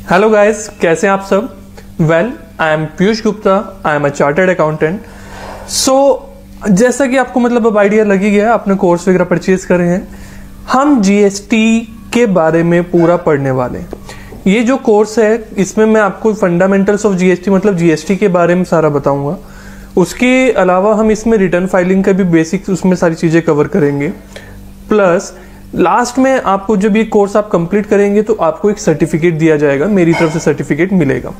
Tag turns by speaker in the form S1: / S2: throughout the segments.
S1: Hello guys, कैसे हैं आप सब? Well, I am Piyush Gupta, I am a chartered accountant. So जैसा कि आपको मतलब अब आइडिया लग ही गया, आपने कोर्स वगैरह परचेज करे हैं। हम जीएसटी के बारे में पूरा पढ़ने वाले हैं। ये जो कोर्स है इसमें मैं आपको फंडामेंटल्स ऑफ जीएसटी मतलब जीएसटी के बारे में सारा बताऊंगा। उसके अलावा हम इसमें रिटर्न फाइलिंग का भी बेसिक उसमें सारी चीजें कवर करेंगे। प्लस लास्ट में आपको जब ये कोर्स आप कंप्लीट करेंगे तो आपको एक सर्टिफिकेट दिया जाएगा, मेरी तरफ से सर्टिफिकेट मिलेगा।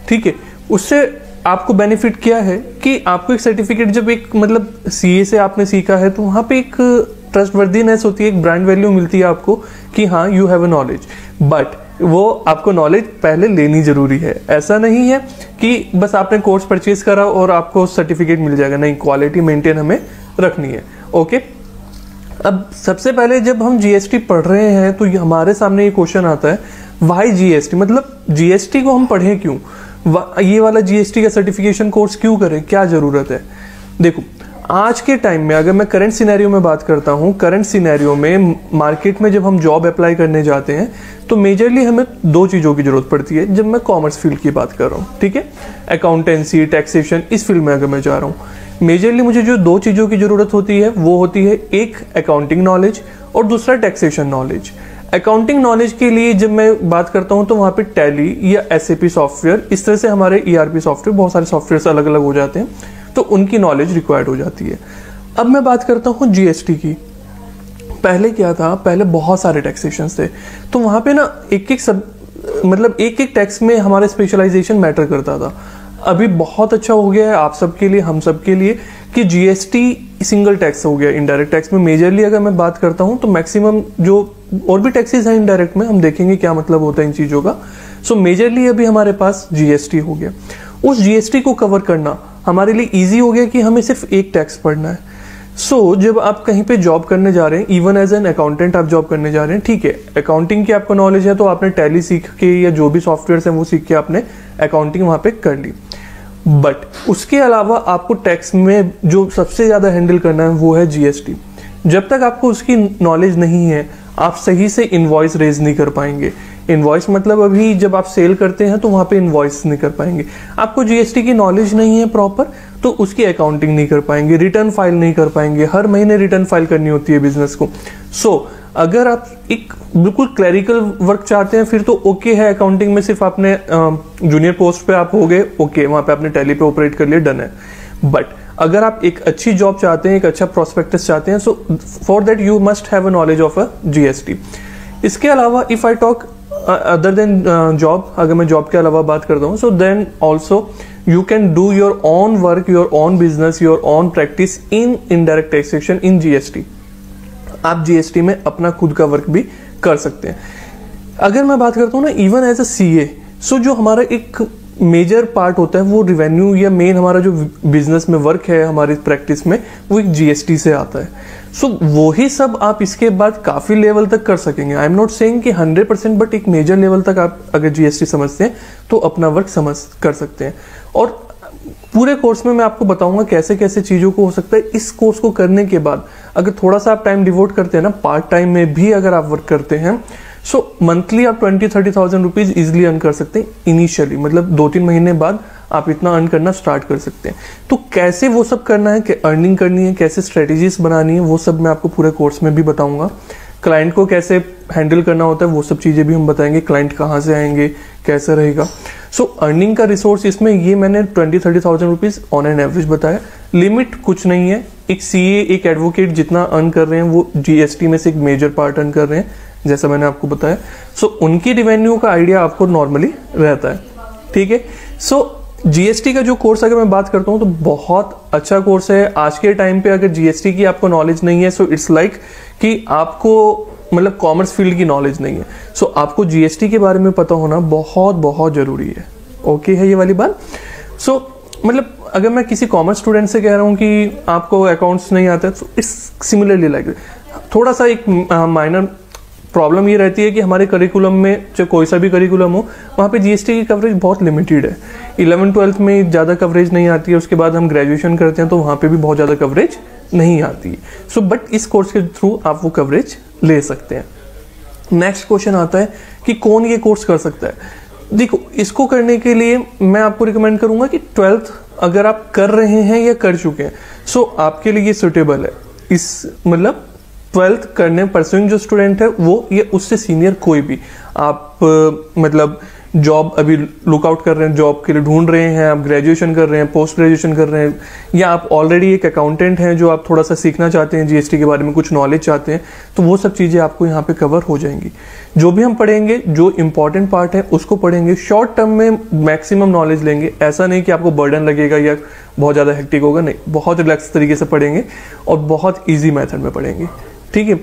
S1: ठीक है, उससे आपको बेनिफिट क्या है कि आपको एक सर्टिफिकेट जब एक मतलब सीए से आपने सीखा है तो वहां पे एक ट्रस्टवर्दीनेस होती है, एक ब्रांड वैल्यू मिलती है आपको कि हाँ you have a knowledge. But वो आपको नॉलेज पहले लेनी जरूरी है। ऐसा नहीं है कि बस आपने कोर्स परचेज करा और आपको सर्टिफिकेट मिल जाएगा, नहीं, क्वालिटी मेंटेन हमें रखनी है। ओके, अब सबसे पहले जब हम जीएसटी पढ़ रहे हैं तो हमारे सामने ये क्वेश्चन आता है, वाई जीएसटी, मतलब जीएसटी को हम पढ़ें क्यों, ये वाला जीएसटी का सर्टिफिकेशन कोर्स क्यों करें, क्या जरूरत है। देखो, आज के टाइम में अगर मैं करंट सिनेरियो में बात करता हूं, करंट सिनेरियो में मार्केट में जब हम जॉब अप्लाई करने जाते हैं तो मेजरली हमें दो चीजों की जरूरत पड़ती है। जब मैं कॉमर्स फील्ड की बात कर रहा हूं, ठीक है, अकाउंटेंसी, टैक्सेशन, इस फील्ड में अगर मैं जा रहा हूं, मेजरली मुझे जो दो चीजों की जरूरत होती है वो होती है, एक अकाउंटिंग नॉलेज और दूसरा टैक्सेशन नॉलेज। अकाउंटिंग नॉलेज के लिए जब मैं बात करता हूं तो वहां पे टैली या एसएपी सॉफ्टवेयर, इस तरह से हमारे ईआरपी सॉफ्टवेयर, बहुत सारे सॉफ्टवेयर अलग अलग हो जाते हैं, तो उनकी नॉलेज रिक्वायर्ड हो जाती है। अब मैं बात करता हूं जीएसटी की। पहले क्या था, पहले बहुत सारे टैक्सेशन थे, तो वहां पे ना एक एक टैक्स में हमारा स्पेशलाइजेशन मैटर करता था। अभी बहुत अच्छा हो गया है आप सबके लिए, हम सबके लिए, कि जीएसटी सिंगल टैक्स हो गया। इनडायरेक्ट टैक्स में मेजरली अगर मैं बात करता हूं तो मैक्सिमम जो और भी टैक्सेस हैं इनडायरेक्ट में, हम देखेंगे क्या मतलब होता है इन चीजों का। सो मेजरली अभी हमारे पास जीएसटी हो गया। उस जीएसटी को कवर करना हमारे लिए इजी हो गया कि हमें सिर्फ एक टैक्स पढ़ना है। सो जब आप कहीं पे जॉब करने जा रहे हैं, इवन एज एन अकाउंटेंट आप जॉब करने जा रहे हैं, ठीक है, अकाउंटिंग की आपको नॉलेज है तो आपने टैली सीख के या जो भी सॉफ्टवेयर है वो सीख के आपने अकाउंटिंग वहां पे कर ली। बट उसके अलावा आपको टैक्स में जो सबसे ज्यादा हैंडल करना है वो है जीएसटी। जब तक आपको उसकी नॉलेज नहीं है आप सही से इनवॉइस रेज नहीं कर पाएंगे। इनवॉइस मतलब अभी जब आप सेल करते हैं तो वहां पे इनवॉइस नहीं कर पाएंगे। आपको जीएसटी की नॉलेज नहीं है प्रॉपर तो उसकी अकाउंटिंग नहीं कर पाएंगे, रिटर्न फाइल नहीं कर पाएंगे, हर महीने रिटर्न फाइल करनी होती है बिजनेस को। सो अगर आप एक बिल्कुल क्लरिकल वर्क चाहते हैं फिर तो ओके है, अकाउंटिंग में सिर्फ आपने जूनियर पोस्ट पे आप हो गए, ओके, वहां पे आपने टैली पे ऑपरेट कर लिया, डन है। बट अगर आप एक अच्छी जॉब चाहते हैं, एक अच्छा प्रोस्पेक्टस चाहते हैं, so for that you must have a knowledge of a GST. इसके अलावा if I talk other than job, अगर मैं जॉब के अलावा बात करता हूँ, so then also you can do your own work, your own business, your own practice in indirect taxation in GST. आप जीएसटी में अपना खुद का वर्क भी कर सकते हैं। अगर मैं बात करता हूँ ना, इवन एज अ सीए, सो जो हमारा एक मेजर पार्ट होता है वो रिवेन्यू या मेन हमारा जो बिजनेस में वर्क है हमारी प्रैक्टिस में, वो एक जीएसटी से आता है। सो वो ही सब आप इसके बाद काफी लेवल तक कर सकेंगे। आई एम नॉट सेइंग कि 100%, बट एक मेजर लेवल तक आप अगर जीएसटी समझते हैं तो अपना वर्क समझ कर सकते हैं। और पूरे कोर्स में मैं आपको बताऊंगा कैसे कैसे चीजों को हो सकता है। इस कोर्स को करने के बाद अगर थोड़ा सा आप टाइम डिवोट करते हैं ना, पार्ट टाइम में भी अगर आप वर्क करते हैं, सो मंथली आप 20-30,000 रुपीज इजिली अर्न कर सकते हैं इनिशियली, मतलब 2-3 महीने बाद आप इतना अर्न करना स्टार्ट कर सकते हैं। तो कैसे वो सब करना है, अर्निंग करनी है, कैसे स्ट्रेटेजीज बनानी है, वो सब मैं आपको पूरे कोर्स में भी बताऊंगा। क्लाइंट को कैसे हैंडल करना होता है वो सब चीजें भी हम बताएंगे, क्लाइंट कहाँ से आएंगे, कैसे रहेगा। सो अर्निंग का रिसोर्स इसमें ये मैंने 20-30,000 रुपीज ऑन एन एवरेज बताया। लिमिट कुछ नहीं है, एक सीए, एक एडवोकेट जितना अर्न कर रहे हैं वो जीएसटी में से एक मेजर पार्ट अर्न कर रहे हैं, जैसा मैंने आपको बताया। सो उनकी रेवेन्यू का आइडिया आपको नॉर्मली रहता है, ठीक है। सो जीएसटी का जो कोर्स अगर मैं बात करता हूं तो बहुत अच्छा कोर्स है। आज के टाइम पे अगर जीएसटी की आपको नॉलेज नहीं है, सो इट्स लाइक कि आपको मतलब कॉमर्स फील्ड की नॉलेज नहीं है। सो आपको जीएसटी के बारे में पता होना बहुत बहुत जरूरी है। ओके है ये वाली बात। सो मतलब अगर मैं किसी कॉमर्स स्टूडेंट से कह रहा हूँ कि आपको अकाउंट्स नहीं आता है, तो इट्स सिमिलरली लाइक थोड़ा सा एक माइनर प्रॉब्लम ये रहती है कि हमारे करिकुलम में, चाहे कोई सा भी करिकुलम हो, वहाँ पे जीएसटी की कवरेज बहुत लिमिटेड है। 11-12 में ज़्यादा कवरेज नहीं आती है, उसके बाद हम ग्रेजुएशन करते हैं तो वहाँ पे भी बहुत ज़्यादा कवरेज नहीं आती है। सो बट इस कोर्स के थ्रू आप वो कवरेज ले सकते हैं। नेक्स्ट क्वेश्चन आता है कि कौन ये कोर्स कर सकता है। देखो, इसको करने के लिए मैं आपको रिकमेंड करूंगा कि 12th अगर आप कर रहे हैं या कर चुके हैं, सो आपके लिए ये सुटेबल है। इस मतलब 12th करने परसुइंग जो स्टूडेंट है वो, या उससे सीनियर कोई भी, आप मतलब जॉब अभी लुकआउट कर रहे हैं, जॉब के लिए ढूंढ रहे हैं, आप ग्रेजुएशन कर रहे हैं, पोस्ट ग्रेजुएशन कर रहे हैं, या आप ऑलरेडी एक अकाउंटेंट हैं जो आप थोड़ा सा सीखना चाहते हैं, जीएसटी के बारे में कुछ नॉलेज चाहते हैं, तो वो सब चीज़ें आपको यहाँ पे कवर हो जाएंगी। जो भी हम पढ़ेंगे, जो इंपॉर्टेंट पार्ट है उसको पढ़ेंगे, शॉर्ट टर्म में मैक्सिमम नॉलेज लेंगे। ऐसा नहीं कि आपको बर्डन लगेगा या बहुत ज़्यादा हेक्टिक होगा, नहीं, बहुत रिलैक्स तरीके से पढ़ेंगे और बहुत ईजी मेथड में पढ़ेंगे, ठीक है।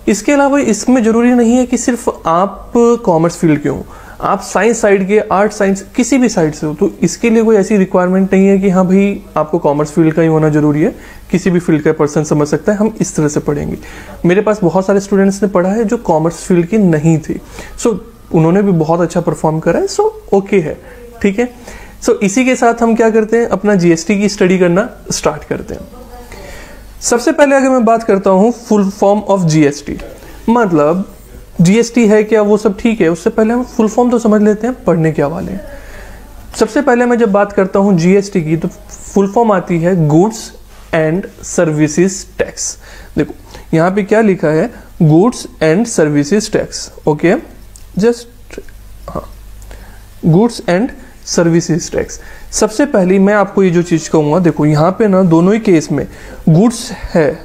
S1: इसके अलावा इसमें ज़रूरी नहीं है कि सिर्फ आप कॉमर्स फील्ड के हो, आप साइंस साइड के, आर्ट साइंस किसी भी साइड से हो, तो इसके लिए कोई ऐसी रिक्वायरमेंट नहीं है कि हाँ भाई आपको कॉमर्स फील्ड का ही होना जरूरी है, किसी भी फील्ड का पर्सन समझ सकता है। हम इस तरह से पढ़ेंगे। मेरे पास बहुत सारे स्टूडेंट्स ने पढ़ा है जो कॉमर्स फील्ड की नहीं थी, सो उन्होंने भी बहुत अच्छा परफॉर्म करा है, सो ओके है, ठीक है। सो इसी के साथ हम क्या करते हैं, अपना जीएसटी की स्टडी करना स्टार्ट करते हैं। सबसे पहले अगर मैं बात करता हूँ फुल फॉर्म ऑफ जीएसटी, मतलब जीएसटी है क्या, वो सब ठीक है, उससे पहले हम फुल फॉर्म तो समझ लेते हैं, पढ़ने क्या वाले हैं। सबसे पहले मैं जब बात करता हूँ जीएसटी की, तो फुल फॉर्म आती है गुड्स एंड सर्विसेज टैक्स। देखो यहाँ पे क्या लिखा है, goods and services tax, okay, just हाँ, गुड्स एंड सर्विसेज टैक्स। सबसे पहले मैं आपको ये जो चीज कहूंगा, देखो यहाँ पे ना दोनों ही केस में गुड्स है,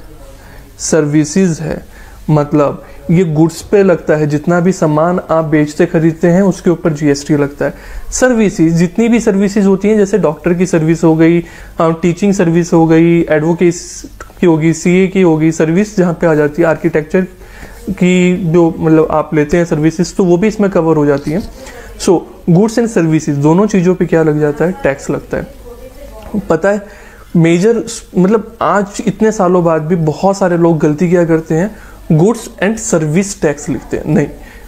S1: सर्विसेज है, मतलब ये गुड्स पे लगता है, जितना भी सामान आप बेचते खरीदते हैं उसके ऊपर जीएसटी लगता है। सर्विसेज, जितनी भी सर्विसेज होती हैं, जैसे डॉक्टर की सर्विस हो गई, टीचिंग सर्विस हो गई, एडवोकेट की होगी, सीए की होगी, सर्विस जहाँ पे आ जाती है, आर्किटेक्चर की जो मतलब आप लेते हैं सर्विसेज, तो वो भी इसमें कवर हो जाती है। सो गुड्स एंड सर्विसेज दोनों चीज़ों पे क्या लग जाता है, टैक्स लगता है। पता है मेजर, मतलब आज इतने सालों बाद भी बहुत सारे लोग गलती क्या करते हैं, गुड्स एंड सर्विस टैक्स लिखते हैं। नहीं,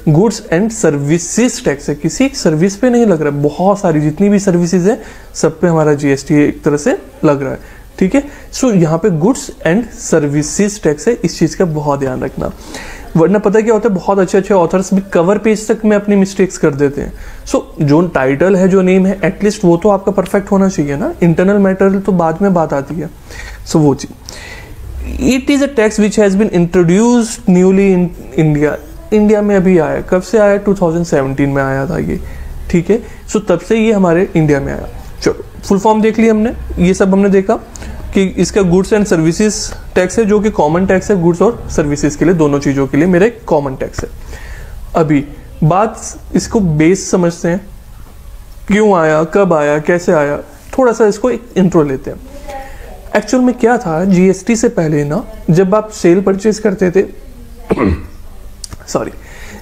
S1: गुड्स एंड सर्विसेज टैक्स है, किसी एक सर्विस पे नहीं लग रहा है, बहुत सारी जितनी भी सर्विसेज है सब पे हमारा जीएसटी एक तरह से लग रहा है, ठीक है। सो यहाँ पे गुड्स एंड सर्विसेज टैक्स है, इस चीज का बहुत ध्यान रखना, वरना पता क्या होता है, बहुत अच्छे अच्छे ऑथर्स भी कवर पेज तक में अपनी मिस्टेक्स कर देते हैं। सो जो टाइटल है, जो नेम है, एटलीस्ट वो तो आपका परफेक्ट होना चाहिए ना, इंटरनल मैटर तो बाद में बात आती है। सो वो चीज, it is a tax which has been introduced newly in India. India में अभी आया, कब से आया, 2017 में आया था ये, ठीक है। सो तब से ये हमारे इंडिया में आया। चलो फुल फॉर्म देख लिया हमने, ये सब हमने देखा कि इसका गुड्स एंड सर्विसेज टैक्स है, जो कि कॉमन टैक्स है, गुड्स और सर्विसेज के लिए, दोनों चीजों के लिए मेरे कॉमन टैक्स है। अभी बात इसको बेस समझते हैं, क्यों आया, कब आया, कैसे आया, थोड़ा सा इसको एक इंट्रो लेते हैं। एक्चुअल में क्या था, जीएसटी से पहले ना, जब आप सेल परचेज करते थे सॉरी,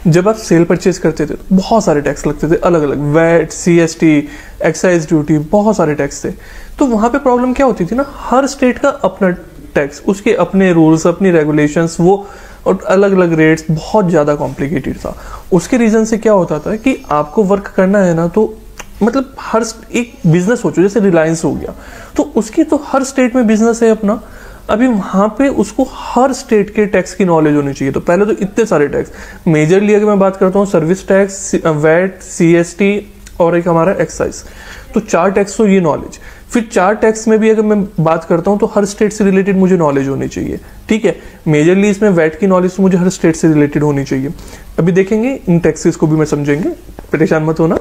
S1: जब आप सेल परचेज करते थे तो बहुत सारे टैक्स लगते थे, अलग अलग, वैट, सीएसटी, एक्साइज ड्यूटी, बहुत सारे टैक्स थे। तो वहां पे प्रॉब्लम क्या होती थी ना, हर स्टेट का अपना टैक्स, उसके अपने रूल्स, अपनी रेगुलेशंस, वो और अलग अलग रेट्स, बहुत ज्यादा कॉम्प्लिकेटेड था। उसके रीजन से क्या होता था कि आपको वर्क करना है ना, तो मतलब हर एक बिजनेस सोचो, जैसे रिलायंस हो गया, तो उसकी तो हर स्टेट में बिजनेस है अपना। अभी वहां पे उसको हर स्टेट के टैक्स की नॉलेज होनी चाहिए। तो पहले तो इतने सारे टैक्स, मेजरली अगर मैं बात करता हूँ, सर्विस टैक्स, वैट, सीएसटी और एक हमारा एक्साइज, तो 4 टैक्स तो ये नॉलेज। फिर 4 टैक्स में भी अगर मैं बात करता हूँ तो हर स्टेट से रिलेटेड मुझे नॉलेज होनी चाहिए, ठीक है। मेजरली इसमें वैट की नॉलेज तो मुझे हर स्टेट से रिलेटेड होनी चाहिए। अभी देखेंगे इन टैक्सेस को भी मैं समझेंगे, परेशान मत होना।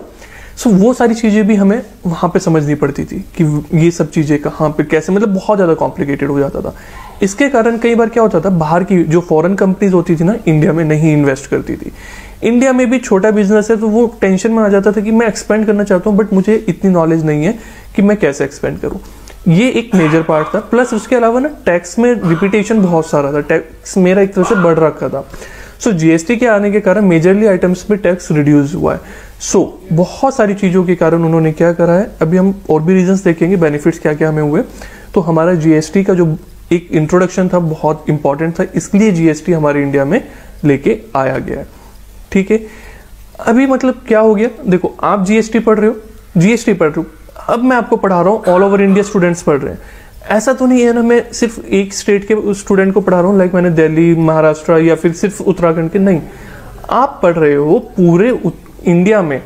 S1: सो वो सारी चीजें भी हमें वहां पे समझनी पड़ती थी कि ये सब चीजें कहाँ पे कैसे, मतलब बहुत ज्यादा कॉम्प्लिकेटेड हो जाता था। इसके कारण कई बार क्या होता था, बाहर की जो फॉरेन कंपनीज होती थी ना, इंडिया में नहीं इन्वेस्ट करती थी। इंडिया में भी छोटा बिजनेस है तो वो टेंशन में आ जाता था कि मैं एक्सपेंड करना चाहता हूँ, बट मुझे इतनी नॉलेज नहीं है कि मैं कैसे एक्सपेंड करूँ। ये एक मेजर पार्ट था। प्लस उसके अलावा ना टैक्स में रिपीटेशन बहुत सारा था, टैक्स मेरा एक तरह से बढ़ रखा था। सो जीएसटी के आने के कारण मेजरली आइटम्स पे टैक्स रिड्यूस हुआ है। सो बहुत सारी चीजों के कारण उन्होंने क्या करा है, अभी हम और भी रीजंस देखेंगे, बेनिफिट्स क्या क्या हमें हुए। तो हमारा जीएसटी का जो एक इंट्रोडक्शन था बहुत इंपॉर्टेंट था, इसलिए जीएसटी हमारे इंडिया में लेके आया गया है, ठीक है। अभी मतलब क्या हो गया, देखो आप जीएसटी पढ़ रहे हो, जीएसटी पढ़ रहे हो, अब मैं आपको पढ़ा रहा हूँ, ऑल ओवर इंडिया स्टूडेंट्स पढ़ रहे हैं। ऐसा तो नहीं है ना मैं सिर्फ एक स्टेट के स्टूडेंट को पढ़ा रहा हूँ, लाइक मैंने दिल्ली, महाराष्ट्र या फिर सिर्फ उत्तराखंड के, नहीं। आप पढ़ रहे हो पूरे इंडिया में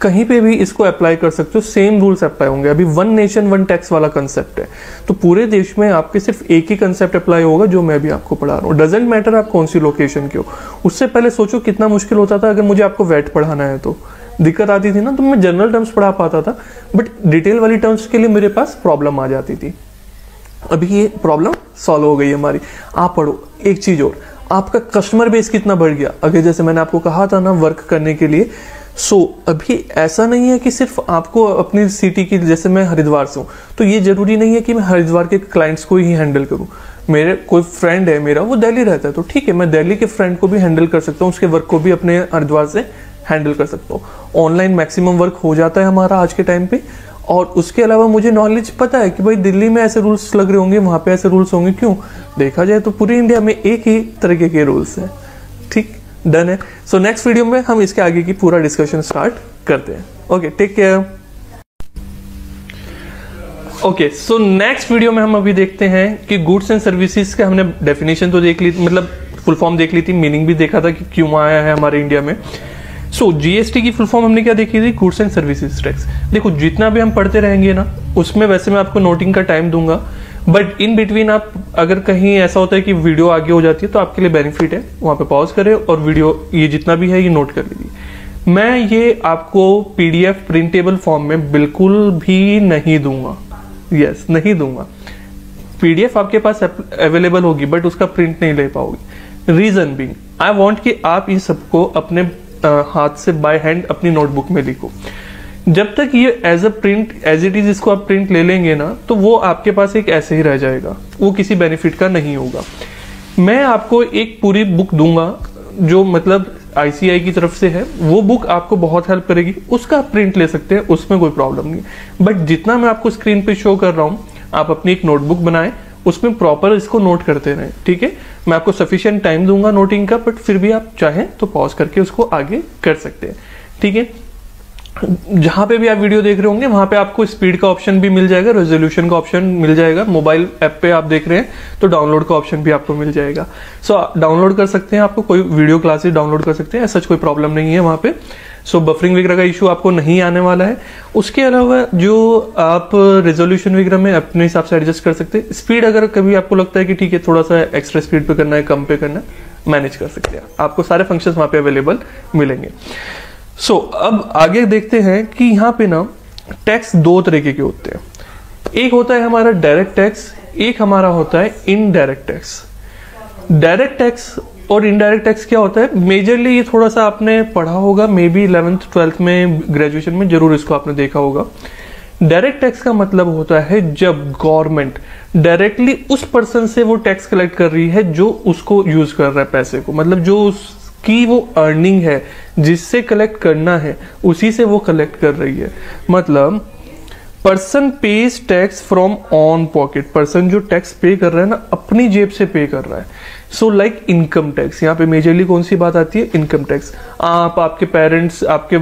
S1: कहीं पे भी इसको अप्लाई कर सकते हो, सेम रूल्स अप्लाई होंगे। अभी वन नेशन वन टैक्स वाला कंसेप्ट है, तो पूरे देश में आपके सिर्फ एक ही कंसेप्ट अप्लाई होगा जो मैं भी आपको पढ़ा रहा हूँ। डजेंट मैटर आप कौन सी लोकेशन के हो। उससे पहले सोचो कितना मुश्किल होता था अगर मुझे आपको वैट पढ़ाना है तो दिक्कत आती थी ना, तो मैं जनरल टर्म्स पढ़ा पाता था, बट डिटेल वाली टर्म्स के लिए मेरे पास प्रॉब्लम आ जाती थी। अभी ये प्रॉब्लम सॉल्व हो गई है हमारी। आप पढ़ो। एक चीज और, आपका कस्टमर बेस कितना बढ़ गया। अगर जैसे मैंने आपको कहा था ना वर्क करने के लिए, अभी ऐसा नहीं है कि सिर्फ आपको अपनी सिटी की, जैसे मैं हरिद्वार से हूँ तो ये जरूरी नहीं है कि मैं हरिद्वार के क्लाइंट्स को ही हैंडल करूँ। मेरे कोई फ्रेंड है मेरा, वो दिल्ली रहता है, तो ठीक है मैं दिल्ली के फ्रेंड को भी हैंडल कर सकता हूँ, उसके वर्क को भी अपने हरिद्वार से हैंडल कर सकता हूँ। ऑनलाइन मैक्सिमम वर्क हो जाता है हमारा आज के टाइम पे। और उसके अलावा मुझे नॉलेज पता है कि भाई दिल्ली में ऐसे रूल्स लग रहे होंगे, वहां पे ऐसे रूल्स होंगे। क्यों देखा जाए तो पूरी इंडिया में एक ही तरीके के रूल्स हैं। ठीक, डन है। सो नेक्स्ट वीडियो में हम इसके आगे की पूरा डिस्कशन स्टार्ट करते हैं। Okay, take care. Okay, so next video में हम अभी देखते हैं कि गुड्स एंड सर्विसेज का हमने डेफिनेशन तो देख ली, मतलब फुल फॉर्म देख ली थी, मीनिंग भी देखा था कि क्यों आया है हमारे इंडिया में। जीएसटी की फुल फॉर्म हमने क्या देखी थी, गुड्स एंड सर्विसेज टैक्स। देखो जितना भी हम पढ़ते रहेंगे ना, उसमें वैसे मैं आपको नोटिंग का टाइम दूंगा, बट इन बिटवीन आप अगर कहीं ऐसा होता है कि वीडियो आगे हो जाती है तो आपके लिए बेनिफिट है, वहां पे पॉज करें और वीडियो ये जितना भी है ये नोट कर लीजिए। मैं ये आपको पीडीएफ प्रिंटेबल फॉर्म में बिल्कुल भी नहीं दूंगा। यस, नहीं दूंगा। पीडीएफ आपके पास अवेलेबल होगी बट उसका प्रिंट नहीं ले पाओगे। रीजन बीइंग, आई वांट कि आप इन सबको अपने हाथ से बाय हैंड अपनी नोटबुक में लिखो। जब तक ये as a print as it is इसको आप प्रिंट ले लेंगे ना, तो वो आपके पास एक ऐसे ही रह जाएगा, वो किसी बेनिफिट का नहीं होगा। मैं आपको एक पूरी बुक दूंगा जो मतलब आईसीआई की तरफ से है, वो बुक आपको बहुत हेल्प करेगी, उसका आप प्रिंट ले सकते हैं, उसमें कोई प्रॉब्लम नहीं। बट जितना मैं आपको स्क्रीन पे शो कर रहा हूं, आप अपनी एक नोटबुक बनाएं, उसमें प्रॉपर इसको नोट करते रहें। ठीक है, मैं आपको सफिशिएंट टाइम दूंगा नोटिंग का, बट फिर भी आप चाहें तो पॉज करके उसको आगे कर सकते हैं। ठीक है, जहां पे भी आप वीडियो देख रहे होंगे वहां पे आपको स्पीड का ऑप्शन भी मिल जाएगा, रेजोल्यूशन का ऑप्शन मिल जाएगा। मोबाइल ऐप पे आप देख रहे हैं तो डाउनलोड का ऑप्शन भी आपको मिल जाएगा। डाउनलोड कर सकते हैं, आपको कोई वीडियो क्लासेस डाउनलोड कर सकते हैं, ऐसा कोई प्रॉब्लम नहीं है वहां पे। बफरिंग वगैरह का इशू आपको नहीं आने वाला है। उसके अलावा जो आप रेजोल्यूशन वगैरह में अपने हिसाब से एडजस्ट कर सकते हैं। स्पीड अगर कभी आपको लगता है कि ठीक है थोड़ा सा एक्स्ट्रा स्पीड पे करना है, कम पे करना है, मैनेज कर सकते हैं। आपको सारे फंक्शंस वहां पे अवेलेबल मिलेंगे। अब आगे देखते हैं कि यहाँ पे ना टैक्स दो तरीके के होते हैं। एक होता है हमारा डायरेक्ट टैक्स, एक हमारा होता है इनडायरेक्ट टैक्स। डायरेक्ट टैक्स और इनडायरेक्ट टैक्स क्या होता है, मेजरली ये थोड़ा सा आपने पढ़ा होगा, मे बी 11th 12th में, ग्रेजुएशन में जरूर इसको आपने देखा होगा। डायरेक्ट टैक्स का मतलब होता है जब गवर्नमेंट डायरेक्टली उस पर्सन से वो टैक्स कलेक्ट कर रही है जो उसको यूज कर रहा है पैसे को, मतलब जो उसकी वो अर्निंग है जिससे कलेक्ट करना है उसी से वो कलेक्ट कर रही है। मतलब person page tax from on pocket, person जो टैक्स पे कर रहा है ना अपनी जेब से पे कर रहा है। लाइक इनकम टैक्स, यहाँ पे मेजरली कौन सी बात आती है, इनकम टैक्स। आप, आपके पेरेंट्स, आपके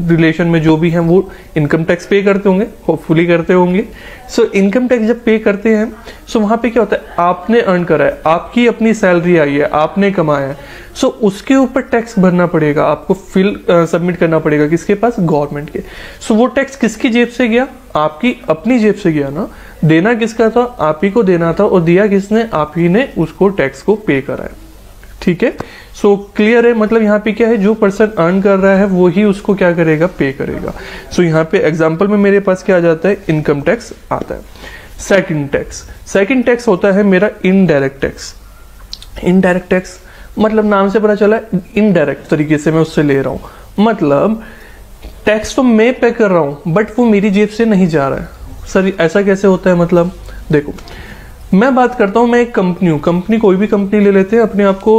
S1: रिलेशन में जो भी हैं वो इनकम टैक्स पे करते होंगे, होपफुली करते होंगे। इनकम टैक्स जब पे करते हैं वहां पे क्या होता है, आपने अर्न करा है, आपकी अपनी सैलरी आई है, आपने कमाया है, उसके ऊपर टैक्स भरना पड़ेगा, आपको सबमिट करना पड़ेगा किसके पास, गवर्नमेंट के। वो टैक्स किसकी जेब से गया, आपकी अपनी जेब से गया ना। देना किसका था, आप ही को देना था, और दिया किसने, आप ही ने उसको टैक्स को पे करा है। ठीक है, क्लियर है। मतलब यहाँ पे क्या है, जो पर्सन अर्न कर रहा है वो ही उसको क्या करेगा, पे करेगा। यहाँ पे एग्जांपल में मेरे पास क्या आ जाता है, इनकम टैक्स आता है। सेकंड टैक्स होता है मेरा इनडायरेक्ट टैक्स। इनडायरेक्ट टैक्स मतलब नाम से पता चला इनडायरेक्ट तरीके से मैं उससे ले रहा हूं। मतलब टैक्स तो मैं पे कर रहा हूं बट वो मेरी जेब से नहीं जा रहा है। सर ऐसा कैसे होता है, मतलब देखो मैं बात करता हूं, मैं एक कंपनी हूं, कंपनी कोई भी कंपनी ले लेते हैं, अपने आप को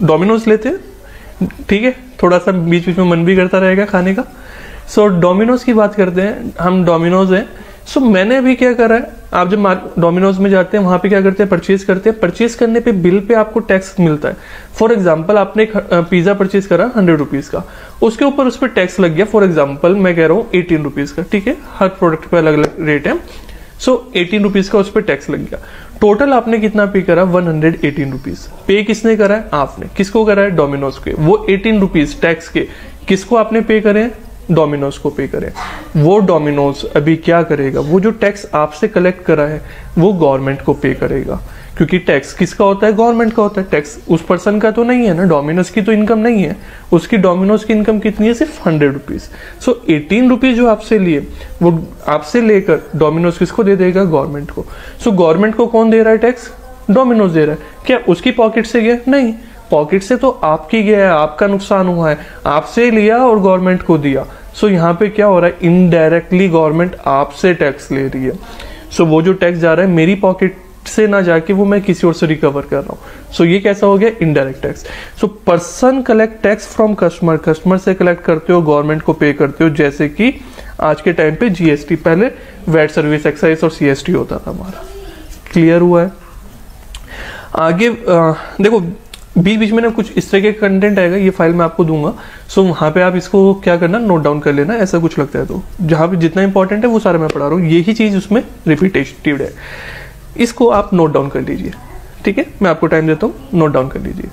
S1: डोमिनोज लेते हैं। ठीक है, थोड़ा सा बीच बीच में मन भी करता रहेगा खाने का। डोमिनोज की बात करते हैं, हम डोमिनोज हैं। मैंने अभी क्या करा है, आप जब डोमिनोज में जाते हैं वहां पे क्या करते हैं, परचेज करते हैं। परचेज करने पे बिल पे आपको टैक्स मिलता है। फॉर एग्जांपल आपने एक पिज्जा परचेज करा 100 रुपीज का, उसके ऊपर उस पर टैक्स लग गया, फॉर एग्जांपल मैं कह रहा हूँ 18 रुपीज का। ठीक है, हर प्रोडक्ट पे अलग अलग रेट है। 18 रुपीज का उस पर टैक्स लग गया। टोटल आपने कितना पे करा, 118 रुपीज। पे किसने करा है, आपने। किसको करा है, डोमिनोज के। वो 18 रुपीज टैक्स के किसको आपने पे करे? डोमिनोज को पे करें। वो डोमिनोज अभी क्या करेगा, वो जो टैक्स आपसे कलेक्ट करा है वो गवर्नमेंट को पे करेगा, क्योंकि टैक्स किसका होता है? गवर्नमेंट का होता है। टैक्स उस पर्सन का तो नहीं है ना, डोमिनोज की तो इनकम नहीं है। उसकी डोमिनोज की इनकम कितनी है? सिर्फ 100 रुपीज। सो 18 रुपीज जो आपसे लिए वो आपसे लेकर डोमिनोज किसको दे देगा? गवर्नमेंट को। सो गवर्नमेंट को कौन दे रहा है टैक्स? डोमिनोज दे रहा है। क्या उसकी पॉकेट से गया? नहीं, पॉकेट से तो आपकी गया है, आपका नुकसान हुआ है, आपसे लिया और गवर्नमेंट को दिया। सो यहाँ पे क्या हो रहा है? इनडायरेक्टली गवर्नमेंट आपसे टैक्स ले रही है। सो वो जो टैक्स जा रहा है मेरी पॉकेट से ना जाके वो मैं किसी और से रिकवर कर रहा हूँ। सो ये कैसा हो गया? Indirect tax. So person collect tax from customer, customer से कलेक्ट करते हो, गवर्नमेंट को पे करते हो, जैसे कि आज के टाइम पे जीएसटी, पहले वैट, सर्विस एक्साइज और सीएसटी होता था हमारा। क्लियर हुआ है? आगे देखो बीच बीच में ना कुछ इस तरह के कंटेंट आएगा, ये फाइल मैं आपको दूंगा। सो वहां पे आप इसको क्या करना, नोट डाउन कर लेना, ऐसा कुछ लगता है तो। जहां पे जितना इंपॉर्टेंट है वो सारा मैं पढ़ा रहा हूँ, यही चीज उसमें रिपीटेटिव है, इसको आप नोट डाउन कर लीजिए। ठीक है, मैं आपको टाइम देता हूँ, नोट डाउन कर लीजिए।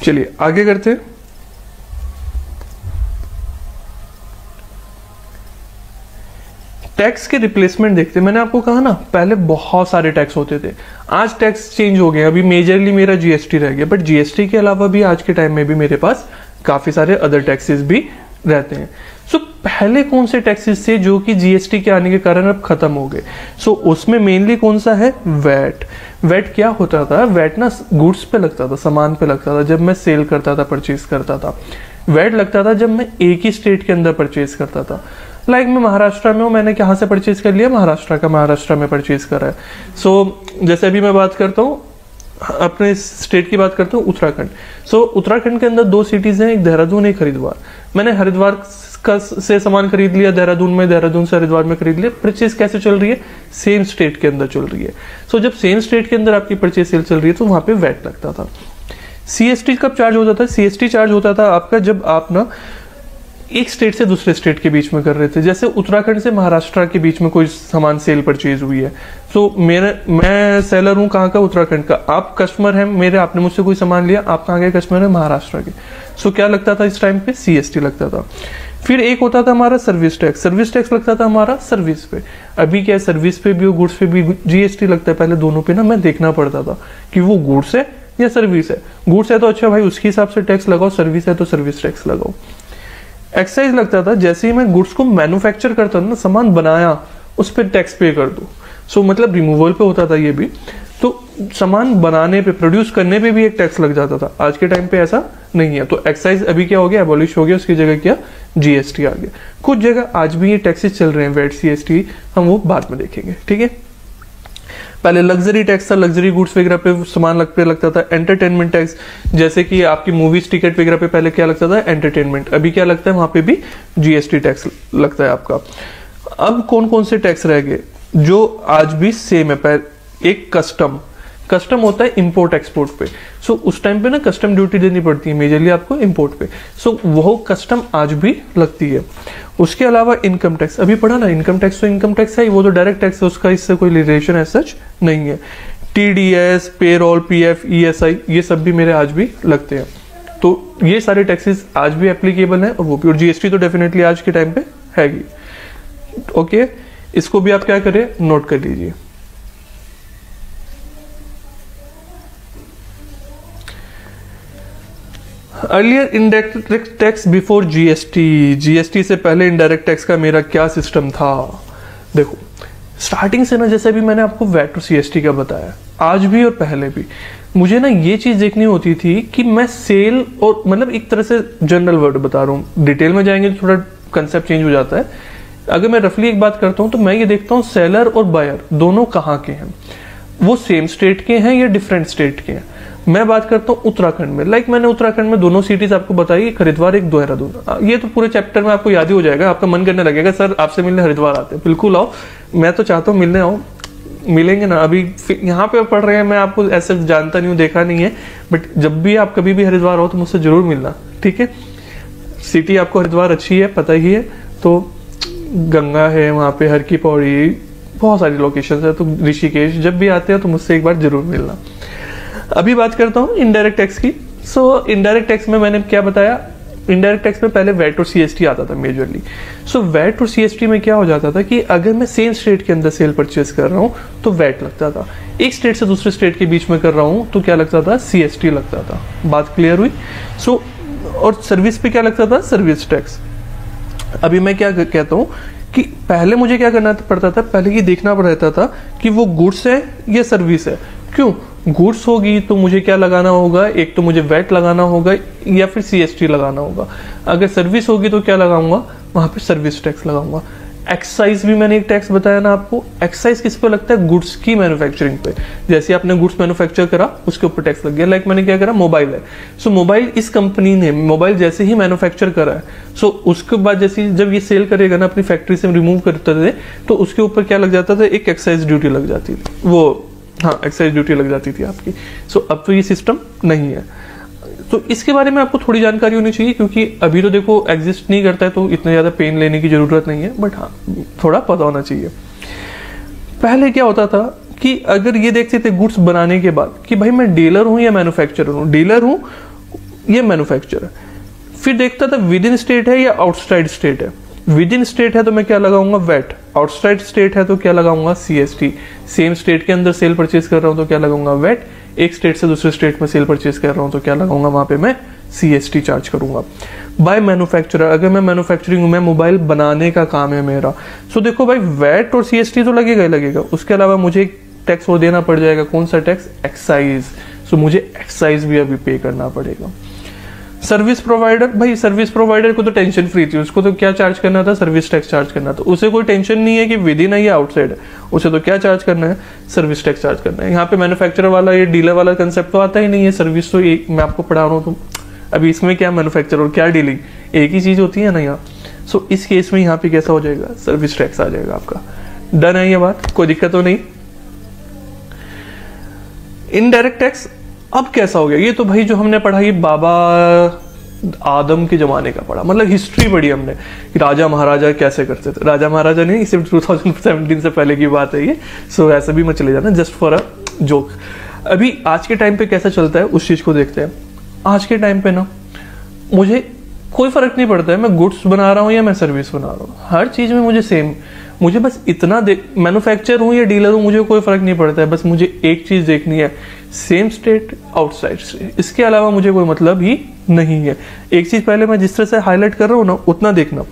S1: चलिए आगे करते हैं। टैक्स के रिप्लेसमेंट देखते हैं। मैंने आपको कहा ना पहले बहुत सारे टैक्स होते थे, आज टैक्स चेंज हो गए। अभी मेजरली मेरा जीएसटी रह गया, बट जीएसटी के अलावा भी आज के टाइम में भी मेरे पास काफी सारे अदर टैक्सेस भी रहते हैं। सो पहले कौन से टैक्सेस थे जो कि जीएसटी के आने के कारण अब खत्म हो गए? सो उसमें मेनली कौन सा है? वैट। वैट क्या होता था? वैट ना गुड्स पे लगता था, सामान पे लगता था, जब मैं सेल करता था, परचेज करता था। वैट लगता था जब मैं एक ही स्टेट के अंदर परचेज करता था। लाइक मैं महाराष्ट्र में हूँ, मैंने कहाँ से परचेज कर लिया? महाराष्ट्र का, महाराष्ट्र में परचेज करा है। सो जैसे अभी मैं बात करता हूँ अपने स्टेट की बात करता हूँ, उत्तराखंड। सो उत्तराखंड के अंदर दो सिटीज हैं, एक देहरादून, एक हरिद्वार। मैंने हरिद्वार का से सामान खरीद लिया देहरादून में, देहरादून से हरिद्वार में खरीद लिया। परचेज कैसे चल रही है? सेम स्टेट के अंदर चल रही है। सो जब सेम स्टेट के अंदर आपकी परचेज सेल चल रही है तो वहां पे वैट लगता था। सीएसटी कब चार्ज होता था? सीएसटी चार्ज होता था आपका जब आप ना एक स्टेट से दूसरे स्टेट के बीच में कर रहे थे। जैसे उत्तराखंड से महाराष्ट्र के बीच में कोई सामान सेल परचेज हुई है, तो मैं सेलर हूँ कहाँ का? उत्तराखंड का। आप कस्टमर हैं मेरे, आपने मुझसे कोई सामान लिया, आप कहाँ के कस्टमर है? महाराष्ट्र के। सो क्या लगता था इस टाइम पे? सीएसटी लगता था। फिर एक होता था हमारा सर्विस टैक्स। सर्विस टैक्स लगता था हमारा सर्विस पे। अभी क्या है, सर्विस पे भी और गुड्स पे भी जीएसटी लगता है। पहले दोनों पे ना मैं देखना पड़ता था कि वो गुड्स है या सर्विस है। गुड्स है तो अच्छा भाई उसके हिसाब से टैक्स लगाओ, सर्विस है तो सर्विस टैक्स लगाओ। एक्साइज लगता था जैसे ही मैं गुड्स को मैन्युफैक्चर करता था ना, सामान बनाया, उस पर टैक्स पे कर दो। सो मतलब रिमूवल पे होता था ये भी, तो सामान बनाने पे, प्रोड्यूस करने पे भी एक टैक्स लग जाता था। आज के टाइम पे ऐसा नहीं है। तो एक्साइज अभी क्या हो गया? एबॉलिश हो गया, उसकी जगह क्या? जीएसटी आ गया। कुछ जगह आज भी ये टैक्सेस चल रहे हैं, वैट, सीएसटी, हम वो बाद में देखेंगे। ठीक है, पहले लग्जरी टैक्स था, लग्जरी गुड्स वगैरह पे सामान पे लगता था। एंटरटेनमेंट टैक्स, जैसे कि आपकी मूवीज टिकट वगैरह पे पहले क्या लगता था? एंटरटेनमेंट। अभी क्या लगता है? वहां पे भी जीएसटी टैक्स लगता है आपका। अब कौन कौन से टैक्स रह गए जो आज भी सेम है? एक कस्टम, कस्टम होता है इंपोर्ट एक्सपोर्ट पे। सो उस टाइम पे ना कस्टम ड्यूटी देनी पड़ती है मेजरली आपको इंपोर्ट पे। सो वो कस्टम आज भी लगती है। उसके अलावा इनकम टैक्स, अभी पढ़ा ना, इनकम टैक्स तो इनकम टैक्स है, वो तो डायरेक्ट टैक्स है, उसका इससे कोई रिलेशन है सच नहीं है। टीडीएस, पेरोल, पीएफ, ईएसआई, ये सब भी मेरे आज भी लगते हैं। तो ये सारे टैक्सेस आज भी एप्लीकेबल है, और वो भी। और जीएसटी तो डेफिनेटली आज के टाइम पे हैगी। ओके, इसको भी आप क्या करें? नोट कर लीजिए। Earlier indirect tax before GST, GST से पहले इनडायरेक्ट टैक्स का मेरा क्या सिस्टम था? देखो स्टार्टिंग से ना, जैसे भी मैंने आपको वैट और सीएसटी का बताया, आज भी और पहले भी मुझे ना ये चीज देखनी होती थी कि मैं सेल, और मतलब एक तरह से जनरल वर्ड बता रहा हूँ, डिटेल में जाएंगे तो थोड़ा कंसेप्ट चेंज हो जाता है। अगर मैं रफली एक बात करता हूँ तो मैं ये देखता हूँ सेलर और बायर दोनों कहाँ के हैं, वो सेम स्टेट के हैं या डिफरेंट स्टेट के हैं। मैं बात करता हूँ उत्तराखंड में, लाइक मैंने उत्तराखंड में दोनों सिटीज आपको बताई, एक हरिद्वार एक देहरादून। ये तो पूरे चैप्टर में आपको याद ही हो जाएगा, आपका मन करने लगेगा सर आपसे मिलने हरिद्वार आते हैं। बिल्कुल आओ, मैं तो चाहता हूँ मिलने आओ, मिलेंगे ना। अभी यहाँ पे पढ़ रहे हैं, मैं आपको ऐसे जानता नहीं हूँ, देखा नहीं है, बट जब भी आप कभी भी हरिद्वार हो तो मुझसे जरूर मिलना, ठीक है। सिटी आपको हरिद्वार अच्छी है, पता ही है, तो गंगा है वहाँ पे, हर की पौड़ी, बहुत सारी लोकेशन है, तो ऋषिकेश जब भी आते हो तो मुझसे एक बार जरूर मिलना। अभी बात करता हूँ इनडायरेक्ट टैक्स की। सो इनडायरेक्ट टैक्स में मैंने क्या बताया, इनडायरेक्ट टैक्स में पहले वैट और सीएसटी आता था मेजरली। सो वैट और सीएसटी में क्या हो जाता था कि अगर मैं सेम स्टेट के अंदर सेल परचेज कर रहा हूँ तो वैट लगता था, एक स्टेट से दूसरे स्टेट के बीच में कर रहा हूँ तो क्या लगता था, सीएसटी लगता था। बात क्लियर हुई। सो और सर्विस पे क्या लगता था, सर्विस टैक्स। अभी मैं क्या कहता हूँ कि पहले मुझे क्या करना पड़ता था, पहले ये देखना पड़ता था कि वो गुड्स है या सर्विस है। क्यों, गुड्स होगी तो मुझे क्या लगाना होगा, एक तो मुझे वैट लगाना होगा या फिर सीएसटी लगाना होगा। अगर सर्विस होगी तो क्या लगाऊंगा, वहां पे सर्विस टैक्स लगाऊंगा। एक्साइज भी मैंने एक टैक्स बताया ना आपको, एक्साइज किस पे लगता है, गुड्स की मैन्युफैक्चरिंग पे। जैसे आपने गुड्स मैन्युफैक्चर करा उसके ऊपर टैक्स लग गया। लाइक मैंने क्या करा, मोबाइल है, सो मोबाइल इस कंपनी ने मोबाइल जैसे ही मैन्युफैक्चर करा है, सो उसके बाद जैसे जब ये सेल करेगा ना, अपनी फैक्ट्री से रिमूव करते थे, तो उसके ऊपर क्या लग जाता था, एक एक्साइज ड्यूटी लग जाती थी, वो हाँ एक्साइज ड्यूटी लग जाती थी आपकी। सो अब तो ये सिस्टम नहीं है। तो इसके बारे में आपको थोड़ी जानकारी होनी चाहिए, क्योंकि अभी तो देखो एग्जिस्ट नहीं करता है, तो इतने ज्यादा पेन लेने की जरूरत नहीं है, बट हाँ थोड़ा पता होना चाहिए। पहले क्या होता था कि अगर ये देखते थे गुड्स बनाने के बाद कि भाई मैं डीलर हूं या मैन्युफैक्चरर हूं, डीलर हूं या मैन्युफैक्चरर, फिर देखता था विद इन स्टेट है या आउटसाइड स्टेट है। विद इन स्टेट है तो मैं क्या लगाऊंगा, वैट। आउटसाइड स्टेट है तो क्या लगाऊंगा, सीएसटी। सेम स्टेट के अंदर सेल परचेज कर रहा हूं तो क्या लगाऊंगा, वैट। एक स्टेट से दूसरे स्टेट में सेल परचेज कर रहा हूं तो क्या लगाऊंगा, वहां पे मैं सीएसटी चार्ज करूंगा। बाय मैन्युफैक्चरर, अगर मैं मैन्युफैक्चरिंग हूं, मैं मोबाइल बनाने का काम है मेरा, सो देखो भाई वैट और सीएसटी तो लगेगा ही लगेगा। उसके अलावा मुझे एक टैक्स और देना पड़ जाएगा, कौन सा टैक्स, एक्साइज। सो मुझे एक्साइज भी अभी पे करना पड़ेगा। सर्विस प्रोवाइडर, भाई सर्विस प्रोवाइडर को तो टेंशन फ्री थी, उसको तो क्या चार्ज करना था, सर्विस टैक्स चार्ज करना था। उसे कोई टेंशन नहीं है कि विद इन है या आउटसाइड है, उसे तो क्या चार्ज करना है, सर्विस टैक्स चार्ज करना है। यहाँ पे मैन्युफैक्चरर वाला ये डीलर वाला कंसेप्ट तो आता ही नहीं है। सर्विस तो एक मैं आपको पढ़ा रहा हूँ, तो अभी इसमें क्या मैन्युफैक्चरर और क्या डीलिंग, एक ही चीज होती है ना यहाँ। सो इस केस में यहाँ पे कैसा हो जाएगा, सर्विस टैक्स आ जाएगा आपका। डन है ये बात, कोई दिक्कत तो नहीं। इनडायरेक्ट टैक्स अब कैसा हो गया, ये तो भाई जो हमने पढ़ा ये बाबा आदम के जमाने का पढ़ा, मतलब हिस्ट्री पढ़ी हमने कि राजा महाराजा कैसे करते थे। राजा महाराजा नहीं, सिर्फ 2017 से पहले की बात है ये। सो ऐसा भी मत चले जाना, जस्ट फॉर अ जोक। अभी आज के टाइम पे कैसा चलता है उस चीज को देखते हैं। आज के टाइम पे ना मुझे कोई फर्क नहीं पड़ता है मैं गुड्स बना रहा हूँ या मैं सर्विस बना रहा हूँ, हर चीज में मुझे सेम, मुझे बस इतना मैन्युफैक्चर हूँ या डीलर हूँ, मुझे कोई फर्क नहीं पड़ता है। बस मुझे एक चीज देखनी है, सेम स्टेट आउटसाइड स्टेट, इसके अलावा मुझे कोई मतलब ही नहीं है। एक चीज पहले मैं जिस तरह से हाईलाइट कर रहा हूँ ना उतना देखना।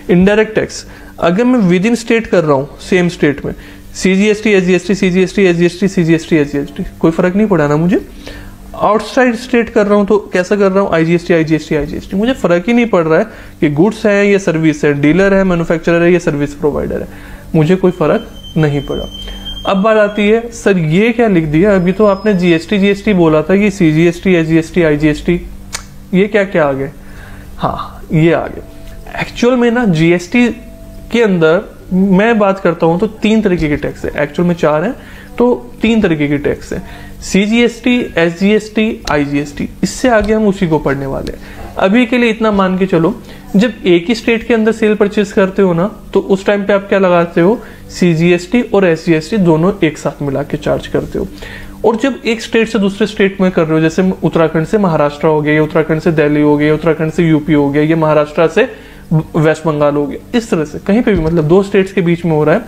S1: इनडायरेक्ट टैक्स अगर मैं विद इन स्टेट कर रहा हूँ, सेम स्टेट में, CGST SGST CGST SGST CGST SGST, कोई फर्क नहीं पड़ा ना मुझे। आउटसाइड स्टेट कर रहा हूं तो कैसा कर रहा हूं, आईजीएसटी आईजीएसटी आईजीएसटी, मुझे फर्क ही नहीं पड़ रहा है कि गुड्स है या सर्विस है, डीलर है मैन्युफैक्चरर है या सर्विस प्रोवाइडर है, मुझे कोई फर्क नहीं पड़ा। अब बात आती है सर ये क्या लिख दिया, अभी तो आपने जीएसटी जीएसटी बोला था, कि सीजीएसटी एसजीएसटी आईजीएसटी ये क्या क्या आ गए। हाँ ये आ गए। एक्चुअल में ना जीएसटी के अंदर मैं बात करता हूं तो 3 तरीके के टैक्स है, एक्चुअल में 4 है, तो 3 तरीके के टैक्स है, सीजीएसटी एसजीएसटी आईजीएसटी। इससे आगे हम उसी को पढ़ने वाले हैं। अभी के लिए इतना मान के चलो, जब एक ही स्टेट के अंदर सेल परचेज करते हो ना तो उस टाइम पे आप क्या लगाते हो, सीजीएसटी और एसजीएसटी दोनों एक साथ मिला के चार्ज करते हो। और जब एक स्टेट से दूसरे स्टेट में कर रहे हो, जैसे उत्तराखंड से महाराष्ट्र हो गया, या उत्तराखंड से दिल्ली हो गया, उत्तराखंड से यूपी हो गया, या महाराष्ट्र से वेस्ट बंगाल हो गया, इस तरह से कहीं पे भी मतलब 2 स्टेट्स के बीच में हो रहा है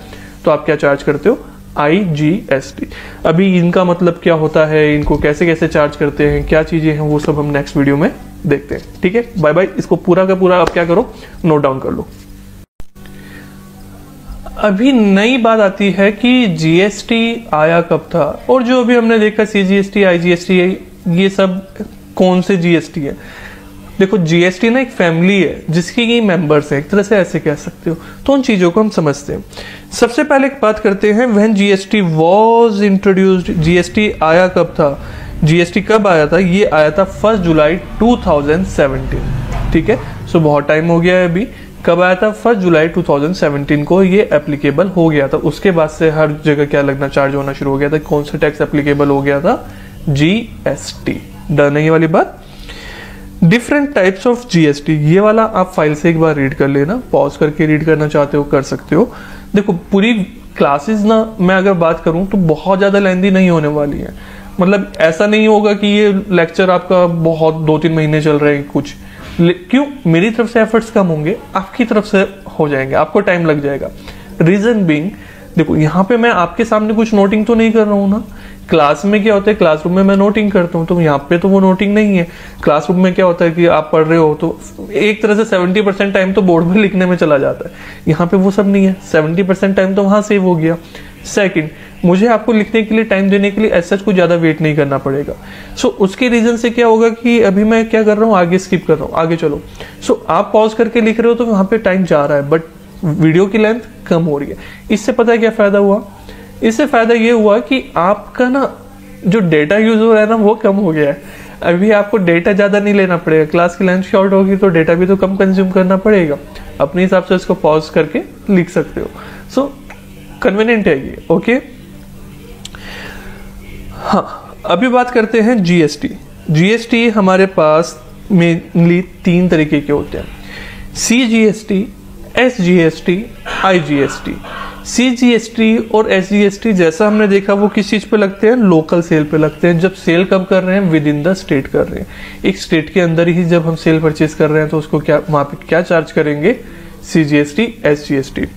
S1: तो आप क्या चार्ज करते हो, आईजीएसटी। अभी इनका मतलब क्या होता है, इनको कैसे कैसे चार्ज करते हैं, क्या चीजें हैं, वो सब हम नेक्स्ट वीडियो में देखते हैं। ठीक है, बाय बाय। इसको पूरा का पूरा आप क्या करो, नोट डाउन कर लो। अभी नई बात आती है कि जीएसटी आया कब था, और जो अभी हमने देखा सीजीएसटी आईजीएसटी ये सब कौन से जीएसटी है। देखो जीएसटी ना एक फैमिली है जिसकी की मेंबर्स हैं, एक तरह से ऐसे कह सकते हो, तो उन चीजों को हम समझते हैं। सबसे पहले बात करते हैं when GST was introduced, GST आया कब था। जीएसटी कब आया था, ये आया था 1 जुलाई 2017। ठीक है, सो बहुत टाइम हो गया है अभी। कब आया था, 1 जुलाई 2017 को ये एप्लीकेबल हो गया था। उसके बाद से हर जगह क्या लगना, चार्ज होना शुरू हो गया था। कौन सा टैक्स एप्लीकेबल हो गया था, जीएसटी। डन है ये वाली बात। डिफरेंट टाइप्स ऑफ जीएसटी, ये वाला आप फाइल से एक बार रीड कर लेना, पॉज करके रीड करना चाहते हो कर सकते हो। देखो पूरी क्लासेस ना मैं अगर बात करूं तो बहुत ज्यादा लेंदी नहीं होने वाली है, मतलब ऐसा नहीं होगा कि ये लेक्चर आपका बहुत 2-3 महीने चल रहे हैं कुछ, क्यों, मेरी तरफ से एफर्ट्स कम होंगे, आपकी तरफ से हो जाएंगे, आपको टाइम लग जाएगा। रीजन बीइंग, देखो यहाँ पे मैं आपके सामने कुछ नोटिंग तो नहीं कर रहा हूँ ना, क्लास में क्या होता है, क्लासरूम में मैं नोटिंग करता हूँ, तो यहाँ पे तो वो नोटिंग नहीं है। क्लासरूम में क्या होता है कि आप पढ़ रहे हो तो एक तरह से 70% टाइम तो बोर्ड में लिखने में चला जाता है, यहाँ पे वो सब नहीं है, 70% टाइम तो वहां सेव हो गया। सेकंड, मुझे आपको लिखने के लिए टाइम देने के लिए ऐसा कुछ ज्यादा वेट नहीं करना पड़ेगा। सो उसके रीजन से क्या होगा कि अभी मैं क्या कर रहा हूँ, आगे स्किप कर रहा हूँ, आगे चलो। सो आप पॉज करके लिख रहे हो तो वहां पे टाइम जा रहा है, बट वीडियो की लेंथ कम हो रही है। इससे पता है क्या फायदा हुआ, इससे फायदा ये हुआ कि आपका ना जो डेटा यूज हो रहा है ना वो कम हो गया है। अभी आपको डेटा ज्यादा नहीं लेना पड़ेगा, क्लास की लेंथ शॉर्ट होगी तो डेटा भी तो कम कंज्यूम करना पड़ेगा, अपने हिसाब से इसको पॉज करके लिख सकते हो। सो कन्वीनियंट है ये, ओके। हाँ, अभी बात करते हैं जीएसटी। जीएसटी हमारे पास मेनली 3 तरीके के होते हैं, सीजीएसटी, एसजीएसटी, आईजीएसटी। सीजीएसटी और एसजीएसटी जैसा हमने देखा वो किस चीज पे लगते हैं, लोकल सेल पे लगते हैं। जब सेल कब कर रहे हैं, विद इन द स्टेट कर रहे हैं, एक स्टेट के अंदर ही जब हम सेल परचेज कर रहे हैं तो उसको क्या वहां पे क्या चार्ज करेंगे, सीजीएसटी, एसजीएसटी।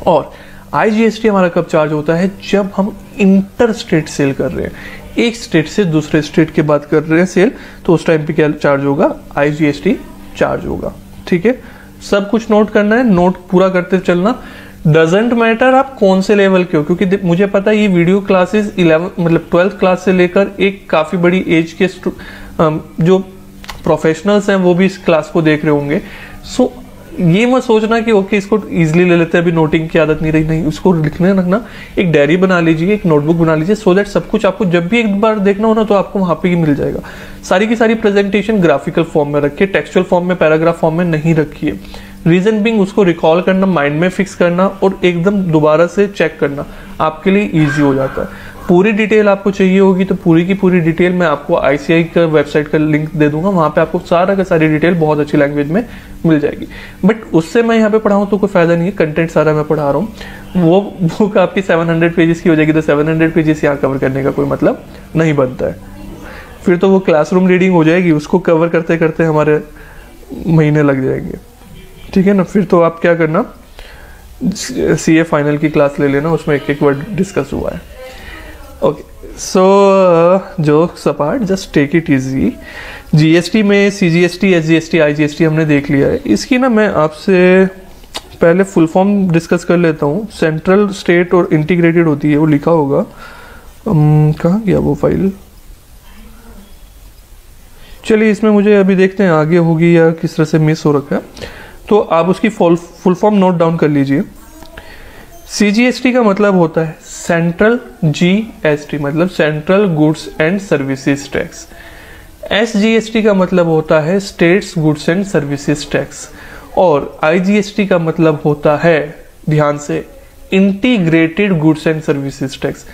S1: और आईजीएसटी हमारा कब चार्ज होता है, जब हम इंटर स्टेट सेल कर रहे हैं, एक स्टेट से दूसरे स्टेट की बात कर रहे हैं सेल, तो उस टाइम पे क्या चार्ज होगा, आईजीएसटी चार्ज होगा। ठीक है, सब कुछ नोट करना है, नोट पूरा करते चलना। डजेंट मैटर आप कौन से लेवल के हो, क्योंकि मुझे पता है ये वीडियो क्लासेस 11 मतलब 12th क्लास से लेकर एक काफी बड़ी एज के जो प्रोफेशनल्स हैं वो भी इस क्लास को देख रहे होंगे। सो ये मत सोचना कि ओके इसको इजीली ले लेते हैं, अभी नोटिंग की आदत नहीं रही, नहीं, उसको लिखने रखना, एक डायरी बना लीजिए, एक नोटबुक बना लीजिए, सो दैट सब कुछ आपको जब भी एक बार देखना हो ना तो आपको वहां पे ही मिल जाएगा। सारी की सारी प्रेजेंटेशन ग्राफिकल फॉर्म में रखिए, टेक्सचुअल फॉर्म में, पैराग्राफ फॉर्म में नहीं रखिए। रीजन बिंग, उसको रिकॉल करना, माइंड में फिक्स करना और एकदम दोबारा से चेक करना आपके लिए इजी हो जाता है। पूरी डिटेल आपको चाहिए होगी तो पूरी की पूरी डिटेल मैं आपको आईसीआई का वेबसाइट का लिंक दे दूंगा, वहां पे आपको सारा का सारी डिटेल बहुत अच्छी लैंग्वेज में मिल जाएगी। बट उससे मैं यहाँ पे पढ़ाऊँ तो कोई फायदा नहीं है, कंटेंट सारा मैं पढ़ा रहा हूँ, वो बुक आपकी 700 पेजेस की हो जाएगी, तो 700 पेजेस यहाँ कवर करने का कोई मतलब नहीं बनता है, फिर तो वो क्लासरूम रीडिंग हो जाएगी, उसको कवर करते करते हमारे महीने लग जाएंगे। ठीक है ना, फिर तो आप क्या करना, सीए फाइनल की क्लास ले लेना, उसमें एक एक वर्ड डिस्कस हुआ है। Okay, so jokes apart, just take it easy. GST में सीजीएसटी, एसजीएसटी, आईजीएसटी हमने देख लिया है। इसकी ना मैं आपसे पहले फुल फॉर्म डिस्कस कर लेता हूँ। सेंट्रल, स्टेट और इंटीग्रेटेड होती है, वो लिखा होगा, कहाँ गया वो फाइल, चलिए इसमें मुझे अभी देखते हैं आगे होगी या किस तरह से मिस हो रखा है, तो आप उसकी फुल फॉर्म नोट डाउन कर लीजिए। सीजीएसटी का मतलब होता है सेंट्रल जीएसटी, मतलब central goods and services tax. SGST का मतलब होता है states goods and services tax. और आईजीएसटी का मतलब होता है, ध्यान से, integrated goods and services tax.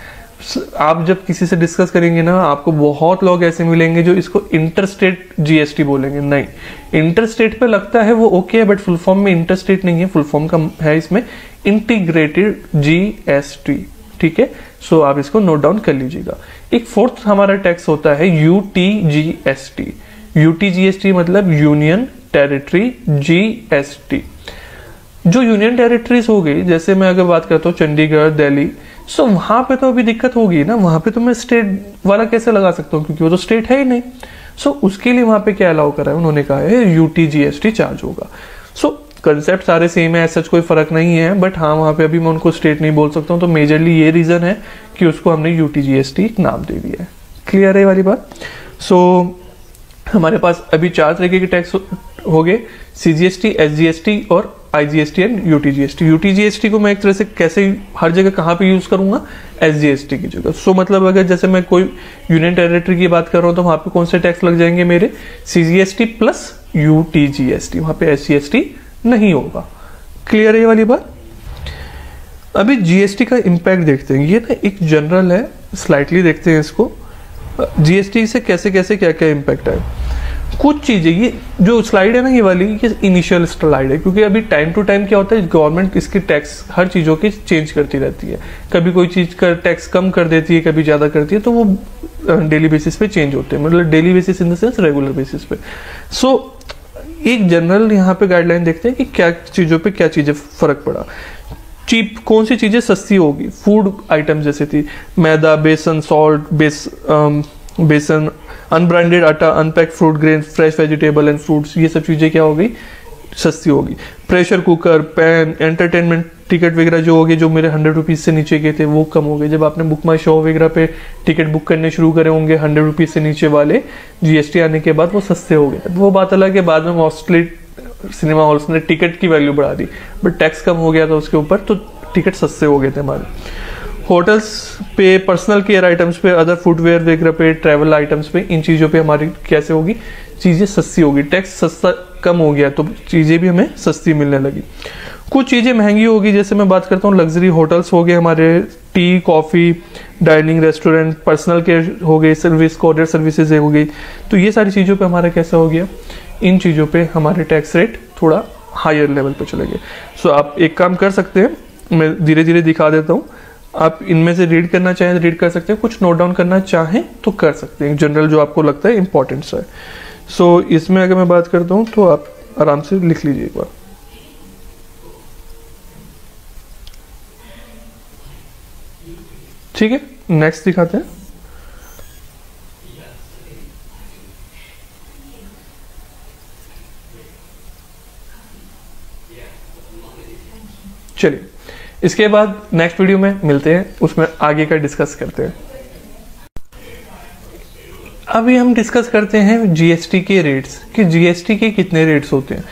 S1: आप जब किसी से डिस्कस करेंगे ना, आपको बहुत लोग ऐसे मिलेंगे जो इसको इंटरस्टेट जीएसटी बोलेंगे। नहीं, इंटरस्टेट पे लगता है वो ओके है, बट फुल फॉर्म में इंटरस्टेट नहीं है, फुल फॉर्म का है इसमें इंटीग्रेटेड जीएसटी। ठीक है, सो आप इसको नोट डाउन कर लीजिएगा। एक फोर्थ हमारा टैक्स होता है यूटीजीएसटी। यूटीजीएसटी मतलब यूनियन टेरिटरी जीएसटी। जो यूनियन टेरिटरीज हो गई, जैसे मैं अगर बात करता हूँ चंडीगढ़, दिल्ली, सो वहां पे तो अभी दिक्कत होगी ना, वहां पे तो मैं स्टेट वाला कैसे लगा सकता हूँ, क्योंकि वो तो स्टेट है ही नहीं। सो उसके लिए वहां पे क्या अलाउ करा है, उन्होंने कहा है यूटीजीएसटी चार्ज होगा। सो कंसेप्ट सारे सेम है, ऐसा कोई फर्क नहीं है, बट हाँ वहां पे अभी मैं उनको स्टेट नहीं बोल सकता हूँ, तो मेजरली ये रीजन है कि उसको हमने यूटीजीएसटी नाम दे दिया है। क्लियर है वाली बात। सो हमारे पास अभी 4 तरीके के टैक्स हो गए, सीजीएसटी, एसजीएसटी और आईजीएसटी एंड यूटीजीएसटी। यूटीजीएसटी को मैं एक तरह से कैसे हर जगह कहाँ पे यूज करूंगा, एसजीएसटी की जगह। सो मतलब अगर जैसे मैं कोई यूनियन टेरिटरी की बात कर रहा हूँ तो वहां पे कौन से टैक्स लग जाएंगे मेरे, सीजीएसटी प्लस यूटीजीएसटी, वहां पे एसजीएसटी नहीं होगा। क्लियर है ये वाली बात। अभी जीएसटी का इंपैक्ट देखते हैं, ये ना एक जनरल है, स्लाइटली देखते हैं इसको, जीएसटी से कैसे कैसे क्या क्या इंपैक्ट है। कुछ चीज़ें, ये जो स्लाइड है ना ये वाली, ये इनिशियल स्लाइड है, क्योंकि अभी टाइम टू टाइम क्या होता है, गवर्नमेंट इसकी टैक्स हर चीज़ों की चेंज करती रहती है। कभी कोई चीज़ का टैक्स कम कर देती है, कभी ज़्यादा करती है, तो वो डेली बेसिस पे चेंज होते हैं, मतलब daily basis in the sense regular basis पे। सो एक जनरल यहाँ पे गाइडलाइन देखते हैं कि क्या चीज़ों पे क्या चीज़ें फर्क पड़ा। चीप कौन सी चीज़ें सस्ती होगी, फूड आइटम जैसे थी मैदा, बेसन, सॉल्ट, बेसन, अनब्रांडेड आटा, unpacked fruit grain, fresh vegetable and fruits, ये सब चीज़ें क्या हो गई, सस्ती होगी। Pressure cooker, pan, entertainment ticket वगैरह जो हो गए, जो मेरे 100 रुपीज़ से नीचे के थे, वो कम हो गए। जब आपने बुक माई शो वगैरह पे टिकट बुक करने शुरू करे होंगे 100 रुपीज़ से नीचे वाले, जीएसटी आने के बाद वो सस्ते हो गए। वो बात अलग है, बाद में मोस्टली सिनेमा हॉल्स ने टिकट की वैल्यू बढ़ा दी, बट टैक्स कम हो गया था उसके ऊपर, तो टिकट सस्ते हो गए थे हमारे। होटल्स पे, पर्सनल केयर आइटम्स पे, अदर फुटवेयर वगैरह पे, ट्रैवल आइटम्स पे, इन चीज़ों पे हमारी कैसे होगी, चीज़ें सस्ती होगी। टैक्स सस्ता कम हो गया तो चीज़ें भी हमें सस्ती मिलने लगी। कुछ चीज़ें महंगी होगी, जैसे मैं बात करता हूँ लग्जरी होटल्स हो गए हमारे, T, coffee, dining, restaurant, personal care हो गई, सर्विस, कोरियर सर्विसेज हो गई, तो ये सारी चीज़ों पे हमारा कैसा हो गया, इन चीज़ों पे हमारे टैक्स रेट थोड़ा हायर लेवल पे चले गए। सो आप एक काम कर सकते हैं, मैं धीरे धीरे दिखा देता हूँ, आप इनमें से रीड करना चाहें तो रीड कर सकते हैं, कुछ नोट डाउन करना चाहें तो कर सकते हैं, जनरल जो आपको लगता है इंपॉर्टेंट सा है। सो इसमें अगर मैं बात करता हूँ तो आप आराम से लिख लीजिए एक बार। ठीक है, नेक्स्ट दिखाते हैं। चलिए, इसके बाद नेक्स्ट वीडियो में मिलते हैं, उसमें आगे का डिस्कस करते हैं। अभी हम डिस्कस करते हैं जीएसटी के रेट्स, कि जीएसटी के कितने रेट्स होते हैं।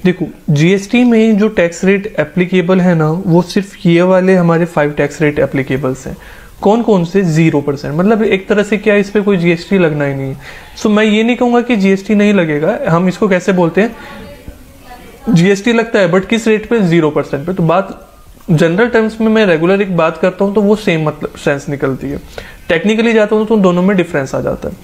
S1: देखो, जीएसटी में जो टैक्स रेट एप्लीकेबल है ना, वो सिर्फ ये वाले हमारे 5 टैक्स रेट एप्लीकेबल्स हैं। कौन कौन से? 0%, मतलब एक तरह से क्या, इस पे कोई जीएसटी लगना ही नहीं है। सो मैं ये नहीं कहूंगा कि जीएसटी नहीं लगेगा, हम इसको कैसे बोलते हैं, जीएसटी लगता है, बट किस रेट पे, 0% पे। तो बात जनरल टर्म्स में मैं रेगुलर एक बात करता हूं तो वो सेम मतलब सेंस निकलती है, टेक्निकली जाता हूं तो दोनों में डिफरेंस आ जाता है।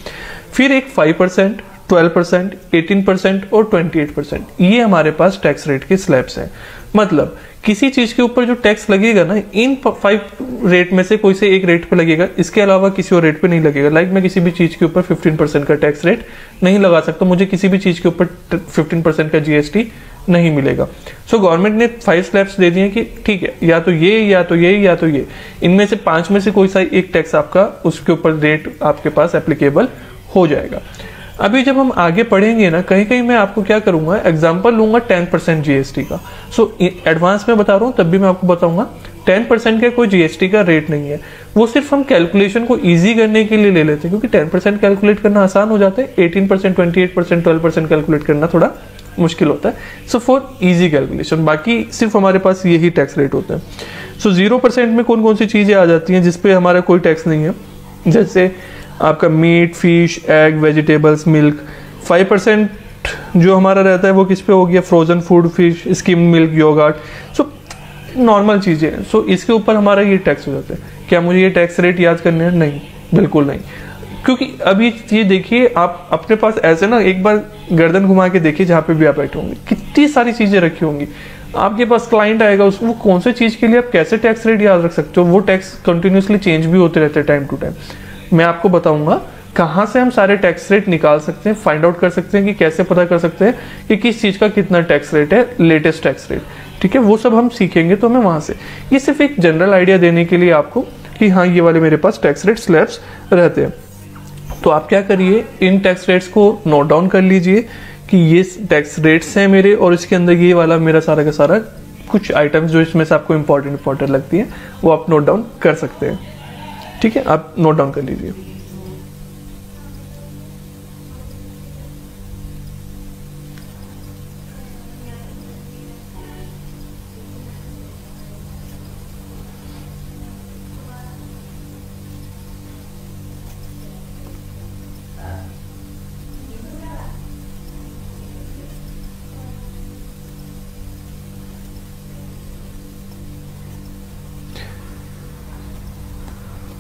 S1: फिर एक 5%, 12%, 18% और 28%, ये हमारे पास टैक्स रेट के स्लैब्स हैं। मतलब किसी चीज के ऊपर जो टैक्स लगेगा ना, इन 5 रेट में से कोई से एक रेट पे लगेगा, इसके अलावा किसी और रेट पे नहीं लगेगा। लाइक मैं किसी भी चीज के ऊपर 15% का टैक्स रेट नहीं लगा सकता, मुझे किसी भी चीज के ऊपर 15% का जीएसटी नहीं मिलेगा। सो गवर्नमेंट ने 5 स्लैब्स दे दिए कि ठीक है, या तो ये, या तो ये, या तो ये, इनमें से 5 में से कोई सा एक टैक्स आपका उसके ऊपर रेट आपके पास एप्लीकेबल हो जाएगा। अभी जब हम आगे पढ़ेंगे ना, कहीं कहीं मैं आपको क्या करूंगा, एग्जांपल लूंगा 10% जीएसटी का। सो एडवांस में बता रहा हूं, तब भी मैं आपको बताऊंगा 10% का कोई जीएसटी का रेट नहीं है, वो सिर्फ हम कैलकुलेशन को इजी करने के लिए ले लेते हैं, क्योंकि 10% कैलकुलेट करना आसान हो जाता है, 18%, 28%, 12% कैलकुलेट करना थोड़ा मुश्किल होता है। सो फॉर इजी कैलकुलेशन, बाकी सिर्फ हमारे पास यही टैक्स रेट होता है। सो 0% में कौन कौन सी चीजें आ जाती हैं जिसपे हमारा कोई टैक्स नहीं है, जैसे आपका meat, fish, egg, vegetables, milk. 5% जो हमारा रहता है वो किस पे हो गया, frozen food, fish, skim milk, yoghurt. So normal चीजें हैं, सो इसके ऊपर हमारा ये टैक्स हो जाता है। क्या मुझे ये टैक्स रेट याद करने हैं? नहीं, बिल्कुल नहीं, क्योंकि अभी ये देखिए, आप अपने पास ऐसे ना एक बार गर्दन घुमा के देखिए, जहाँ पे भी आप बैठे होंगे कितनी सारी चीजें रखी होंगी। आपके पास क्लाइंट आएगा, उसको कौन से चीज के लिए आप कैसे टैक्स रेट याद रख सकते हो, वो टैक्स कंटिन्यूसली चेंज भी होते रहते हैं टाइम टू टाइम। मैं आपको बताऊंगा कहाँ से हम सारे टैक्स रेट निकाल सकते हैं, फाइंड आउट कर सकते हैं कि कैसे पता कर सकते हैं कि किस चीज का कितना टैक्स रेट है, लेटेस्ट टैक्स रेट। ठीक है, वो सब हम सीखेंगे तो हमें वहां से, ये सिर्फ एक जनरल आइडिया देने के लिए आपको कि हाँ ये वाले मेरे पास टैक्स रेट स्लैब्स रहते हैं। तो आप क्या करिए, इन टैक्स रेट्स को नोट डाउन कर लीजिए कि ये टैक्स रेट्स हैं मेरे, और इसके अंदर ये वाला मेरा सारा का सारा कुछ आइटम्स जो इसमें से आपको इंपॉर्टेंट लगती है वो आप नोट डाउन कर सकते हैं। ठीक है, आप नोट डाउन कर लीजिए।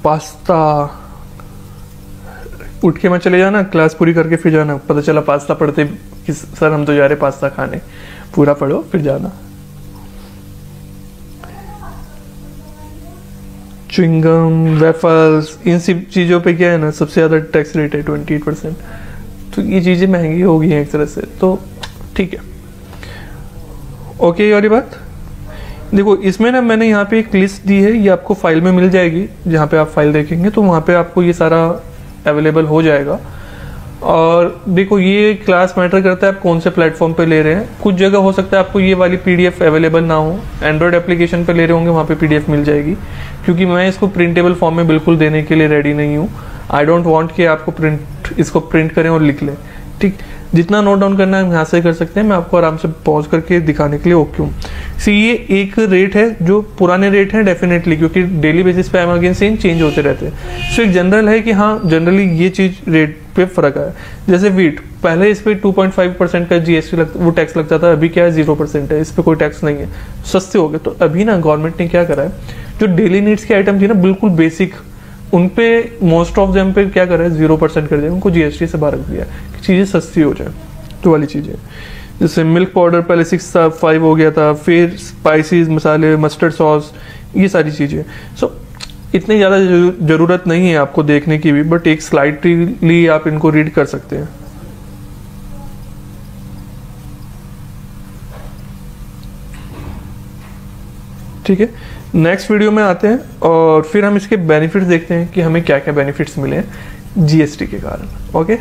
S1: पास्ता, उठ के मैं चले जाना, क्लास पूरी करके फिर जाना, पता चला पास्ता पढ़ते कि सर हम तो जा रहे पास्ता खाने, पूरा पढ़ो फिर जाना। च्युइंगम, वेफल्स, इन सब चीज़ों पे क्या है ना, सबसे ज़्यादा टैक्स रेट है 28%। तो ये चीज़ें महंगी हो गई हैं एक तरह से, तो ठीक है। ओके, और ये बात देखो, इसमें ना मैंने यहाँ पे एक लिस्ट दी है, ये आपको फाइल में मिल जाएगी, जहाँ पे आप फाइल देखेंगे तो वहाँ पे आपको ये सारा अवेलेबल हो जाएगा। और देखो, ये क्लास मैटर करता है आप कौन से प्लेटफॉर्म पे ले रहे हैं। कुछ जगह हो सकता है आपको ये वाली पीडीएफ अवेलेबल ना हो, एंड्रॉयड एप्लीकेशन पे ले रहे होंगे वहाँ पे पीडीएफ मिल जाएगी, क्योंकि मैं इसको प्रिंटेबल फॉर्म में बिल्कुल देने के लिए रेडी नहीं हूँ। आई डोंट वांट कि आपको इसको प्रिंट करें और लिख लें, ठीक। जितना नोट डाउन करना है हम यहाँ से कर सकते हैं, मैं आपको आराम से पॉज करके दिखाने के लिए ओके हूँ। ये एक रेट है जो पुराने रेट हैं डेफिनेटली, क्योंकि डेली बेसिस पे अगेन सेम चेंज होते रहते हैं। सो एक जनरल है कि हाँ, जनरली ये चीज रेट पे फर्क है। जैसे वीट, पहले इस पे 2.5% का जीएसटी वो टैक्स लगता था, अभी क्या है 0% है, इस पे कोई टैक्स नहीं है, सस्ते हो गए। तो अभी ना गवर्नमेंट ने क्या करा है, जो डेली नीड्स के आइटम थी ना बिल्कुल बेसिक, उन पे मोस्ट ऑफ देम पे क्या करा है 0% कर दिया, उनको जीएसटी से बाहर रख दिया कि चीजें सस्ती हो जाए, तो वाली चीजें। जैसे मिल्क पाउडर पहले 6 था, 5 हो गया था, फिर स्पाइसेस, मसाले, मस्टर्ड सॉस, ये सारी चीजें। सो इतनी ज़्यादा ज़रूरत नहीं है आपको देखने की भी, बट एक स्लाइडली आप इनको रीड कर सकते हैं। ठीक है, नेक्स्ट वीडियो में आते हैं और फिर हम इसके बेनिफिट्स देखते हैं कि हमें क्या क्या बेनिफिट्स मिले हैं जीएसटी के कारण। ओके,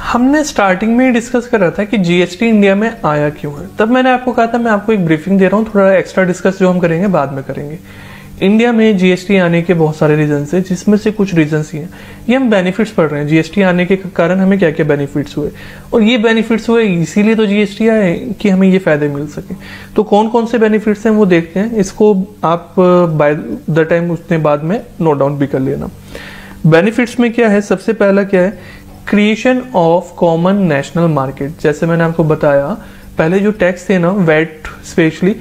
S1: हमने स्टार्टिंग में ही डिस्कस कर रहा था कि जीएसटी इंडिया में आया क्यों है। तब मैंने आपको कहा था मैं आपको एक ब्रीफिंग दे रहा हूँ, थोड़ा एक्स्ट्रा डिस्कस जो हम करेंगे बाद में करेंगे। इंडिया में जीएसटी आने के बहुत सारे रीजन है, जिसमें से कुछ रीजन ही हैं। ये हम बेनिफिट्स पढ़ रहे हैं, जीएसटी आने के कारण हमें क्या क्या बेनिफिट्स हुए, और ये बेनिफिट्स हुए इसीलिए तो जीएसटी आए कि हमें ये फायदे मिल सके। तो कौन कौन से बेनिफिट्स हैं वो देखते हैं, इसको आप बाय द टाइम उसने बाद में नोट डाउन भी कर लेना। बेनिफिट्स में क्या है, सबसे पहला क्या है, creation of common national market. जैसे मैंने आपको बताया पहले जो टैक्स थे ना, वैट स्पेशली,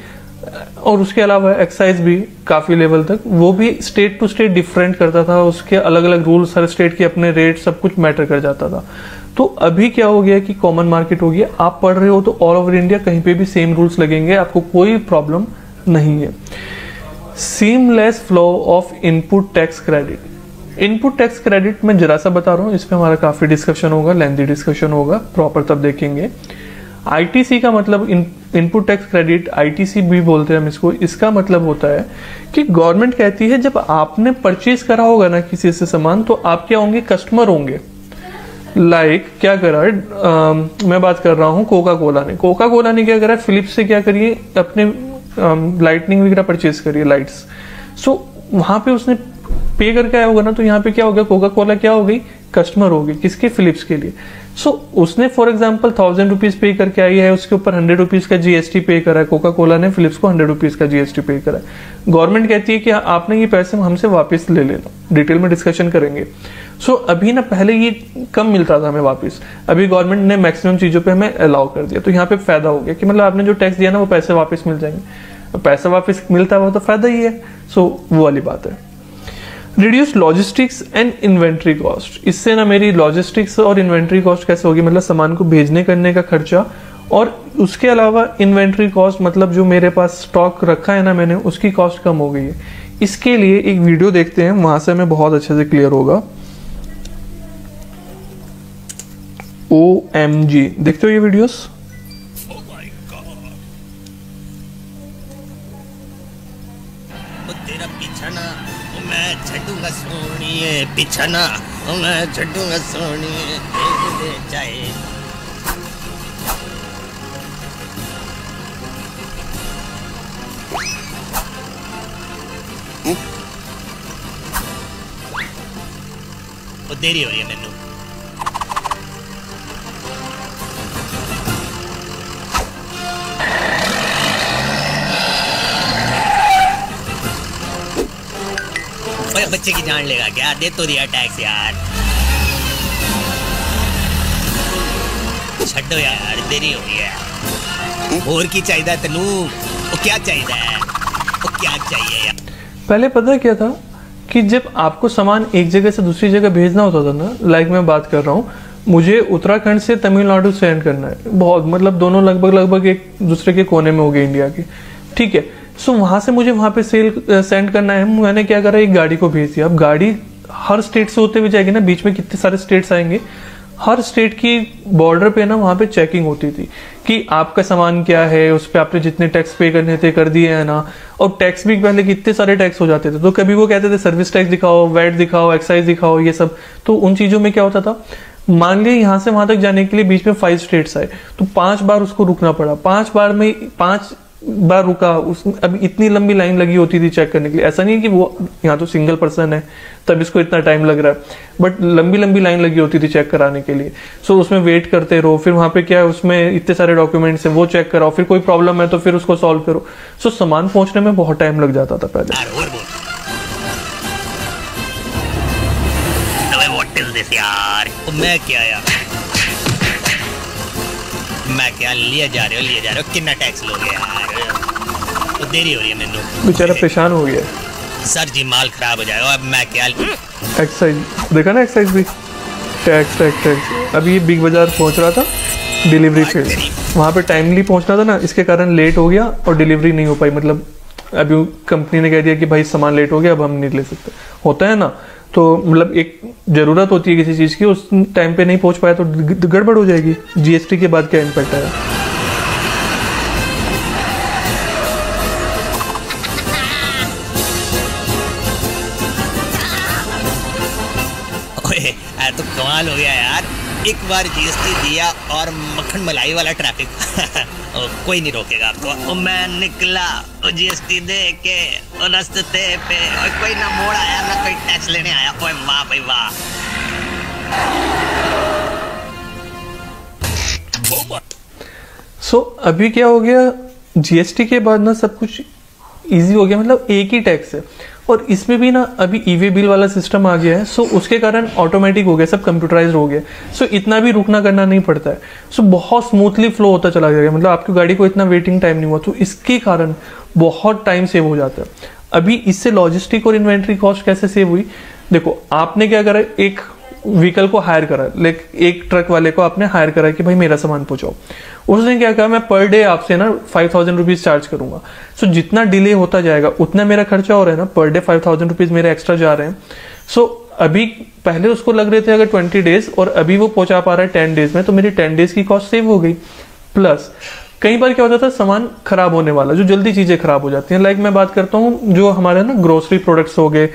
S1: और उसके अलावा एक्साइज भी काफी लेवल तक, वो भी स्टेट टू स्टेट डिफरेंट करता था, उसके अलग अलग रूल्स, हर स्टेट के अपने रेट, सब कुछ मैटर कर जाता था। तो अभी क्या हो गया कि कॉमन मार्केट हो गया, आप पढ़ रहे हो तो ऑल ओवर इंडिया कहीं पे भी सेम रूल्स लगेंगे, आपको कोई प्रॉब्लम नहीं है। Seamless flow of input tax credit. Input tax credit मैं जरा सा बता रहा हूँ, इस पे हमारा काफी डिस्कशन होगा, लेंथी डिस्कशन होगा, प्रॉपर तब देखेंगे। आईटीसी का मतलब इनपुट टैक्स क्रेडिट, आईटीसी भी बोलते हैं हम इसको। इसका मतलब होता है कि गवर्नमेंट कहती है जब आपने परचेज करा होगा ना किसी से सामान, तो आप क्या होंगे, कस्टमर होंगे। लाइक क्या करा है, मैं बात कर रहा हूँ कोका कोला ने क्या करा, फिलिप्स से क्या करिए, अपने लाइटनिंग वगैरह परचेज करिए, लाइट्स। सो वहां पे उसने पे करके आया होगा ना, तो यहाँ पे क्या हो गया, कोका कोला क्या हो गई, कस्टमर हो गई, किसके, फिलिप्स के लिए। सो उसने फॉर एग्जाम्पल 1000 रुपीज पे करके आई है, उसके ऊपर 100 रुपीज का जीएसटी पे करा है, कोका कोला ने फिलिप्स को 100 रुपीज का जीएसटी पे करा है। गवर्नमेंट कहती है कि आपने ये पैसे हमसे वापस ले लेना, डिटेल में डिस्कशन करेंगे। सो अभी ना पहले ये कम मिलता था हमें वापस, अभी गवर्नमेंट ने मैक्सिमम चीजों पे हमें अलाउ कर दिया, तो यहाँ पे फायदा हो गया कि मतलब आपने जो टैक्स दिया ना वो पैसे वापस मिल जाएंगे। पैसा वापस मिलता है वो तो फायदा ही है। सो वो वाली बात है। Reduce logistics and inventory cost. इससे ना मेरी लॉजिस्टिक्स और इन्वेंट्री कॉस्ट कैसे होगी, मतलब सामान को भेजने करने का खर्चा, और उसके अलावा इन्वेंट्री कॉस्ट, मतलब जो मेरे पास स्टॉक रखा है ना मैंने, उसकी कॉस्ट कम हो गई है। इसके लिए एक वीडियो देखते हैं, वहां से हमें बहुत अच्छे से क्लियर होगा। OMG, देखते हो ये वीडियोस?
S2: छड्डूंगा सोनिए बिछाना, मैं छड्डूंगा सोनिए दे जाए। वो देरी हो रही है मैनू। बच्चे की जान लेगा क्या, दे तो दिया टैक्स यार। छड्डो यार, देरी हो रही है। और की चाहिए तेनू, वो क्या चाहिए है, वो क्या चाहिए यार।
S1: पहले पता क्या था कि जब आपको सामान एक जगह से दूसरी जगह भेजना होता था ना, लाइक मैं बात कर रहा हूँ, मुझे उत्तराखंड से तमिलनाडु सेंड करना है, बहुत मतलब दोनों लगभग एक दूसरे के कोने में हो गए इंडिया के, ठीक है। सो वहां से मुझे वहां पे सेंड करना है, मैंने क्या करा, एक गाड़ी को भेज दिया। अब गाड़ी हर स्टेट से होते हुए जाएगी ना, बीच में कितने सारे स्टेट्स आएंगे, हर स्टेट की बॉर्डर पे ना वहां पे चेकिंग होती थी कि आपका सामान क्या है, उस पर आपने जितने टैक्स पे करने थे कर दिए है ना। और टैक्स भी पहले कितने सारे टैक्स हो जाते थे, तो कभी वो कहते थे सर्विस टैक्स दिखाओ, वैट दिखाओ, एक्साइज दिखाओ, ये सब। तो उन चीजों में क्या होता था, मान लीजिए यहाँ से वहां तक जाने के लिए बीच में 5 स्टेट्स आए, तो 5 बार उसको रुकना पड़ा, 5 बार में 5 बार रुका। उस अब इतनी लंबी लाइन लगी होती थी चेक करने के लिए। ऐसा नहीं है कि वो यहाँ तो सिंगल पर्सन है तब इसको इतना टाइम लग रहा है, बट लंबी लंबी लाइन लगी होती थी चेक कराने के लिए। सो उसमें वेट करते रहो, फिर वहां पे क्या है, उसमें इतने सारे डॉक्यूमेंट्स है, वो चेक कराओ, फिर कोई प्रॉब्लम है तो फिर उसको सॉल्व करो। सो सामान पहुंचने में बहुत टाइम लग जाता था पहले।
S2: यार मैं क्या यार, मैं क्या लिए जा रहे हो, कितना टैक्स लोगे यार, तो देरी हो रही है मैनू,
S1: बेचारा परेशान हो गया।
S2: सर जी माल खराब हो जाएगा, अब मैं क्या।
S1: एक्साइज देखा ना, एक्साइज भी टैक्स। अभी ये बिग बाजार पहुंच रहा था, डिलीवरी फेल, वहां पे टाइमली पहुंचना था ना, इसके कारण लेट हो गया और डिलीवरी नहीं हो पाई। मतलब अभी कंपनी ने कह दिया कि भाई सामान लेट हो गया, अब हम नहीं ले सकते, होता है ना। तो मतलब एक जरूरत होती है किसी चीज की, उस टाइम पे नहीं पहुंच पाया तो गड़बड़ हो जाएगी। जीएसटी के बाद क्या इम्पैक्ट आया।
S2: ओए तो कमाल हो गया यार, एक बार जीएसटी दिया और मक्खन मलाई वाला ट्रैफिक कोई नहीं रोकेगा आपको। मैं निकला जीएसटी दे के रास्ते पे, और कोई ना मोड़ आया ना कोई टैक्स लेने आया। ओए वाह भाई वाह।
S1: सो अभी क्या हो गया, जीएसटी के बाद ना सब कुछ इजी हो गया, मतलब एक ही टैक्स है। और इसमें भी ना अभी ईवे बिल वाला सिस्टम आ गया है, सो उसके कारण ऑटोमेटिक हो गया, सब कंप्यूटराइज हो गया। सो इतना भी रुकना करना नहीं पड़ता है, सो बहुत स्मूथली फ्लो होता चला गया, मतलब आपकी गाड़ी को इतना वेटिंग टाइम नहीं हुआ, तो इसके कारण बहुत टाइम सेव हो जाता है। अभी इससे लॉजिस्टिक और इन्वेंट्री कॉस्ट कैसे सेव हुई, देखो आपने क्या करा, एक व्हीकल को हायर करा, लाइक एक ट्रक वाले को आपने हायर करा कि भाई मेरा सामान पहुंचाओ। उसने क्या कहा, मैं पर डे आपसे ना 5000 रुपीज चार्ज करूंगा। सो जितना डिले होता जाएगा उतना मेरा खर्चा हो रहा है ना, पर डे 5000 रुपीज मेरे एक्स्ट्रा जा रहे हैं। सो अभी पहले उसको लग रहे थे अगर 20 डेज, और अभी वो पहुंचा पा रहा है 10 डेज में, तो मेरी 10 डेज की कॉस्ट सेव हो गई। प्लस कई बार क्या होता था, सामान खराब होने वाला, जो जल्दी चीजें खराब हो जाती हैं, लाइक मैं बात करता हूँ जो हमारे ना ग्रोसरी प्रोडक्ट्स हो गए,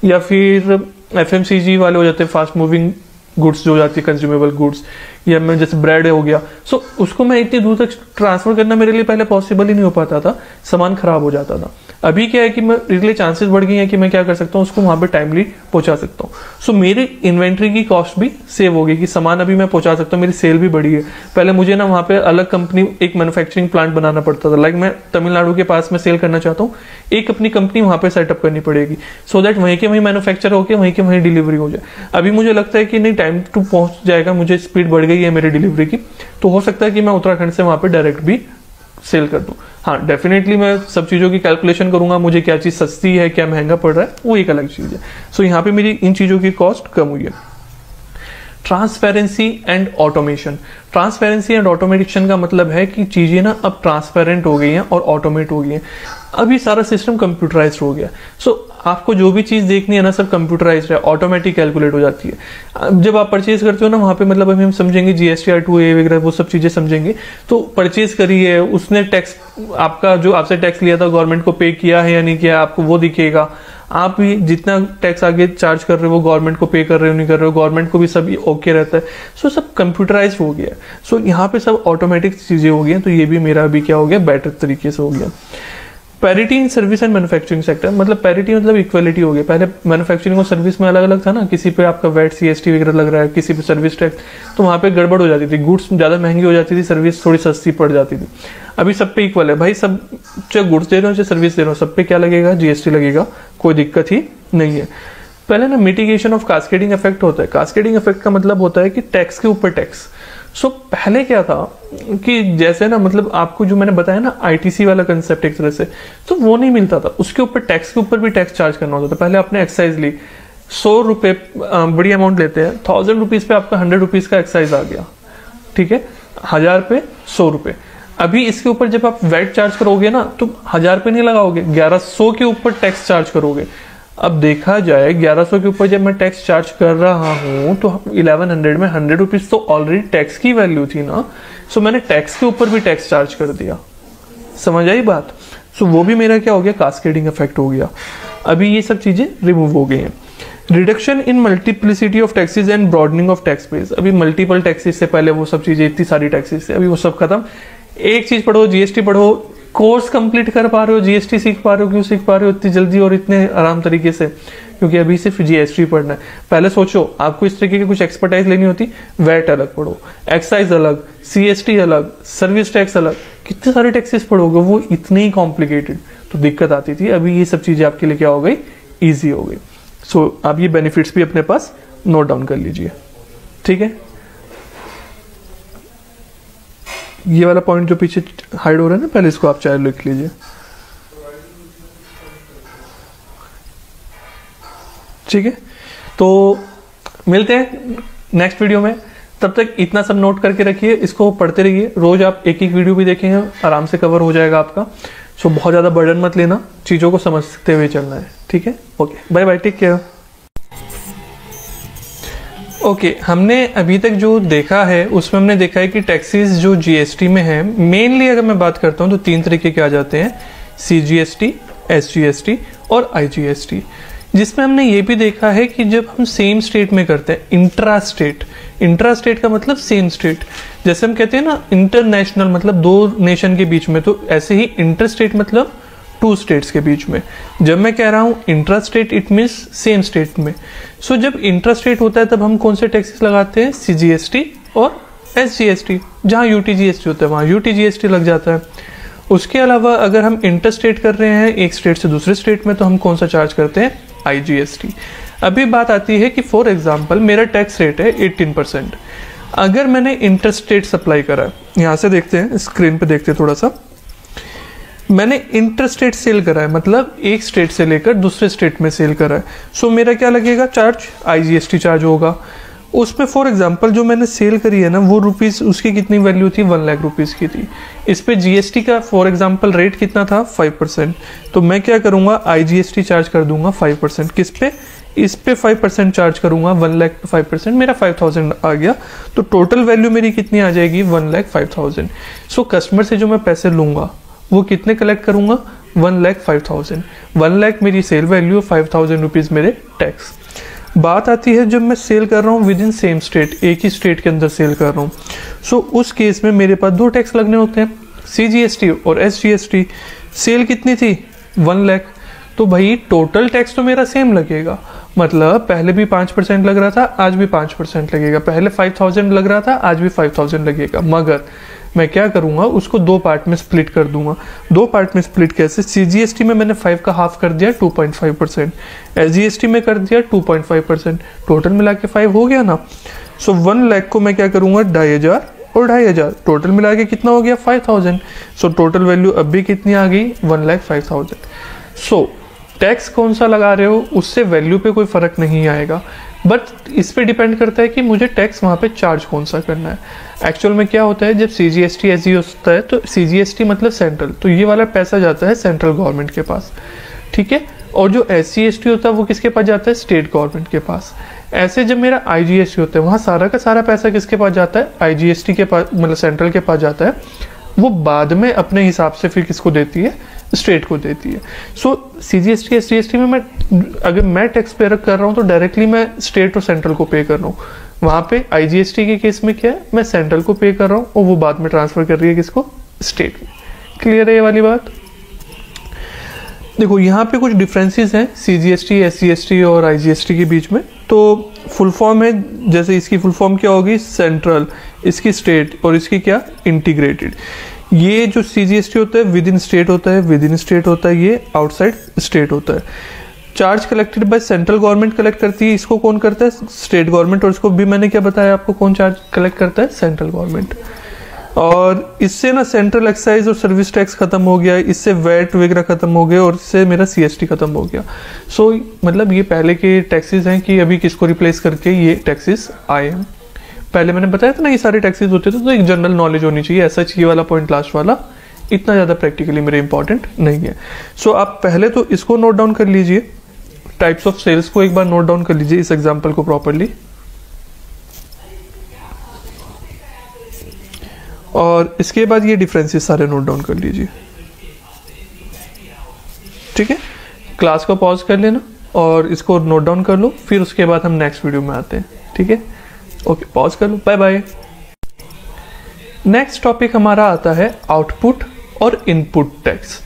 S1: या फिर एफएमसीजी वाले हो जाते हैं, फास्ट मूविंग गुड्स जो हो जाती है, कंज्यूमेबल गुड्स, या मैं जैसे ब्रेड हो गया। सो उसको मैं इतनी दूर तक ट्रांसफर करना मेरे लिए पहले पॉसिबल ही नहीं हो पाता था, सामान खराब हो जाता था। अभी क्या है कि मेरे लिए चांसेस बढ़ गई हैं कि मैं क्या कर सकता हूँ, उसको वहां पे टाइमली पहुंचा सकता हूँ। सो मेरी इन्वेंट्री की कॉस्ट भी सेव हो गई कि सामान अभी मैं पहुंचा सकता हूँ, मेरी सेल भी बढ़ी है। पहले मुझे ना वहां पे अलग कंपनी, एक मैन्युफैक्चरिंग प्लांट बनाना पड़ता था, लाइक मैं तमिलनाडु के पास में सेल करना चाहता हूँ, एक अपनी कंपनी वहां पे सेटअप करनी पड़ेगी, सो दैट वहीं के वहीं मैन्युफैक्चर होकर वहीं के वहीं डिलीवरी हो जाए। अभी मुझे लगता है कि नहीं, टाइम टू पहुंच जाएगा, मुझे स्पीड बढ़ गई है मेरी डिलीवरी की, तो हो सकता है कि मैं उत्तराखंड से वहां पे डायरेक्ट भी सेल कर दूं। हाँ, डेफिनेटली मैं सब चीजों की कैलकुलेशन करूंगा, मुझे क्या चीज सस्ती है, क्या महंगा पड़ रहा है, वो एक अलग चीज है। सो यहाँ पे मेरी इन चीजों की कॉस्ट कम हुई है। Transparency and automation. Transparency and automation का मतलब है कि चीजें ना अब ट्रांसपेरेंट हो गई हैं और ऑटोमेट हो गई हैं। अभी सारा सिस्टम कंप्यूटराइज्ड हो गया। सो आपको जो भी चीज देखनी है ना, सब कंप्यूटराइज्ड है, ऑटोमेटिक कैलकुलेट हो जाती है। जब आप परचेज करते हो ना, वहां पे मतलब अभी हम समझेंगे जीएसटी R2A वगैरह, वो सब चीजें समझेंगे। तो परचेज करी है, उसने टैक्स, आपका जो आपसे टैक्स लिया था गवर्नमेंट को पे किया है या नहीं किया, आपको वो दिखेगा। आप भी जितना टैक्स आगे चार्ज कर रहे हो वो गवर्नमेंट को पे कर रहे हो नहीं कर रहे हो, गवर्नमेंट को भी सब ओके रहता है। सो सब कंप्यूटराइज हो गया। सो यहाँ पे सब ऑटोमेटिक चीजें हो गई, तो ये भी मेरा अभी क्या हो गया, बेटर तरीके से हो गया। Parity in service and manufacturing sector, मतलब पैरिटी मतलब इक्वलिटी हो गई। पहले मैन्युफैक्चरिंग और सर्विस में अलग अलग था ना, किसी पे आपका वैट सीएसटी वगैरह लग रहा है, किसी पे सर्विस टैक्स, तो वहां पे गड़बड़ हो जाती थी, गुड्स ज्यादा महंगी हो जाती थी, सर्विस थोड़ी सस्ती पड़ जाती थी। अभी सब पे इक्वल है भाई, सब चाहे गुड्स दे रहे हो चाहे सर्विस दे रहे हो, सब पे क्या लगेगा, जीएसटी लगेगा, कोई दिक्कत ही नहीं है। पहले ना मिटिगेशन ऑफ कास्केडिंग इफेक्ट होता है। कास्केडिंग इफेक्ट का मतलब होता है कि टैक्स के ऊपर टैक्स। सो पहले क्या था कि जैसे ना मतलब आपको जो मैंने बताया ना आईटीसी वाला कंसेप्ट एक तरह से, तो वो नहीं मिलता था, उसके ऊपर टैक्स के ऊपर भी टैक्स चार्ज करना होता था। पहले आपने एक्साइज ली 100 रुपये, बड़ी अमाउंट लेते हैं, 1000 रुपीज़ पे आपका 100 रुपीज़ का एक्साइज आ गया, ठीक है, 1000 पे 100 रुपये। अभी इसके ऊपर जब आप वैट चार्ज करोगे ना तो 1000 पे नहीं लगाओगे, 1100 के ऊपर टैक्स चार्ज करोगे। अब देखा जाए 1100 के ऊपर जब मैं टैक्स चार्ज कर रहा हूँ तो 1100 में 100 रुपीज़ तो ऑलरेडी टैक्स की वैल्यू थी ना, सो मैंने टैक्स के ऊपर भी टैक्स चार्ज कर दिया। समझ आई बात? सो वो भी मेरा क्या हो गया, कास्केडिंग इफेक्ट हो गया। अभी ये सब चीजें रिमूव हो गई हैं। Reduction in multiplicity of taxes and broadening of tax base. अभी मल्टीपल टैक्सेस से पहले वो सब चीजें, इतनी सारी टैक्सेस थे, अभी वो सब खत्म। एक चीज पढ़ो, जीएसटी पढ़ो, कोर्स कंप्लीट कर पा रहे हो, जीएसटी सीख पा रहे हो। क्यों सीख पा रहे हो इतनी जल्दी और इतने आराम तरीके से? क्योंकि अभी सिर्फ जीएसटी पढ़ना है। पहले सोचो आपको इस तरीके की कुछ एक्सपर्टाइज लेनी होती, वैट अलग पढ़ो, एक्साइज अलग, सीएसटी अलग, सर्विस टैक्स अलग, कितने सारे टैक्सेस पढ़ोगे, वो इतने ही कॉम्प्लिकेटेड, तो दिक्कत आती थी। अभी ये सब चीजें आपके लिए क्या हो गई, ईजी हो गई। सो आप ये बेनिफिट्स भी अपने पास नोट डाउन कर लीजिए, ठीक है। ये वाला पॉइंट जो पीछे हाइड हो रहा है ना, पहले इसको आप चाहे लिख लीजिए, ठीक है। तो मिलते हैं नेक्स्ट वीडियो में, तब तक इतना सब नोट करके रखिए, इसको पढ़ते रहिए। रोज आप एक एक वीडियो भी देखेंगे, आराम से कवर हो जाएगा आपका। सो बहुत ज्यादा बर्डन मत लेना, चीजों को समझते हुए चलना है, ठीक है। Okay, bye bye, take care. Okay, हमने अभी तक जो देखा है उसमें हमने देखा है कि टैक्सेस जो जीएसटी में है, मेनली अगर मैं बात करता हूं तो 3 तरीके के आ जाते हैं, सीजीएसटी, एसजीएसटी और आईजीएसटी। जिसमें हमने ये भी देखा है कि जब हम सेम स्टेट में करते हैं, इंट्रा स्टेट का मतलब सेम स्टेट, जैसे हम कहते हैं ना इंटरनेशनल मतलब 2 नेशन के बीच में, तो ऐसे ही इंटर स्टेट मतलब 2 स्टेट्स के बीच में। जब मैं कह रहा हूं intra state, it means same state में। सो जब इंट्रा स्टेट होता है तब हम कौन से टैक्सेस लगाते हैं, सीजीएसटी और एसजीएसटी। जहां यूटीजीएसटी होता है वहां यूटीजीएसटी लग जाता है। उसके अलावा अगर हम इंटर स्टेट कर रहे हैं एक स्टेट से दूसरे स्टेट में, तो हम कौन सा चार्ज करते हैं, आईजीएसटी। अभी बात आती है कि फॉर एग्जांपल मेरा टैक्स रेट है 18%। अगर मैंने इंटर स्टेट सप्लाई करा, यहां से देखते हैं, स्क्रीन पे देखते हैं थोड़ा सा, मैंने इंटर स्टेट सेल करा है, मतलब एक स्टेट से लेकर दूसरे स्टेट में सेल करा है। सो मेरा क्या लगेगा चार्ज, आईजीएसटी चार्ज होगा। उसमें फॉर एग्जांपल जो मैंने सेल करी है ना, वो रुपीस, उसकी कितनी वैल्यू थी, 1 लाख रुपीस की थी। इस पे जीएसटी का फॉर एग्जांपल रेट कितना था, 5%। तो मैं क्या करूंगा, आईजीएसटी चार्ज कर दूंगा 5%। किस पे, इस पे 5% चार्ज करूंगा, 1 लाख पे 5%, मेरा 5000 आ गया। तो टोटल वैल्यू मेरी कितनी आ जाएगी, 1,05,000। सो कस्टमर से जो मैं पैसे लूंगा वो कितने कलेक्ट करूंगा, 1,05,000। 1 लाख मेरी सेल वैल्यू, 5,000 रुपीज मेरे टैक्स। बात आती है जब मैं सेल कर रहा हूँ विद इन सेम स्टेट, एक ही स्टेट के अंदर सेल कर रहा हूँ, सो उस केस में मेरे पास 2 टैक्स लगने होते हैं, सीजीएसटी और एसजीएसटी। सेल कितनी थी, 1 लाख, तो भाई टोटल टैक्स तो मेरा सेम लगेगा। मतलब पहले भी 5% लग रहा था, आज भी 5% लगेगा। पहले 5,000 लग रहा था, आज भी 5,000 लगेगा। मगर मैं क्या करूंगा, उसको 2 पार्ट में स्प्लिट कर दूंगा। 2 पार्ट में स्प्लिट कैसे, सीजीएसटी में मैंने 5 का हाफ कर दिया, 2.5%, एसजीएसटी में कर दिया 2.5%, टोटल मिला के 5 हो गया ना। सो 1 लाख को मैं क्या करूंगा, 2,500 और 2,500, टोटल मिला के कितना हो गया, 5,000। सो टोटल वैल्यू अब भी कितनी आ गई, 1,05,000। सो टैक्स कौन सा लगा रहे हो उससे वैल्यू पे कोई फर्क नहीं आएगा, बट इस पे डिपेंड करता है कि मुझे टैक्स वहां पे चार्ज कौन सा करना है। एक्चुअल में क्या होता है, जब सीजीएसटी एसजी होता है तो सीजीएसटी मतलब सेंट्रल, तो ये वाला पैसा जाता है सेंट्रल गवर्नमेंट के पास, ठीक है। और जो एससीएसटी होता है वो किसके पास जाता है, स्टेट गवर्नमेंट के पास। ऐसे जब मेरा आईजीएसटी होता है वहां सारा का सारा पैसा किसके पास जाता है, आईजीएसटी के पास, मतलब सेंट्रल के पास जाता है। वो बाद में अपने हिसाब से फिर किसको देती है, स्टेट को देती है। सो सीजीएसटी एसजीएसटी में अगर मैं टैक्स पे कर रहा हूँ तो डायरेक्टली मैं स्टेट और सेंट्रल को पे कर रहा हूँ। वहां पे आईजीएसटी के केस में क्या है, मैं सेंट्रल को पे कर रहा हूँ और वो बाद में ट्रांसफर कर रही है किसको, स्टेट में। क्लियर है ये वाली बात? देखो यहाँ पे कुछ डिफरेंसेस हैं सीजीएसटी, एसजीएसटी और आईजीएसटी के बीच में। तो फुल फॉर्म है, जैसे इसकी फुल फॉर्म क्या होगी, सेंट्रल, इसकी स्टेट और इसकी क्या, इंटीग्रेटेड। ये जो सीजीएसटी होता है विद इन स्टेट होता है, विद इन स्टेट होता है, ये आउटसाइड स्टेट होता है। Charge collected by central government collect करती है, इसको कौन करता है? State government. और इसको भी मैंने क्या बताया आपको, कौन चार्ज कलेक्ट करता है? Central government. और इससे ना सेंट्रल एक्साइज और सर्विस टैक्स खत्म हो गया, इससे वैट वगैरह खत्म हो गया, और इससे मेरा CST खत्म हो गया। सो मतलब ये पहले के टैक्सेस हैं कि अभी किसको रिप्लेस करके ये टैक्सेस आए हैं। पहले मैंने बताया था ना ये सारे टैक्सेस होते थे, तो एक जनरल नॉलेज होनी चाहिए। ऐसा चाहिए वाला पॉइंट लास्ट वाला इतना ज़्यादा प्रैक्टिकली मेरे इंपॉर्टेंट नहीं है। सो आप पहले तो इसको नोट डाउन कर लीजिए, टाइप्स ऑफ सेल्स को एक बार नोट डाउन कर लीजिए, इस एग्जाम्पल को प्रॉपरली। और इसके बाद ये डिफरेंसेस सारे नोट डाउन कर लीजिए, ठीक है। क्लास को पॉज कर लेना और इसको नोट डाउन कर लो, फिर उसके बाद हम नेक्स्ट वीडियो में आते हैं, ठीक है। ओके, पॉज कर लो, बाय बाय। नेक्स्ट टॉपिक हमारा आता है आउटपुट और इनपुट टैक्स।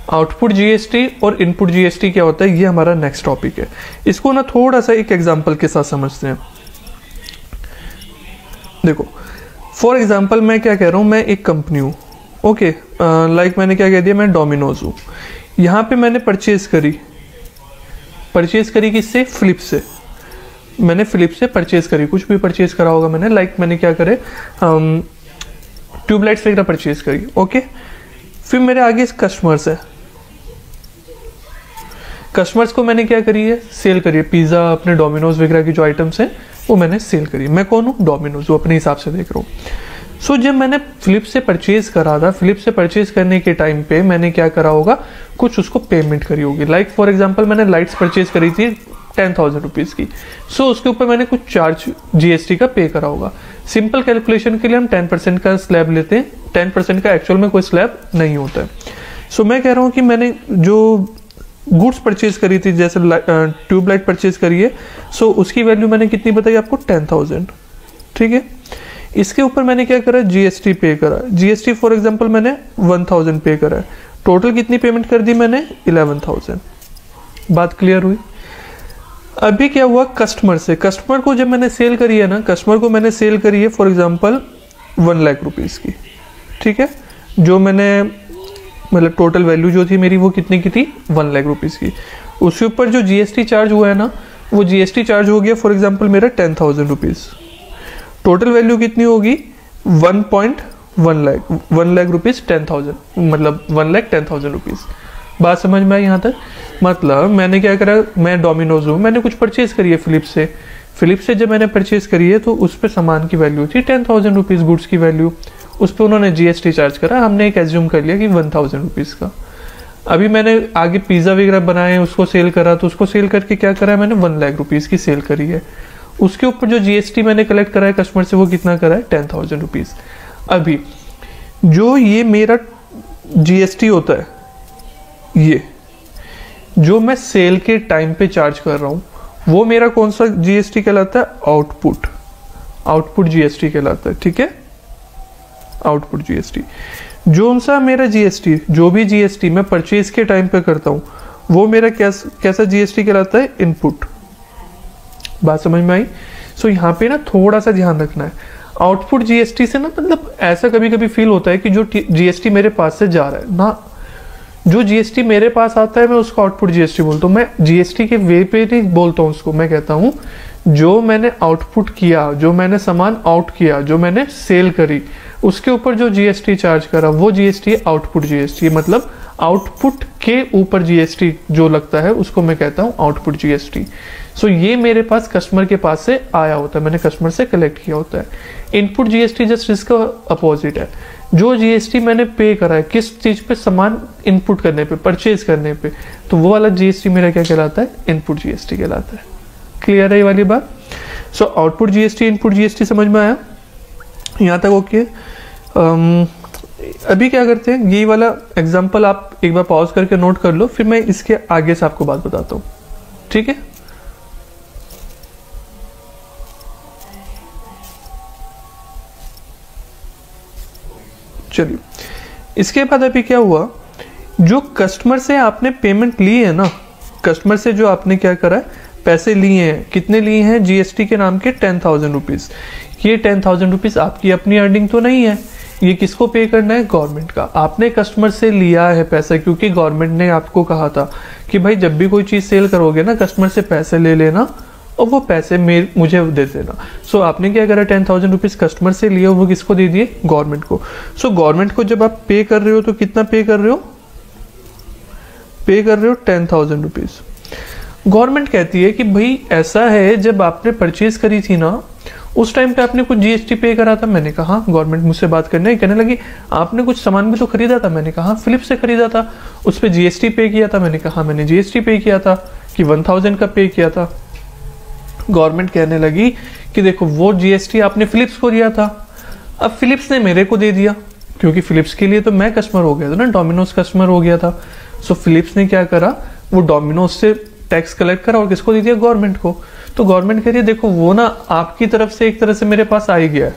S1: आउटपुट GST और इनपुट GST क्या होता है, ये हमारा नेक्स्ट टॉपिक है। इसको ना थोड़ा सा एक एग्जांपल के साथ समझते हैं। देखो, फॉर एग्जांपल मैं क्या कह रहा हूं, मैं एक कंपनी हूं, ओके, लाइक मैंने क्या कह दिया, मैं डोमिनोज हूं। यहां पे मैंने परचेज करी किससे? फ्लिप से। मैंने फ्लिप से परचेज करी, कुछ भी परचेज करा होगा मैंने, लाइक मैंने क्या करे, ट्यूबलाइट्स वगैरह परचेज करी, ओके। फिर मेरे आगे कस्टमर्स है, कस्टमर्स को मैंने क्या करी है, सेल करी है। पिज्जा, अपने डोमिनोज वगैरह की जो आइटम्स हैं वो मैंने सेल करी। मैं कौन हूँ? डोमिनोज, वो अपने हिसाब से देख रहा हूँ। सो जब मैंने फ्लिप से परचेज करा था, फ्लिप से परचेज करने के टाइम पे मैंने क्या करा होगा, कुछ उसको पेमेंट करी होगी। लाइक फॉर एग्जांपल मैंने लाइट्स परचेज करी थी 10,000 रुपीज़ की। सो उसके ऊपर मैंने कुछ चार्ज GST का पे करा होगा। सिंपल कैलकुलेशन के लिए हम 10% का स्लैब लेते हैं, 10% का एक्चुअल में कोई स्लैब नहीं होता है। सो मैं कह रहा हूँ कि मैंने जो गुड्स परचेज करी थी, जैसे ट्यूबलाइट परचेज करी है, सो उसकी वैल्यू मैंने कितनी बताई आपको? 10,000, ठीक है। इसके ऊपर मैंने क्या करा? GST पे करा। GST फॉर एग्जांपल मैंने 1,000 पे करा है। टोटल कितनी पेमेंट कर दी मैंने? 11,000। बात क्लियर हुई? अभी क्या हुआ, कस्टमर से, कस्टमर को जब मैंने सेल करी है ना, कस्टमर को मैंने सेल करी है फॉर एग्जांपल 1 लाख रुपीज़ की, ठीक है। जो मैंने मतलब टोटल वैल्यू जो थी मेरी वो कितने की थी? 1 लाख रुपीज़ की। उसके ऊपर जो GST चार्ज हुआ है ना, वो GST चार्ज हो गया फॉर एग्जांपल मेरा 10,000 रुपीज़। टोटल वैल्यू कितनी होगी? 1.1 लाख, 1 लाख रुपीज़ 10,000, मतलब 1 लाख 10,000 रुपीज़। बात समझ में आई यहाँ तक? मतलब मैंने क्या करा, मैं डोमिनोज हूँ, मैंने कुछ परचेज करी है फ्लिप से। फ्लिप से जब मैंने परचेज करी है तो उस पर सामान की वैल्यू थी 10,000 रुपीज़, गुड्स की वैल्यू। उस पर उन्होंने GST चार्ज करा, हमने एक एज्यूम कर लिया कि 1,000 रुपीज़ का। अभी मैंने आगे पिज़्ज़ा वगैरह बनाए, उसको सेल करा, तो उसको सेल करके क्या करा है मैंने? 1 लाख रुपीज़ की सेल करी है। उसके ऊपर जो GST मैंने कलेक्ट करा है कस्टमर से, वो कितना करा है? 10,000 रुपीज़। अभी जो ये मेरा GST होता है, ये जो मैं सेल के टाइम पे चार्ज कर रहा हूं, वो मेरा कौन सा GST कहलाता है? आउटपुट। आउटपुट GST कहलाता है, ठीक है। Output GST। जो सा मेरा GST, जो भी GST मैं परचेज के टाइम पे करता हूं, वो मेरा कैसा GST कहलाता है? इनपुट। बात समझ में आई? सो यहाँ पे ना थोड़ा सा ध्यान रखना है। आउटपुट GST से ना मतलब ऐसा कभी कभी फील होता है कि जो GST मेरे पास से जा रहा है ना, जो GST मेरे पास आता है मैं उसको आउटपुट GST बोलता हूँ। मैं GST के वे पे नहीं बोलता हूँ उसको, मैं कहता हूँ जो मैंने आउटपुट किया, जो मैंने सामान आउट किया, जो मैंने सेल करी, उसके ऊपर जो GST चार्ज करा वो GST आउटपुट GST। मतलब आउटपुट के ऊपर GST जो लगता है उसको मैं कहता हूँ आउटपुट GST। सो ये मेरे पास कस्टमर के पास से आया होता है, मैंने कस्टमर से कलेक्ट किया होता है। इनपुट GST जस्ट इसका अपोजिट है। जो GST मैंने पे करा है किस चीज पे? सामान इनपुट करने पे, परचेज करने पे, तो वो वाला GST मेरा क्या कहलाता है? इनपुट GST कहलाता है। क्लियर है ये वाली बात? So output GST, input GST समझ में आया यहाँ तक? ओके। अभी क्या करते हैं, ये वाला एग्जांपल आप एक बार पॉज करके नोट कर लो, फिर मैं इसके आगे से आपको बात बताता हूँ, ठीक है। चलिए, इसके बाद अभी क्या हुआ, जो कस्टमर से आपने पेमेंट ली है ना, कस्टमर से जो आपने क्या करा है, पैसे लिए हैं, कितने लिए हैं? GST के नाम के 10,000 रुपीज़। ये 10,000 रुपीज़ आपकी अपनी अर्निंग तो नहीं है, ये किसको पे करना है? गवर्नमेंट का। आपने कस्टमर से लिया है पैसा, क्योंकि गवर्नमेंट ने आपको कहा था कि भाई जब भी कोई चीज सेल करोगे ना, कस्टमर से पैसे ले लेना और वो पैसे मुझे दे देना। सो आपने क्या करा, 10,000 रुपीज कस्टमर से लिए, वो किसको दे दिए? गवर्नमेंट को। सो गवर्नमेंट को जब आप पे कर रहे हो तो कितना पे कर रहे हो? पे कर रहे हो 10,000 रुपीज। गवर्नमेंट कहती है कि भाई ऐसा है, जब आपने परचेज करी थी ना, उस टाइम पे आपने कुछ जीएसटी पे करा था। मैंने कहा गवर्नमेंट मुझसे बात करने, कहने लगी आपने कुछ सामान भी तो खरीदा था। मैंने कहा फिलिप्स से खरीदा था, उस पर जीएसटी पे किया था। मैंने कहा मैंने जीएसटी पे किया था कि 1,000 का पे किया था। गवर्नमेंट कहने लगी कि देखो वो जीएसटी आपने फिलिप्स को दिया था, अब फिलिप्स ने मेरे को दे दिया, क्योंकि फिलिप्स के लिए तो मैं कस्टमर हो गया था ना, डोमिनोज कस्टमर हो गया था। सो फिलिप्स ने क्या करा, वो डोमिनोज से टैक्स कलेक्ट करा और किसको दे दिया? गवर्नमेंट को। तो गवर्नमेंट कह रही है देखो वो ना आपकी तरफ से एक तरह से मेरे पास आ ही गया है,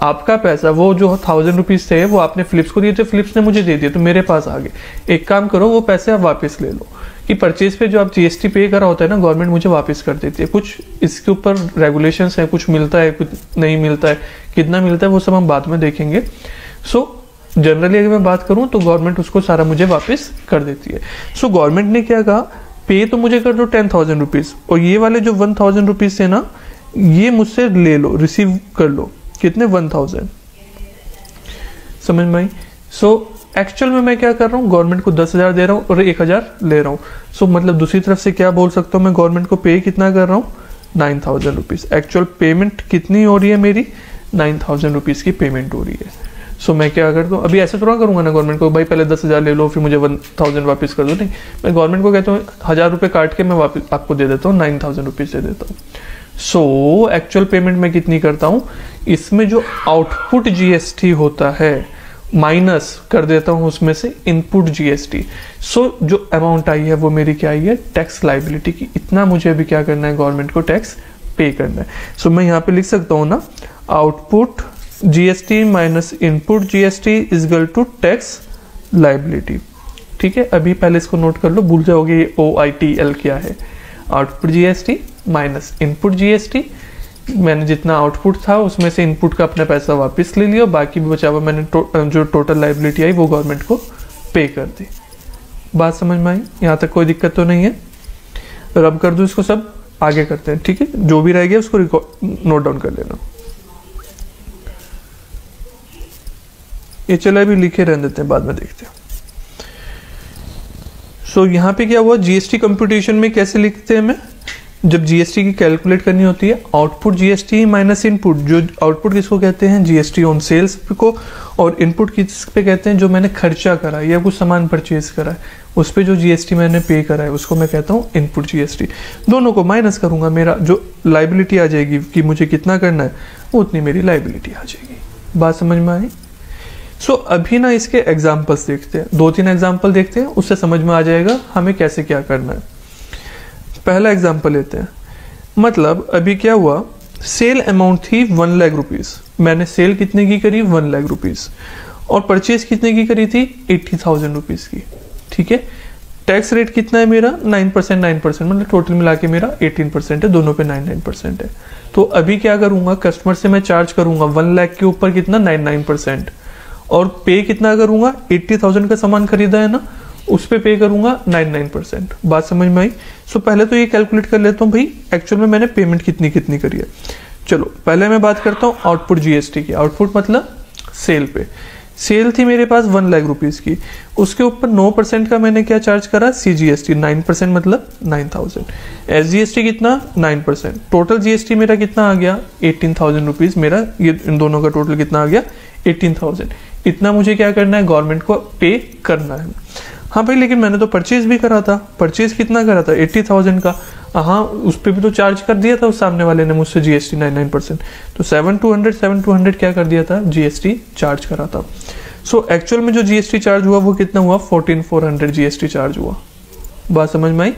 S1: आपका पैसा वो जो 1,000 रुपीज थे वो आपने फिलिप्स को दिए थे, फिलिप्स ने मुझे दे दिए, तो मेरे पास आ गए। एक काम करो, वो पैसे आप वापस ले लो, कि परचेज पे जो आप जीएसटी पे करा होता है ना, गवर्नमेंट मुझे वापस कर देती है। कुछ इसके ऊपर रेगुलेशंस है, कुछ मिलता है कुछ नहीं मिलता है, कितना मिलता है वो सब हम बाद में देखेंगे। सो जनरली अगर मैं बात करूं तो गवर्नमेंट उसको सारा मुझे वापस कर देती है। सो गवर्नमेंट ने क्या कहा, पे तो मुझे कर दो 10,000 रुपीज, और ये वाले जो 1,000 रुपीज थे ना, ये मुझसे ले लो, रिसीव कर लो। कितने? 1,000। समझ में आई? सो एक्चुअल में मैं क्या कर रहा हूँ, गवर्नमेंट को 10,000 दे रहा हूँ और 1,000 ले रहा हूँ। सो मतलब दूसरी तरफ से क्या बोल सकता हूँ मैं, गवर्नमेंट को पे कितना कर रहा हूँ? 9,000 रुपीज। एक्चुअल पेमेंट कितनी हो रही है मेरी? 9,000 रुपीज की पेमेंट हो रही है। सो मैं क्या करता हूँ, अभी ऐसे थोड़ा करूंगा ना गवर्नमेंट को, भाई पहले 10,000 ले लो फिर मुझे 1,000 वापस कर दो, नहीं। मैं गवर्नमेंट को कहता हूँ 1,000 रुपये काट के मैं वापस आपको दे देता हूँ, 9,000 रुपीज दे देता हूँ। सो एक्चुअल पेमेंट मैं कितनी करता हूँ, इसमें जो आउटपुट जीएसटी होता है माइनस कर देता हूँ उसमें से इनपुट जीएसटी। सो जो अमाउंट आई है वो मेरी क्या आई है? टैक्स लाइबिलिटी की। इतना मुझे अभी क्या करना है, गवर्नमेंट को टैक्स पे करना है। सो मैं यहाँ पे लिख सकता हूँ ना, output GST minus input GST is equal to tax liability. ठीक है, अभी पहले इसको नोट कर लो, भूल जाओगे ये OITL क्या है। Output GST minus input GST, मैंने जितना आउटपुट था उसमें से इनपुट का अपना पैसा वापस ले लिया, बाकी भी बचा हुआ मैंने जो टोटल लाइबिलिटी आई वो गवर्नमेंट को पे कर दी। बात समझ में आई? यहाँ तक कोई दिक्कत तो नहीं है? रब कर दो इसको, सब आगे करते हैं। ठीक है, जो भी रह गया उसको नोट डाउन कर लेना। ये चला भी लिखे रहने देते हैं, बाद में देखते हैं। सो यहाँ पे क्या हुआ, जीएसटी कंप्यूटेशन में कैसे लिखते हैं मैं, जब जीएसटी की कैलकुलेट करनी होती है, आउटपुट जीएसटी माइनस इनपुट। जो आउटपुट किसको कहते हैं? जीएसटी ऑन सेल्स को, और इनपुट किस पे कहते हैं? जो मैंने खर्चा करा है या कुछ सामान परचेज करा है उस पे जो जीएसटी मैंने पे करा है उसको मैं कहता हूँ इनपुट जीएसटी। दोनों को माइनस करूंगा, मेरा जो लाइबिलिटी आ जाएगी कि मुझे कितना करना है उतनी मेरी लाइबिलिटी आ जाएगी। बात समझ में आई? सो अभी ना इसके एग्जाम्पल्स देखते हैं, 2-3 एग्जाम्पल देखते हैं, उससे समझ में आ जाएगा हमें कैसे क्या करना है। पहला एग्जाम्पल लेते हैं। मतलब अभी क्या हुआ, सेल अमाउंट थी 1 लाख रुपीज, मैंने सेल कितने की करी? 1 लाख रुपीज, और परचेज कितने की करी थी? 80,000 रुपीज की। ठीक है, टैक्स रेट कितना है मेरा? 9%, 9%, मतलब टोटल मिला के मेरा 18% है, दोनों पे 9% है। तो अभी क्या करूंगा, कस्टमर से मैं चार्ज करूंगा 1 लाख के ऊपर कितना? 99%, और पे कितना करूंगा? 80,000 का सामान खरीदा है ना, उस पे करूंगा 99%। बात समझ में आई? सो पहले तो ये कैलकुलेट कर लेता हूँ भाई एक्चुअल में मैंने पेमेंट कितनी कितनी करी है। चलो पहले मैं बात करता हूँ आउटपुट जीएसटी की। आउटपुट मतलब सेल पे, सेल थी मेरे पास 1 लाख रुपीज की, उसके ऊपर 9% का मैंने क्या चार्ज करा? CGST 9%, मतलब 9,000। SGST कितना? 9%। टोटल जीएसटी मेरा कितना आ गया? 18,000 रुपीज। मेरा ये इन दोनों का टोटल कितना आ गया? 18,000। इतना मुझे क्या करना है? गवर्नमेंट को पे करना है। हाँ भाई, लेकिन मैंने तो परचेज भी करा था। परचेज कितना करा था? 80,000 का। हाँ, उस पर भी तो चार्ज कर दिया था उस सामने वाले ने मुझसे जीएसटी 99%, तो 7,200 क्या कर दिया था? जीएसटी चार्ज करा था। सो एक्चुअल में जो जीएसटी चार्ज हुआ वो कितना हुआ? 14,400 जीएसटी चार्ज हुआ। बात समझ में आई?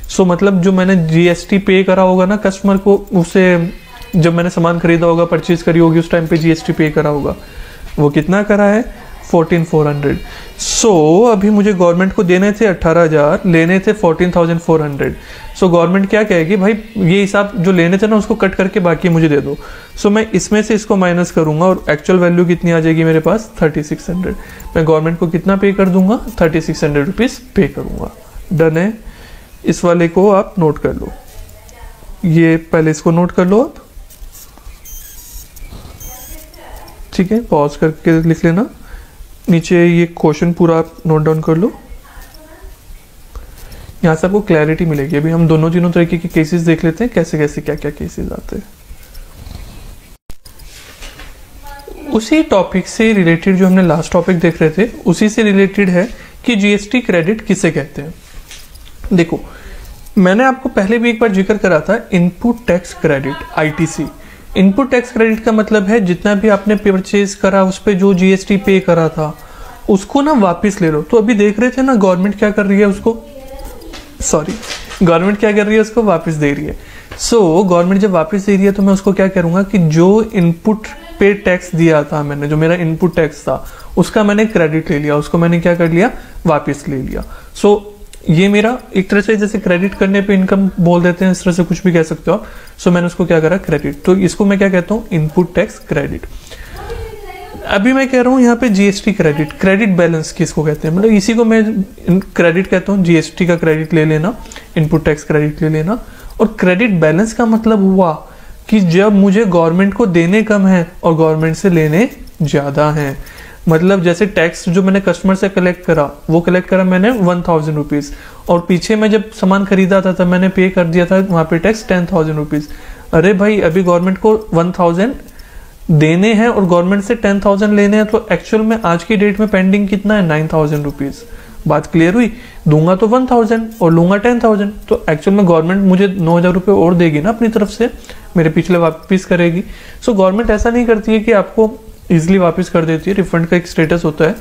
S1: सो मतलब जो मैंने जीएसटी पे करा होगा ना कस्टमर को, उसे जब मैंने सामान खरीदा होगा, परचेज करी होगी, उस टाइम पे जीएसटी पे करा होगा, वो कितना करा है? 14,400। सो अभी मुझे गवर्नमेंट को देने थे 18,000, लेने थे 14,400। सो गवर्नमेंट क्या कहेगी, भाई ये हिसाब जो लेने थे ना उसको कट करके बाकी मुझे दे दो। सो मैं इसमें से इसको माइनस करूंगा और एक्चुअल वैल्यू कितनी आ जाएगी मेरे पास, 3600। मैं गवर्नमेंट को कितना पे कर दूंगा, 3600 रुपीज़ पे करूंगा। डन है। इस वाले को आप नोट कर लो, ये पहले इसको नोट कर लो आप, ठीक है। पॉज करके लिख लेना, नीचे ये क्वेश्चन पूरा आप नोट डाउन कर लो, यहाँ से आपको क्लैरिटी मिलेगी। अभी हम दोनों तीनों तरीके के केसेस देख लेते हैं, कैसे कैसे क्या क्या केसेस आते हैं। उसी टॉपिक से रिलेटेड जो हमने लास्ट टॉपिक देख रहे थे उसी से रिलेटेड है कि जीएसटी क्रेडिट किसे कहते हैं। देखो मैंने आपको पहले भी एक बार जिक्र करा था, input tax credit, ITC. Input tax credit का मतलब है जितना भी आपने परचेज करा उस पर जो जीएसटी पे करा था उसको ना वापस ले लो। तो अभी देख रहे थे ना गवर्नमेंट क्या कर रही है उसको, गवर्नमेंट क्या कर रही है उसको वापस दे रही है। सो गवर्नमेंट जब वापस दे रही है तो मैं उसको क्या करूंगा कि जो इनपुट पे टैक्स दिया था मैंने, जो मेरा इनपुट टैक्स था उसका मैंने क्रेडिट ले लिया, उसको मैंने क्या कर लिया, वापस ले लिया। सो ये मेरा एक तरह से जैसे क्रेडिट करने पे इनकम बोल देते हैं, इस तरह से कुछ भी कह सकते हो आप। सो मैंने उसको क्या करा, क्रेडिट। तो इसको मैं क्या कहता हूँ, इनपुट टैक्स क्रेडिट। अभी मैं कह रहा हूँ यहाँ पे जीएसटी क्रेडिट, क्रेडिट बैलेंस किसको कहते हैं, मतलब इसी को मैं क्रेडिट कहता हूँ। जीएसटी का क्रेडिट ले लेना, इनपुट टैक्स क्रेडिट ले लेना। और क्रेडिट बैलेंस का मतलब हुआ कि जब मुझे गवर्नमेंट को देने कम है और गवर्नमेंट से लेने ज्यादा है। मतलब जैसे टैक्स जो मैंने कस्टमर से कलेक्ट करा, वो कलेक्ट करा मैंने 1000 रुपीज, और पीछे मैं जब सामान खरीदा था तब मैंने पे कर दिया था वहां पे टैक्स 10,000 रुपीज। अरे भाई अभी गवर्नमेंट को 1000 देने हैं और गवर्नमेंट से 10,000 लेने हैं, तो एक्चुअल में आज की डेट में पेंडिंग कितना है, 9,000 रुपीज। बात क्लियर हुई। दूंगा तो 1000 और लूंगा 10,000, तो एक्चुअल में गवर्नमेंट मुझे 9,000 रुपये और देगी ना अपनी तरफ से, मेरे पिछले वापस करेगी। सो गवर्नमेंट ऐसा नहीं करती है कि आपको इजिली वापस कर देती है, रिफंड का एक स्टेटस होता है,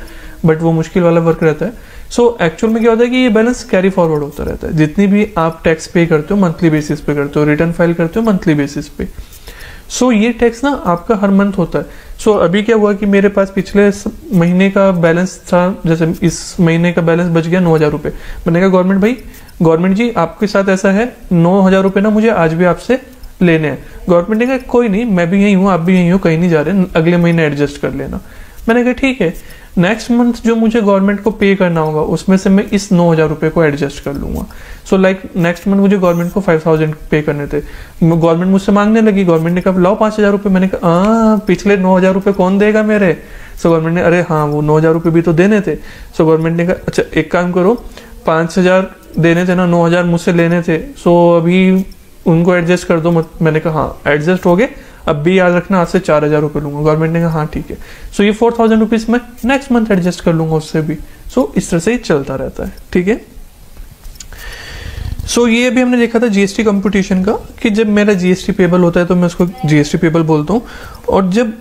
S1: बट वो मुश्किल वाला वर्क रहता है। सो एक्चुअल में क्या होता है कि ये बैलेंस कैरी फॉरवर्ड होता रहता है। जितनी भी आप टैक्स पे करते हो मंथली बेसिस पे करते हो, रिटर्न फाइल करते हो मंथली बेसिस पे। सो ये टैक्स ना आपका हर मंथ होता है। सो अभी क्या हुआ कि मेरे पास पिछले महीने का बैलेंस था, जैसे इस महीने का बैलेंस बच गया 9,000 रुपये। मैंने कहा गवर्नमेंट जी आपके साथ ऐसा है, 9,000 रुपये ना मुझे आज भी आपसे लेने हैं। गवर्नमेंट ने कहा कोई नहीं, मैं भी यहीं हूँ, आप भी यहीं हो, कहीं नहीं जा रहे, अगले महीने एडजस्ट कर लेना। मैंने कहा ठीक है, नेक्स्ट मंथ जो मुझे गवर्नमेंट को पे करना होगा उसमें से मैं इस 9,000 रुपये को एडजस्ट कर लूंगा। सो लाइक नेक्स्ट मंथ मुझे गवर्नमेंट को 5,000 पे करने थे, गवर्नमेंट मुझसे मांगने लगी। गवर्नमेंट ने कहा लाओ 5,000 रुपये। मैंने कहा पिछले 9,000 रुपये कौन देगा मेरे। सो गवर्नमेंट ने अरे हाँ वो 9,000 रुपये भी तो देने थे। सो गवर्नमेंट ने कहा अच्छा एक काम करो, 5,000 देने थे ना, 9,000 मुझसे लेने थे, सो अभी उनको एडजस्ट कर दो। मैंने कहा हाँ एडजस्ट हो गए, अब भी याद रखना आज से 4,000 रुपये लूंगा। गवर्नमेंट ने कहा हाँ ठीक है। सो ये 4,000 रुपीज में नेक्स्ट मंथ एडजस्ट कर लूंगा उससे भी। सो इस तरह से ही चलता रहता है, ठीक है। सो ये भी हमने देखा था जीएसटी कंप्यूटेशन का, कि जब मेरा जीएसटी पेबल होता है तो मैं उसको जीएसटी पेबल बोलता हूँ, और जब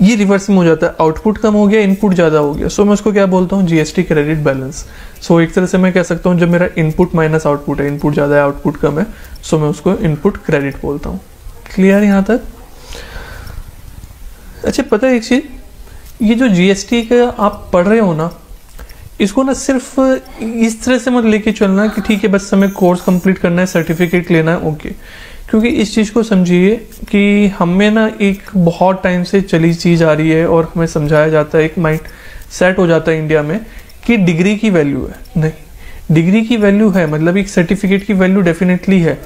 S1: ये रिवर्स में हो जाता है, आउटपुट कम हो गया इनपुट ज्यादा हो गया, सो मैं उसको क्या बोलता हूँ, जीएसटी क्रेडिट बैलेंस। सो एक तरह से मैं कह सकता हूँ जब मेरा इनपुट माइनस आउटपुट है, इनपुट ज्यादा है आउटपुट कम है, सो मैं उसको इनपुट क्रेडिट बोलता हूँ। क्लियर यहां तक। अच्छा पता है एक चीज, ये जो जीएसटी का आप पढ़ रहे हो ना, इसको ना सिर्फ इस तरह से मत लेके चलना कि ठीक है बस हमें कोर्स कंप्लीट करना है, सर्टिफिकेट लेना है, ओके। क्योंकि इस चीज को समझिए कि हमें ना एक बहुत टाइम से चली चीज आ रही है और हमें समझाया जाता है, एक माइंड सेट हो जाता है इंडिया में कि डिग्री की वैल्यू है। नहीं, डिग्री की वैल्यू है, मतलब एक सर्टिफिकेट की वैल्यू डेफिनेटली है।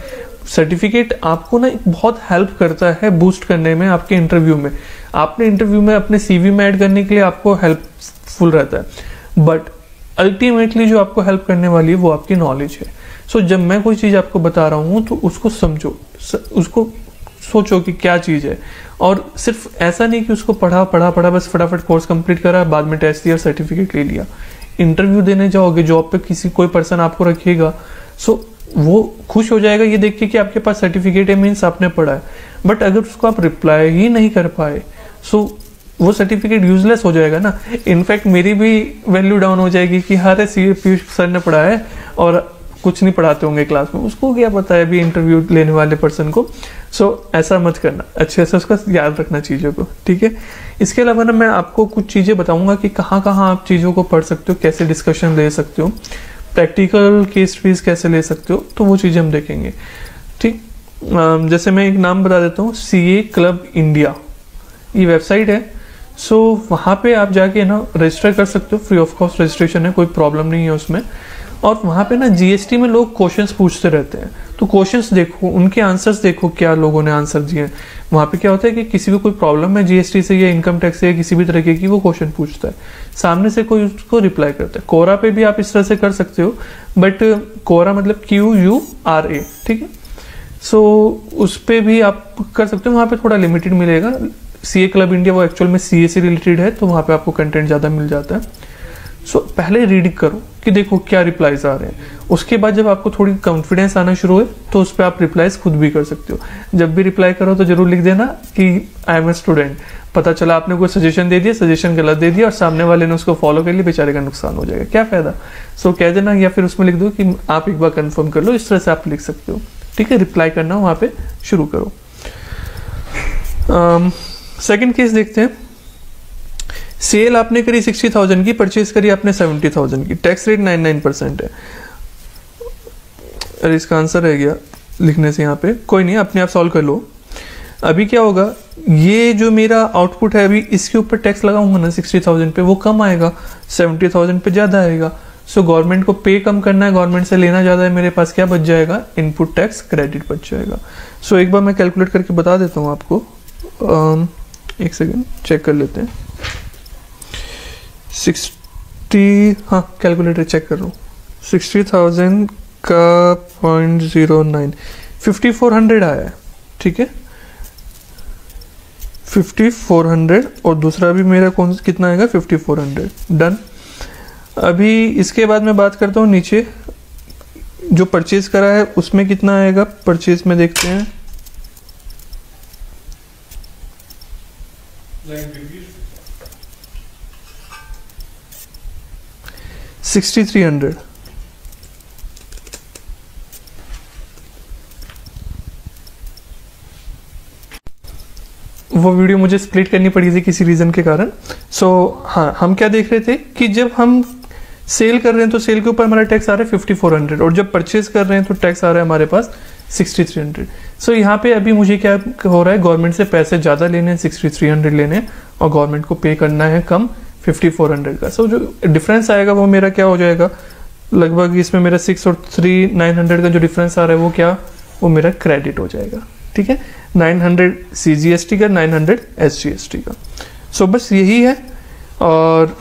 S1: सर्टिफिकेट आपको ना बहुत हेल्प करता है बूस्ट करने में आपके इंटरव्यू में, आपने इंटरव्यू में अपने सीवी में ऐड करने के लिए आपको हेल्पफुल रहता है, बट अल्टीमेटली जो आपको हेल्प करने वाली है वो आपकी नॉलेज है। सो जब मैं कोई चीज आपको बता रहा हूं तो उसको समझो, उसको सोचो कि क्या चीज है, और सिर्फ ऐसा नहीं कि उसको पढ़ा बस फटाफट कोर्स कंप्लीट करा, बाद में टेस्ट दिया, सर्टिफिकेट ले लिया। इंटरव्यू देने जाओगे, जॉब पे कोई पर्सन आपको रखेगा, सो वो खुश हो जाएगा ये देख के कि आपके पास सर्टिफिकेट है, मीन्स आपने पढ़ा है। बट अगर उसको आप रिप्लाई ही नहीं कर पाए, सो वो सर्टिफिकेट यूजलेस हो जाएगा ना। इनफैक्ट मेरी भी वैल्यू डाउन हो जाएगी कि हाँ पीयूष सर ने पढ़ा है और कुछ नहीं पढ़ाते होंगे क्लास में, उसको क्या पता है अभी इंटरव्यू लेने वाले पर्सन को। सो ऐसा मत करना, अच्छे से उसका याद रखना चीज़ों को, ठीक है। इसके अलावा ना मैं आपको कुछ चीज़ें बताऊंगा कि कहाँ कहाँ आप चीज़ों को पढ़ सकते हो, कैसे डिस्कशन ले सकते हो, प्रैक्टिकल केस स्टडीज कैसे ले सकते हो, तो वो चीज़ें हम देखेंगे, ठीक। जैसे मैं एक नाम बता देता हूँ, CA क्लब इंडिया, ये वेबसाइट है। सो वहाँ पे आप जाके ना रजिस्टर कर सकते हो, फ्री ऑफ कॉस्ट रजिस्ट्रेशन है, कोई प्रॉब्लम नहीं है उसमें। और वहाँ पे ना GST में लोग क्वेश्चंस पूछते रहते हैं, तो क्वेश्चंस देखो, उनके आंसर्स देखो, क्या लोगों ने आंसर दिए हैं। वहाँ पे क्या होता है कि किसी को कोई प्रॉब्लम है GST से या इनकम टैक्स से या किसी भी तरीके की, वो क्वेश्चन पूछता है, सामने से कोई उसको रिप्लाई करता है। कोरा पे भी आप इस तरह से कर सकते हो, बट कोरा मतलब QURA, ठीक है। सो उस पर भी आप कर सकते हो, वहाँ पे थोड़ा लिमिटेड मिलेगा। CA क्लब इंडिया वो एक्चुअल में CA से रिलेटेड है, तो वहाँ पे आपको कंटेंट ज़्यादा मिल जाता है। सो पहले रीडिंग करो कि देखो क्या रिप्लाईज आ रहे हैं, उसके बाद जब आपको थोड़ी कॉन्फिडेंस आना शुरू हो तो उस पर आप रिप्लाईज खुद भी कर सकते हो। जब भी रिप्लाई करो तो जरूर लिख देना कि आई एम ए स्टूडेंट। पता चला आपने कोई सजेशन दे दिया, सजेशन गलत दे दिया और सामने वाले ने उसको फॉलो कर लिया, बेचारे का नुकसान हो जाएगा, क्या फायदा। सो कह देना, या फिर उसमें लिख दो कि आप एक बार कन्फर्म कर लो, इस तरह से आप लिख सकते हो, ठीक है। रिप्लाई करना वहाँ पे शुरू करो। सेकंड केस देखते हैं। सेल आपने करी 60,000 की, परचेज करी आपने 70,000 की, टैक्स रेट 99% है। अरे इसका आंसर रह गया लिखने से यहाँ पे, कोई नहीं, अपने आप सॉल्व कर लो। अभी क्या होगा, ये जो मेरा आउटपुट है अभी इसके ऊपर टैक्स लगाऊंगा ना 60,000 पे, वो कम आएगा, 70,000 पे ज्यादा आएगा। सो गवर्नमेंट को पे कम करना है, गवर्नमेंट से लेना ज्यादा है, मेरे पास क्या बच जाएगा, इनपुट टैक्स क्रेडिट बच जाएगा। सो एक बार मैं कैलकुलेट करके बता देता हूँ आपको, एक सेकेंड चेक कर लेते हैं। 60, हाँ कैलकुलेटर चेक कर रहा हूँ, 60,000 का 0.09, 5400 आया है, ठीक है, 5400। और दूसरा भी मेरा कौन कितना आएगा, 5400, डन। अभी इसके बाद मैं बात करता हूँ नीचे जो परचेज करा है उसमें कितना आएगा, परचेज में देखते हैं। $6,300। वो वीडियो मुझे स्प्लिट करनी पड़ी थी किसी रीजन के कारण। सो हाँ, हम क्या देख रहे थे कि जब हम सेल कर रहे हैं तो सेल के ऊपर हमारा टैक्स आ रहा है 5400, और जब परचेज कर रहे हैं तो टैक्स आ रहा है हमारे पास 6300। सो यहाँ पे अभी मुझे क्या हो रहा है, गवर्नमेंट से पैसे ज़्यादा लेने हैं, 6300 लेने हैं, और गवर्नमेंट को पे करना है कम 5400 का। सो जो डिफरेंस आएगा वो मेरा क्या हो जाएगा, लगभग इसमें मेरा 6 और 3 900 का जो डिफरेंस आ रहा है वो क्या, वो मेरा क्रेडिट हो जाएगा, ठीक है। 900 CGST का, 900 SGST का। सो बस यही है। और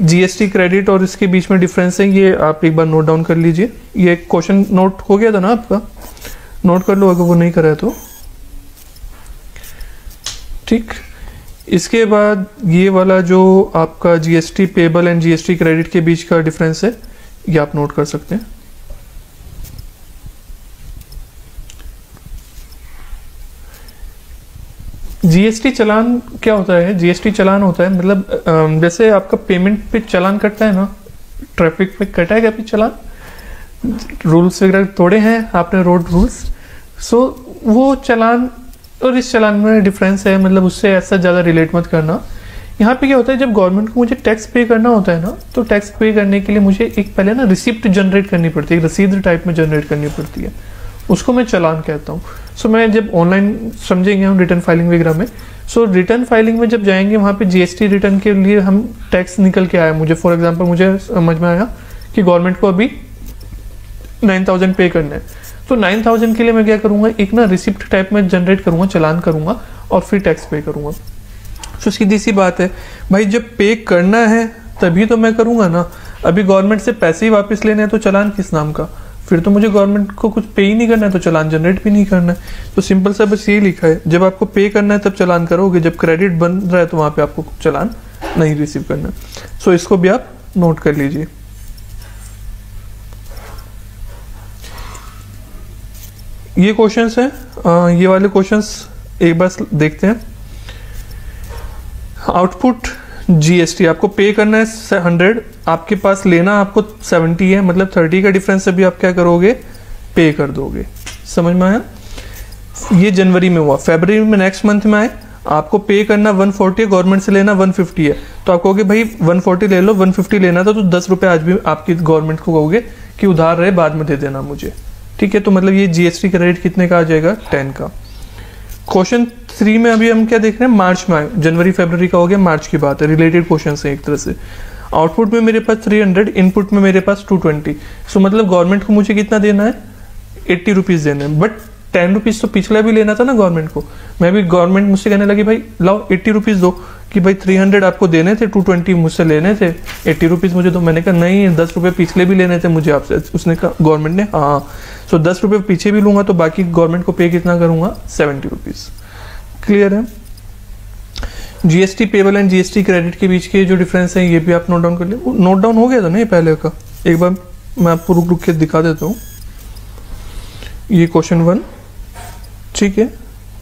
S1: GST क्रेडिट और इसके बीच में डिफरेंस है, ये आप एक बार नोट डाउन कर लीजिए। ये क्वेश्चन नोट हो गया था ना आपका, नोट कर लो अगर वो नहीं करा है तो, ठीक। इसके बाद ये वाला जो आपका GST payable and GST credit के बीच का डिफरेंस है, ये आप नोट कर सकते हैं। GST चालान क्या होता है, GST चालान होता है मतलब जैसे आपका पेमेंट पे चालान कटता है ना, ट्रैफिक पे कटा है कभी चालान, रूल्स वगैरह तोड़े हैं आपने, रोड रूल्स। सो वो चालान और इस चालान में डिफरेंस है, मतलब उससे ऐसा ज़्यादा रिलेट मत करना। यहाँ पे क्या होता है, जब गवर्नमेंट को मुझे टैक्स पे करना होता है ना, तो टैक्स पे करने के लिए मुझे एक पहले ना रिसिप्ट जनरेट करनी पड़ती है, रसीद टाइप में जनरेट करनी पड़ती है, उसको मैं चालान कहता हूँ। सो मैं जब ऑनलाइन समझेंगे हम रिटर्न फाइलिंग वगैरह में, सो रिटर्न फाइलिंग में जब जाएंगे वहाँ पे GST रिटर्न के लिए हम टैक्स निकल के आया, मुझे फॉर एग्जांपल मुझे समझ में आया कि गवर्नमेंट को अभी 9000 पे करना है, तो 9000 के लिए मैं क्या करूँगा, एक ना रिसिप्ट टाइप में जनरेट करूँगा, चालान करूँगा और फिर टैक्स पे करूँगा। सो सीधी सी बात है भाई, जब पे करना है तभी तो मैं करूँगा ना, अभी गवर्नमेंट से पैसे ही वापस लेने हैं तो चालान किस नाम का, फिर तो मुझे गवर्नमेंट को कुछ पे ही नहीं करना है तो चालान जनरेट भी नहीं करना है। तो सिंपल सा बस यही लिखा है, जब आपको पे करना है तब चालान करोगे, जब क्रेडिट बन रहा है तो वहां पे आपको चालान नहीं रिसीव करना। सो इसको भी आप नोट कर लीजिए। ये क्वेश्चंस हैं, ये वाले क्वेश्चंस एक बार देखते हैं। आउटपुट जीएसटी आपको पे करना है 100, आपके पास लेना आपको 70 है, मतलब 30 का डिफरेंस अभी आप क्या करोगे, पे कर दोगे। समझ में आया? ये जनवरी में हुआ। फरवरी में नेक्स्ट मंथ में आए, आपको पे करना 140 है, गवर्नमेंट से लेना 150 है, तो आप कहोगे भाई 140 ले लो, 150 लेना था, तो 10 रुपए आज भी आपकी गवर्नमेंट को कहोगे कि उधार रहे, बाद में दे देना मुझे। ठीक है, तो मतलब ये जीएसटी का रेट कितने का आ जाएगा, 10 का। क्वेश्चन 3 में अभी हम क्या देख रहे हैं, मार्च में आए, जनवरी फरवरी का हो गया, मार्च की बात है, रिलेटेड क्वेश्चन है एक तरह से। आउटपुट में मेरे पास 300, इनपुट में मेरे पास 220, सो मतलब गवर्नमेंट को मुझे कितना देना है, 80 रुपीज देना है। बट 10 रुपीज तो पिछला भी लेना था ना गवर्नमेंट को। मैं भी, गवर्नमेंट मुझसे कहने लगी भाई लाओ 80 रुपीज दो, कि भाई 300 आपको देने थे, 220 मुझसे लेने थे, 80 रुपीज मुझे दो। मैंने कहा नहीं, 10 रुपए पिछले भी लेने थे मुझे आपसे। उसने कहा, गवर्नमेंट ने, हाँ, सो 10 रुपए पीछे भी लूंगा तो बाकी गवर्नमेंट को पे कितना करूंगा, 70 रुपीज। क्लियर है? GST payable and GST credit के बीच के जो डिफरेंस है ये भी आप नोट डाउन कर ले। नोट डाउन हो गया था ना ये पहले का, एक बार मैं आपको रुक रुक के दिखा देता हूँ। ये क्वेश्चन 1, ठीक है।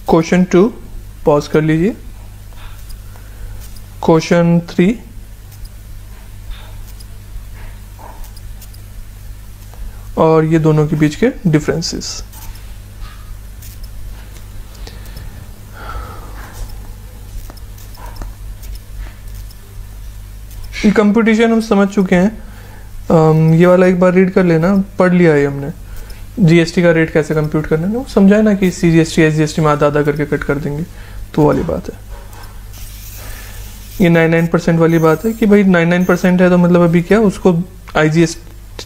S1: क्वेश्चन 2 पॉज कर लीजिए। क्वेश्चन 3, और ये दोनों के बीच के डिफरेंसेस। ये कंप्यूटेशन हम समझ चुके हैं। ये वाला एक बार रीड कर लेना, पढ़ लिया है हमने। जीएसटी का रेट कैसे कंप्यूट करना है, वो समझाए ना कि सीजीएसटी एसजीएसटी में आधा आधा करके कट कर देंगे, तो वाली बात है। ये 99% वाली बात है कि भाई 99% है तो मतलब अभी क्या उसको आईजीएसटी,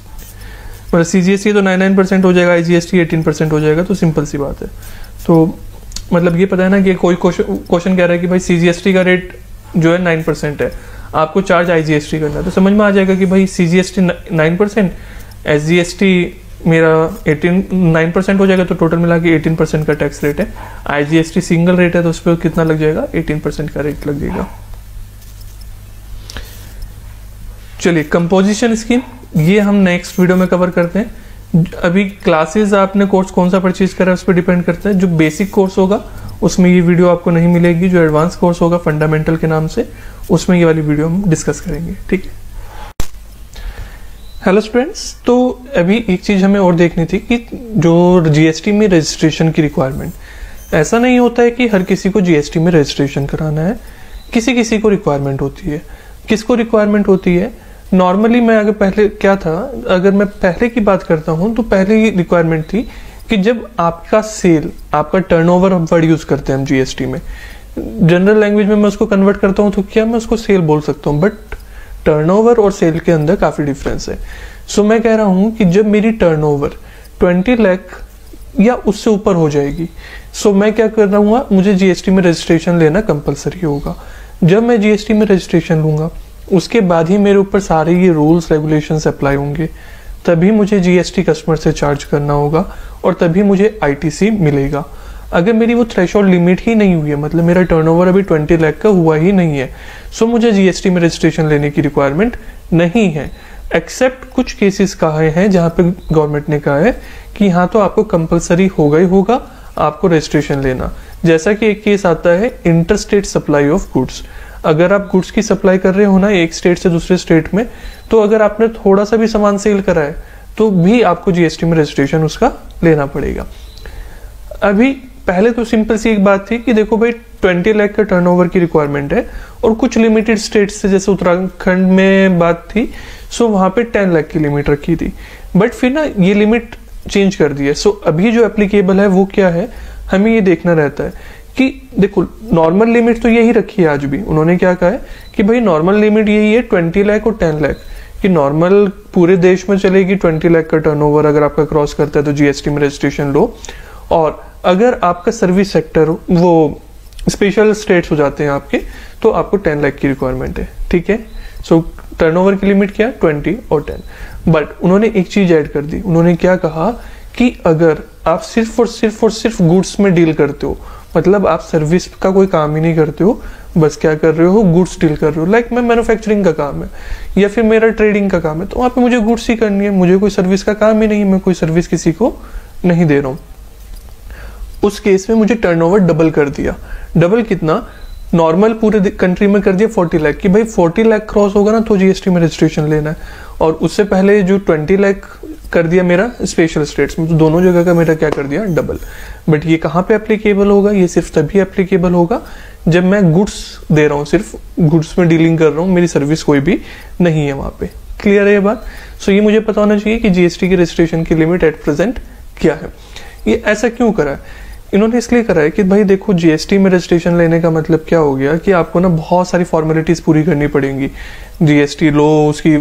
S1: मतलब सीजीएसटी तो 99% हो जाएगा, आईजीएसटी 18% हो जाएगा, तो सिंपल सी बात है। तो मतलब ये पता है ना कि कोई क्वेश्चन कह रहा है कि भाई सीजीएसटी का रेट जो है 9% है, आपको चार्ज आईजीएसटी करना है, तो समझ में आ जाएगा कि भाई सीजीएसटी 9%, एसजीएसटी मेरा 9% हो जाएगा, तो टोटल मिला के 18% का टैक्स रेट है। आईजीएसटी सिंगल रेट है तो उस पर कितना लग जाएगा, 18% का रेट लग जाएगा। चलिए, कंपोजिशन स्कीम ये हम नेक्स्ट वीडियो में कवर करते हैं। अभी क्लासेस आपने कोर्स कौन सा परचेज करा है उस पर डिपेंड करता है। जो बेसिक कोर्स होगा उसमें ये वीडियो आपको नहीं मिलेगी, जो एडवांस कोर्स होगा फंडामेंटल के नाम से, उसमें ये वाली वीडियो हम डिस्कस करेंगे। ठीक है, हेलो स्टूडेंट्स। तो अभी एक चीज हमें और देखनी थी कि जो जीएसटी में रजिस्ट्रेशन की रिक्वायरमेंट, ऐसा नहीं होता है कि हर किसी को जीएसटी में रजिस्ट्रेशन कराना है, किसी किसी को रिक्वायरमेंट होती है। किसको रिक्वायरमेंट होती है? नॉर्मली मैं अगर पहले क्या था, अगर मैं पहले की बात करता हूं तो पहले ही रिक्वायरमेंट थी कि जब आपका सेल, आपका टर्नओवर हम वर्ड यूज करते हैं हम जीएसटी में, जनरल लैंग्वेज में मैं उसको कन्वर्ट करता हूं तो क्या मैं उसको सेल बोल सकता हूं, बट टर्नओवर और सेल के अंदर काफी डिफरेंस है। सो मैं कह रहा हूं कि जब मेरी टर्नओवर 20 लाख या उससे ऊपर हो जाएगी, सो मैं क्या कर रहा हूँ, मुझे जीएसटी में रजिस्ट्रेशन लेना कंपलसरी होगा। जब मैं जीएसटी में रजिस्ट्रेशन लूंगा उसके बाद ही मेरे ऊपर सारे ये रूल्स रेगुलेशंस अप्लाई होंगे, तभी मुझे जीएसटी कस्टमर से चार्ज करना होगा और तभी मुझे आईटीसी मिलेगा। अगर मेरी वो थ्रेशोल्ड लिमिट ही नहीं हुई है, मतलब मेरा टर्नओवर अभी 20 लाख का हुआ ही नहीं है, सो मुझे जीएसटी में रजिस्ट्रेशन लेने की रिक्वायरमेंट नहीं है। एक्सेप्ट कुछ केसेस कहे हैं जहां पे गवर्नमेंट ने कहा है कि हाँ तो आपको कंपलसरी होगा ही होगा आपको रजिस्ट्रेशन लेना। जैसा कि एक केस आता है inter state supply of goods. अगर आप गुड्स की सप्लाई कर रहे हो ना एक स्टेट से दूसरे स्टेट में, तो अगर आपने थोड़ा सा भी सामान सेल करा है तो भी आपको जीएसटी में रजिस्ट्रेशन उसका लेना पड़ेगा। अभी पहले तो सिंपल सी एक बात थी कि देखो भाई 20 लाख का टर्नओवर की रिक्वायरमेंट है और कुछ लिमिटेड स्टेट से, जैसे उत्तराखंड में बात थी, सो वहां पे 10 लाख की लिमिट रखी थी, बट फिर ना ये लिमिट चेंज कर दी है। सो अभी जो एप्लीकेबल है वो क्या है, हमें ये देखना रहता है कि देखो नॉर्मल लिमिट तो यही रखी है आज भी। उन्होंने क्या कहा है कि भाई नॉर्मल लिमिट यही है 20 लाख और 10 लाख कि नॉर्मल पूरे देश में चलेगी। 20 लाख का टर्नओवर अगर आपका क्रॉस करता है तो जीएसटी में रजिस्ट्रेशन लो, और अगर आपका सर्विस सेक्टर वो स्पेशल स्टेट्स हो जाते हैं आपके, तो आपको 10 लाख की रिक्वायरमेंट है। ठीक है, सो टर्नओवर की लिमिट क्या, 20 और 10। बट उन्होंने एक चीज ऐड कर दी। उन्होंने क्या कहा कि अगर आप सिर्फ और सिर्फ गुड्स में डील करते हो, मतलब आप सर्विस का कोई काम ही नहीं करते हो, बस क्या कर रहे हो, गुड्स डील कर रहे हो, लाइक मैं मैन्युफैक्चरिंग का काम है या फिर मेरा ट्रेडिंग का काम है, तो वहां पे मुझे गुड्स ही करनी है, मुझे कोई सर्विस का काम ही नहीं, मैं कोई सर्विस किसी को नहीं दे रहा हूं। उस केस में मुझे टर्नओवर डबल कर दिया। डबल कितना, नॉर्मल पूरे कंट्री में कर दिया 40 लाख कि भाई 40 लाख क्रॉस होगा ना तो जीएसटी में रजिस्ट्रेशन लेना है, और उससे पहले जो 20 लाख कर दिया मेरा स्पेशल स्टेट्स में, तो दोनों जगह का मेरा क्या कर दिया, डबल। बट ये कहाँ पे एप्लीकेबल होगा, ये सिर्फ तभी एप्लीकेबल होगा जब मैं गुड्स दे रहा हूँ, सिर्फ गुड्स में डीलिंग कर रहा हूँ, मेरी सर्विस कोई भी नहीं है वहाँ पे। क्लियर है ये बात? सो ये मुझे पता होना चाहिए कि जीएसटी की रजिस्ट्रेशन की लिमिट एट प्रेजेंट क्या है। ये ऐसा क्यों करा है इन्होंने? इसलिए करा है कि भाई देखो, जीएसटी में रजिस्ट्रेशन लेने का मतलब क्या हो गया कि आपको ना बहुत सारी फॉर्मेलिटीज पूरी करनी पड़ेंगी। जीएसटी लो, उसकी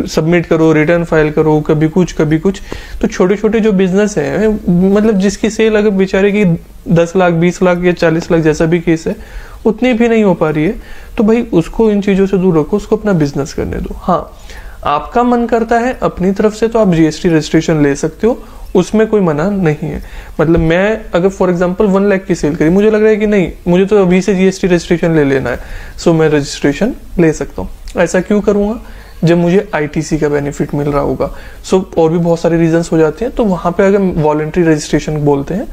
S1: सबमिट करो, रिटर्न फाइल करो, कभी कुछ कभी कुछ। तो छोटे छोटे जो बिजनेस है, मतलब जिसकी सेल अगर बेचारे की 10 लाख 20 लाख या 40 लाख जैसा भी केस है, उतनी भी नहीं हो पा रही है, तो भाई उसको इन चीजों से दूर रखो, उसको अपना बिजनेस करने दो। हाँ, आपका मन करता है अपनी तरफ से तो आप जीएसटी रजिस्ट्रेशन ले सकते हो, उसमें कोई मना नहीं है। मतलब मैं अगर फॉर एग्जांपल 1 लाख की सेल करी, मुझे लग रहा है कि नहीं, मुझे तो अभी से जीएसटी रजिस्ट्रेशन ले लेना है, सो मैं रजिस्ट्रेशन ले सकता हूँ। ऐसा क्यों करूंगा? जब मुझे आईटीसी का बेनिफिट मिल रहा होगा। सो और भी बहुत सारे रीजंस हो जाते हैं, तो वहां पे अगर वॉलंटरी रजिस्ट्रेशन बोलते हैं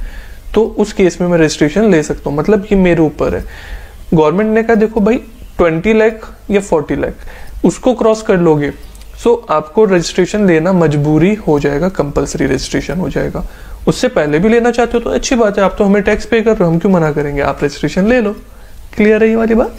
S1: तो उस केस में मैं रजिस्ट्रेशन ले सकता हूँ। मतलब ये मेरे ऊपर है। गवर्नमेंट ने कहा देखो भाई 20 लाख या 40 लाख उसको क्रॉस कर लोगे, सो आपको रजिस्ट्रेशन लेना मजबूरी हो जाएगा, कंपलसरी रजिस्ट्रेशन हो जाएगा। उससे पहले भी लेना चाहते हो तो अच्छी बात है, आप तो हमें टैक्स पे कर रहे हो, हम क्यों मना करेंगे, आप रजिस्ट्रेशन ले लो। क्लियर है ये वाली बात?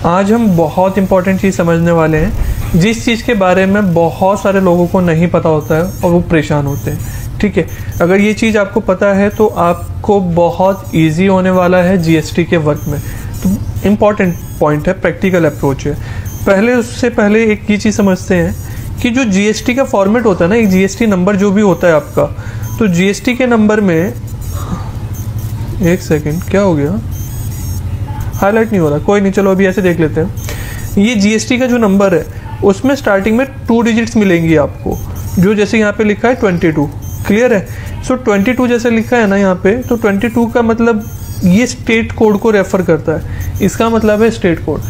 S1: आज हम बहुत इंपॉर्टेंट चीज समझने वाले हैं, जिस चीज के बारे में बहुत सारे लोगों को नहीं पता होता है और वो परेशान होते हैं। ठीक है, अगर ये चीज आपको पता है तो आपको बहुत इजी होने वाला है जीएसटी के वर्क में। तो इम्पॉर्टेंट पॉइंट है, प्रैक्टिकल अप्रोच है। पहले उससे पहले एक ये चीज समझते हैं कि जो जीएसटी का फॉर्मेट होता है ना, एक जीएसटी नंबर जो भी होता है आपका, तो जीएसटी के नंबर में, एक सेकेंड क्या हो गया, हाईलाइट नहीं हो रहा, कोई नहीं, चलो अभी ऐसे देख लेते हैं। ये जीएसटी का जो नंबर है उसमें स्टार्टिंग में 2 डिजिट्स मिलेंगी आपको, जो जैसे यहाँ पे लिखा है 22। क्लियर है? सो 22 जैसे लिखा है ना यहाँ पे, तो 22 का मतलब ये स्टेट कोड को रेफर करता है। इसका मतलब है स्टेट कोड।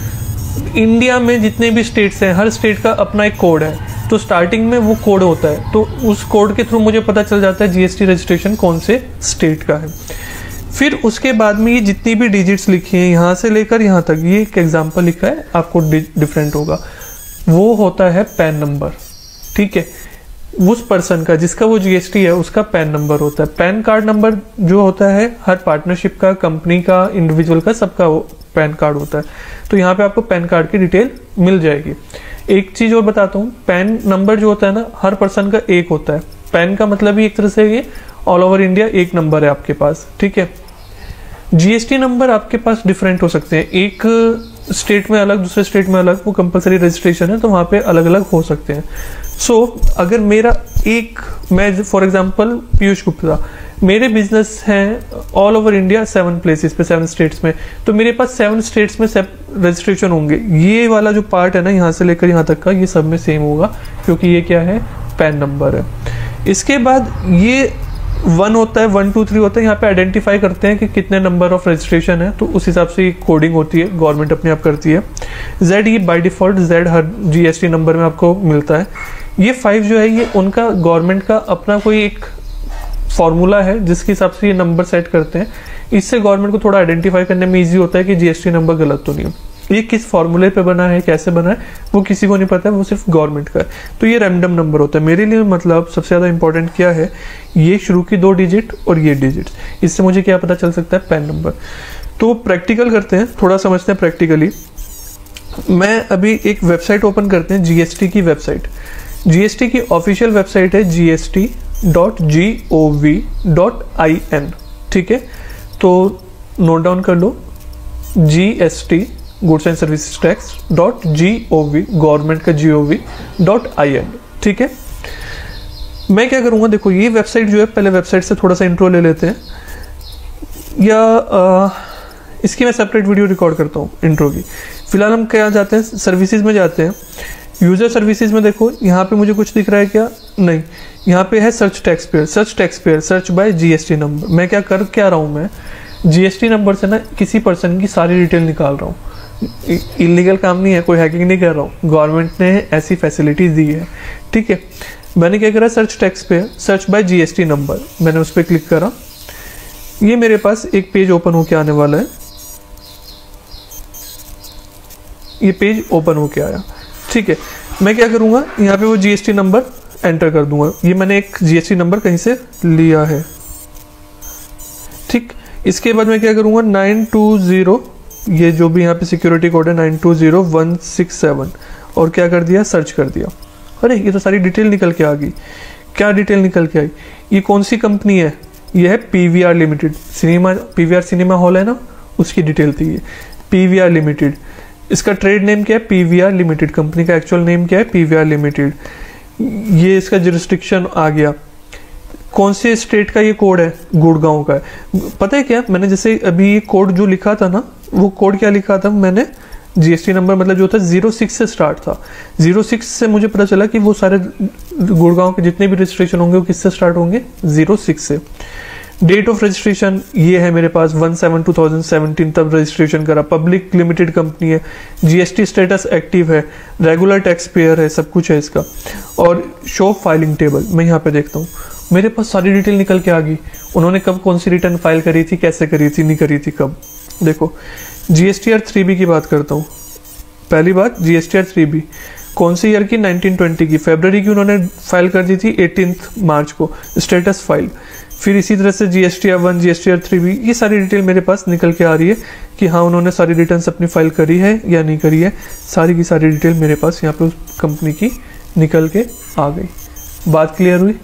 S1: इंडिया में जितने भी स्टेट्स हैं, हर स्टेट का अपना एक कोड है, तो स्टार्टिंग में वो कोड होता है, तो उस कोड के थ्रू मुझे पता चल जाता है जीएसटी रजिस्ट्रेशन कौन से स्टेट का है। फिर उसके बाद में ये जितनी भी डिजिट्स लिखी हैं यहाँ से लेकर यहाँ तक, ये एक एग्जांपल लिखा है, आपको डिफरेंट होगा, वो होता है पैन नंबर। ठीक है, उस पर्सन का जिसका वो जीएसटी है उसका पैन नंबर होता है। पैन कार्ड नंबर जो होता है हर पार्टनरशिप का, कंपनी का, इंडिविजुअल का, सबका वो पैन कार्ड होता है। तो यहाँ पे आपको पैन कार्ड की डिटेल मिल जाएगी। एक चीज और बताता हूँ, पैन नंबर जो होता है ना, हर पर्सन का एक होता है। पैन का मतलब ही एक तरह से ये ऑल ओवर इंडिया एक नंबर है आपके पास। ठीक है, जीएसटी नंबर आपके पास डिफरेंट हो सकते हैं, एक स्टेट में अलग, दूसरे स्टेट में अलग, वो कंपलसरी रजिस्ट्रेशन है तो वहां पे अलग अलग हो सकते हैं। सो अगर मेरा एक, मैं फॉर एग्जांपल पीयूष गुप्ता, मेरे बिजनेस हैं ऑल ओवर इंडिया 7 प्लेसेस पे, 7 स्टेट्स में, तो मेरे पास 7 स्टेट्स में रजिस्ट्रेशन होंगे। ये वाला जो पार्ट है ना यहाँ से लेकर यहाँ तक का, ये सब में सेम होगा, क्योंकि ये क्या है, पैन नंबर है। इसके बाद ये 1 होता है, 1 2 3 होता है, यहाँ पे आइडेंटिफाई करते हैं कि कितने नंबर ऑफ रजिस्ट्रेशन है, तो उस हिसाब से कोडिंग होती है, गवर्नमेंट अपने आप करती है। Z, ये by default Z her GST number में आपको मिलता है। ये 5 जो है, ये उनका गवर्नमेंट का अपना कोई एक फॉर्मूला है जिसके हिसाब से ये नंबर सेट करते हैं। इससे गवर्नमेंट को थोड़ा आइडेंटिफाई करने में ईजी होता है कि जीएसटी नंबर गलत तो नहीं है। ये किस फॉर्मूले पे बना है, कैसे बना है, वो किसी को नहीं पता है, वो सिर्फ गवर्नमेंट का है। तो ये रैंडम नंबर होता है। मेरे लिए मतलब सबसे ज्यादा इंपॉर्टेंट क्या है, ये शुरू की 2 डिजिट और ये डिजिट, इससे मुझे क्या पता चल सकता है, पैन नंबर। तो प्रैक्टिकल करते हैं, थोड़ा समझते हैं प्रैक्टिकली। मैं अभी एक वेबसाइट ओपन करते हैं, जीएसटी की वेबसाइट। जीएसटी की ऑफिशियल वेबसाइट है gst.gov.in। ठीक है, तो नोट डाउन कर लो, GST goods and services tax .gov, government का gov.in। ठीक है, मैं क्या करूंगा, देखो ये वेबसाइट जो है, पहले वेबसाइट से थोड़ा सा इंट्रो ले लेते हैं, या इसकी मैं सेपरेट वीडियो रिकॉर्ड करता हूँ इंट्रो की। फिलहाल हम क्या जाते हैं, सर्विसेज में जाते हैं। यूजर सर्विसेज में देखो, यहाँ पे मुझे कुछ दिख रहा है क्या, नहीं, यहाँ पे है search tax payer, search by GST number. मैं क्या कर क्या रहा हूँ, मैं जीएसटी नंबर से ना किसी पर्सन की सारी डिटेल निकाल रहा हूँ। इलीगल काम नहीं है, कोई हैकिंग नहीं कर रहा हूँ, गवर्नमेंट ने ऐसी फैसिलिटीज दी है। ठीक है, मैंने क्या करा, सर्च टैक्स पे सर्च बाय जीएसटी नंबर, मैंने उस पर क्लिक करा। ये मेरे पास एक पेज ओपन होके आने वाला है, ये पेज ओपन होके आया। ठीक है, मैं क्या करूंगा, यहाँ पे वो जीएसटी नंबर एंटर कर दूंगा। ये मैंने एक जीएसटी नंबर कहीं से लिया है। ठीक, इसके बाद मैं क्या करूंगा, 920, ये जो भी यहाँ पे सिक्योरिटी कोड है 920167, और क्या कर दिया, सर्च कर दिया। अरे ये तो सारी डिटेल निकल के आ गई। क्या डिटेल निकल के आई, ये कौन सी कंपनी है, ये है PVR limited. Cinema, PVR cinema hall है ना, उसकी डिटेल थी ये, पीवीआर लिमिटेड। इसका ट्रेड नेम क्या है, पीवीआर लिमिटेड। कंपनी का एक्चुअल नेम क्या है, पीवीआर लिमिटेड। ये इसका जुरिस्डिक्शन आ गया। कौन से स्टेट का ये कोड है, गुड़गांव का है। पता है क्या, मैंने जैसे अभी ये कोड जो लिखा था ना, वो कोड क्या लिखा था मैंने, जीएसटी नंबर मतलब जो था 06 से स्टार्ट था। 06 से मुझे पता चला कि वो सारे गुड़गांव के जितने भी रजिस्ट्रेशन होंगे वो किससे स्टार्ट होंगे, 06 से। डेट ऑफ रजिस्ट्रेशन ये है मेरे पास 1/7/2017 तब रजिस्ट्रेशन करा। पब्लिक लिमिटेड कंपनी है, जीएसटी स्टेटस एक्टिव है, रेगुलर टैक्स पेयर है, सब कुछ है इसका। और शो फाइलिंग टेबल, मैं यहाँ पे देखता हूँ, मेरे पास सारी डिटेल निकल के आ गई। उन्होंने कब कौन सी रिटर्न फाइल करी थी, कैसे करी थी, नहीं करी थी, कब। देखो जीएसटीआर 3B की बात करता हूँ। पहली बात, जीएसटीआर 3B कौन सी ईयर की, 1920 की। फरवरी की उन्होंने फाइल कर दी थी 18 मार्च को, स्टेटस फाइल। फिर इसी तरह से जीएसटीआर 1, जीएसटीआर 3B, ये सारी डिटेल मेरे पास निकल के आ रही है कि हाँ उन्होंने सारी रिटर्न्स अपनी फाइल करी है या नहीं करी है। सारी की सारी डिटेल मेरे पास यहाँ पे उस कंपनी की निकल के आ गई। बात क्लियर हुई।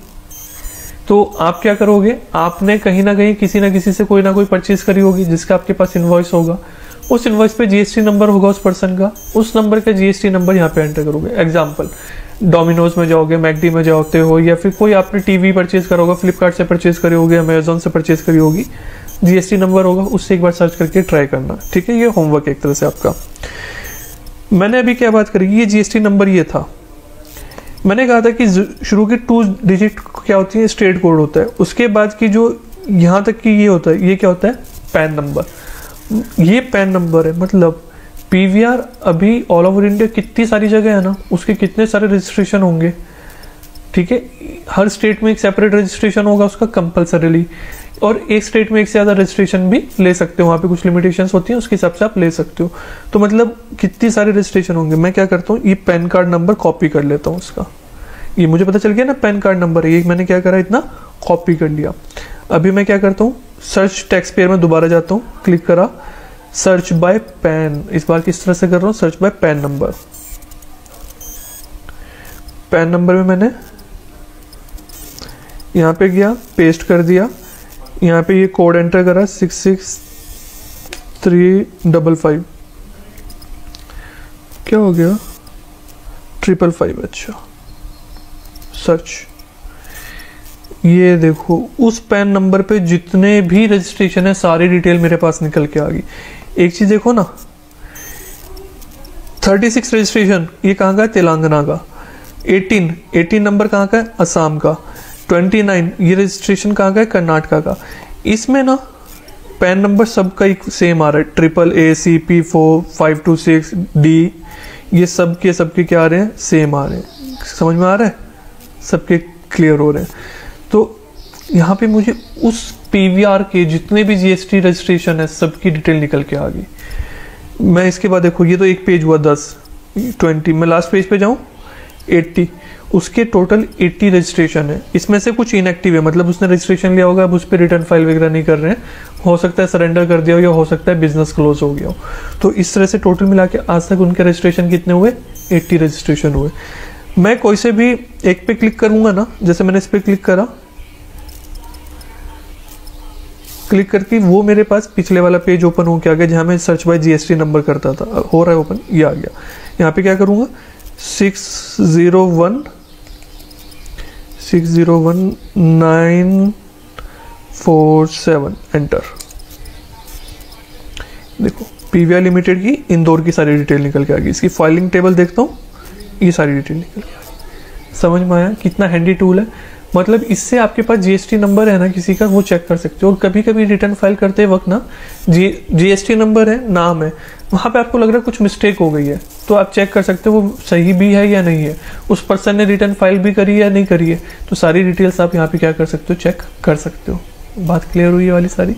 S1: तो आप क्या करोगे, आपने कहीं ना कहीं किसी ना किसी से कोई ना कोई परचेज करी होगी जिसका आपके पास इनवॉइस होगा। उस इनवॉइस पे जीएसटी नंबर होगा उस पर्सन का, उस नंबर का जीएसटी नंबर यहाँ पे एंटर करोगे। एग्जांपल, डोमिनोज में जाओगे, मैकडी में जाते हो, या फिर कोई आपने टीवी परचेज करा होगा, फ्लिपकार्ट से परचेज करी होगी, अमेजोन से परचेज करी होगी, जीएसटी नंबर होगा, उससे एक बार सर्च करके ट्राई करना। ठीक है, ये होमवर्क एक तरह से आपका। मैंने अभी क्या बात करी, ये जीएसटी नंबर ये था। मैंने कहा था कि शुरू की 2 डिजिट क्या होती है, स्टेट कोड होता है। उसके बाद की जो यहाँ तक की ये होता है, ये क्या होता है, पैन नंबर। ये पैन नंबर है, मतलब पीवीआर अभी ऑल ओवर इंडिया कितनी सारी जगह है ना, उसके कितने सारे रजिस्ट्रेशन होंगे। ठीक है, हर स्टेट में एक सेपरेट रजिस्ट्रेशन होगा उसका कंपलसरीली, और एक स्टेट में एक से ज़्यादा रजिस्ट्रेशन भी ले सकते हो, वहाँ पे कुछ लिमिटेशंस होती हैं, उसके हिसाब से आप ले सकते हो। तो मतलब कितनी सारे रजिस्ट्रेशन होंगे। मैं क्या करता हूँ, ये पैन कार्ड नंबर कॉपी कर लेता हूँ उसका। ये मुझे पता चल गया ना पैन कार्ड नंबर है, ये मैंने क्या करा, इतना कॉपी कर लिया। अभी मैं क्या करता हूँ, सर्च टैक्स पेयर में दोबारा जाता हूँ, क्लिक करा, सर्च बाय पैन। इस बार किस तरह से कर रहा हूँ, search by pan number. Pan number में मैंने यहाँ पे गया, पेस्ट कर दिया, यहाँ पे ये कोड एंटर करा 66355। क्या हो गया, 555। अच्छा, सर्च। ये देखो उस पैन नंबर पे जितने भी रजिस्ट्रेशन है सारी डिटेल मेरे पास निकल के आ गई। एक चीज देखो ना, 36 रजिस्ट्रेशन ये कहाँ का है, तेलंगाना का। 18 नंबर कहाँ का है, असम का। 29 ये रजिस्ट्रेशन कहाँ का है, कर्नाटका का। इसमें ना पैन नंबर सबका ही सेम आ रहा है, AACP4526D, ये सबके क्या आ रहे हैं, सेम आ रहे हैं। समझ में आ रहा है, सबके क्लियर हो रहे हैं। तो यहाँ पे मुझे उस पीवीआर के जितने भी जीएसटी रजिस्ट्रेशन है सबकी डिटेल निकल के आ गई। मैं इसके बाद देखो, ये तो एक पेज हुआ 10, 20, मैं लास्ट पेज पे जाऊँ 80, उसके टोटल 80 रजिस्ट्रेशन है। इसमें से कुछ इनएक्टिव है, मतलब उसने रजिस्ट्रेशन लिया होगा, अब उस पर रिटर्न फाइल वगैरह नहीं कर रहे हैं, हो सकता है सरेंडर कर दिया हो या हो सकता है बिजनेस क्लोज हो गया हो। तो इस तरह से टोटल मिला के आज तक उनके रजिस्ट्रेशन कितने हुए, 80 रजिस्ट्रेशन हुए। मैं कोई से भी एक पे क्लिक करूंगा ना, जैसे मैंने इस पे क्लिक करा, क्लिक करके वो मेरे पास पिछले वाला पेज ओपन हो के आ गया जहां मैं सर्च बाय जीएसटी नंबर करता था, हो रहा है ओपन, ये आ गया। यहाँ पे क्या करूंगा, 601947 एंटर। देखो पीवीआर लिमिटेड की इंदौर की सारी डिटेल निकल के आ गई। इसकी फाइलिंग टेबल देखता हूँ, ये सारी डिटेल निकल के आ गई। समझ में आया कितना हैंडी टूल है। मतलब इससे आपके पास जीएसटी नंबर है ना किसी का, वो चेक कर सकते हो। और कभी कभी रिटर्न फाइल करते वक्त ना जीएसटी नंबर है, नाम है, वहाँ पे आपको लग रहा है कुछ मिस्टेक हो गई है, तो आप चेक कर सकते हो वो सही भी है या नहीं है, उस पर्सन ने रिटर्न फाइल भी करी है या नहीं करी है। तो सारी डिटेल्स आप यहाँ पे क्या कर सकते हो, चेक कर सकते हो। बात क्लियर हुई है वाली सारी।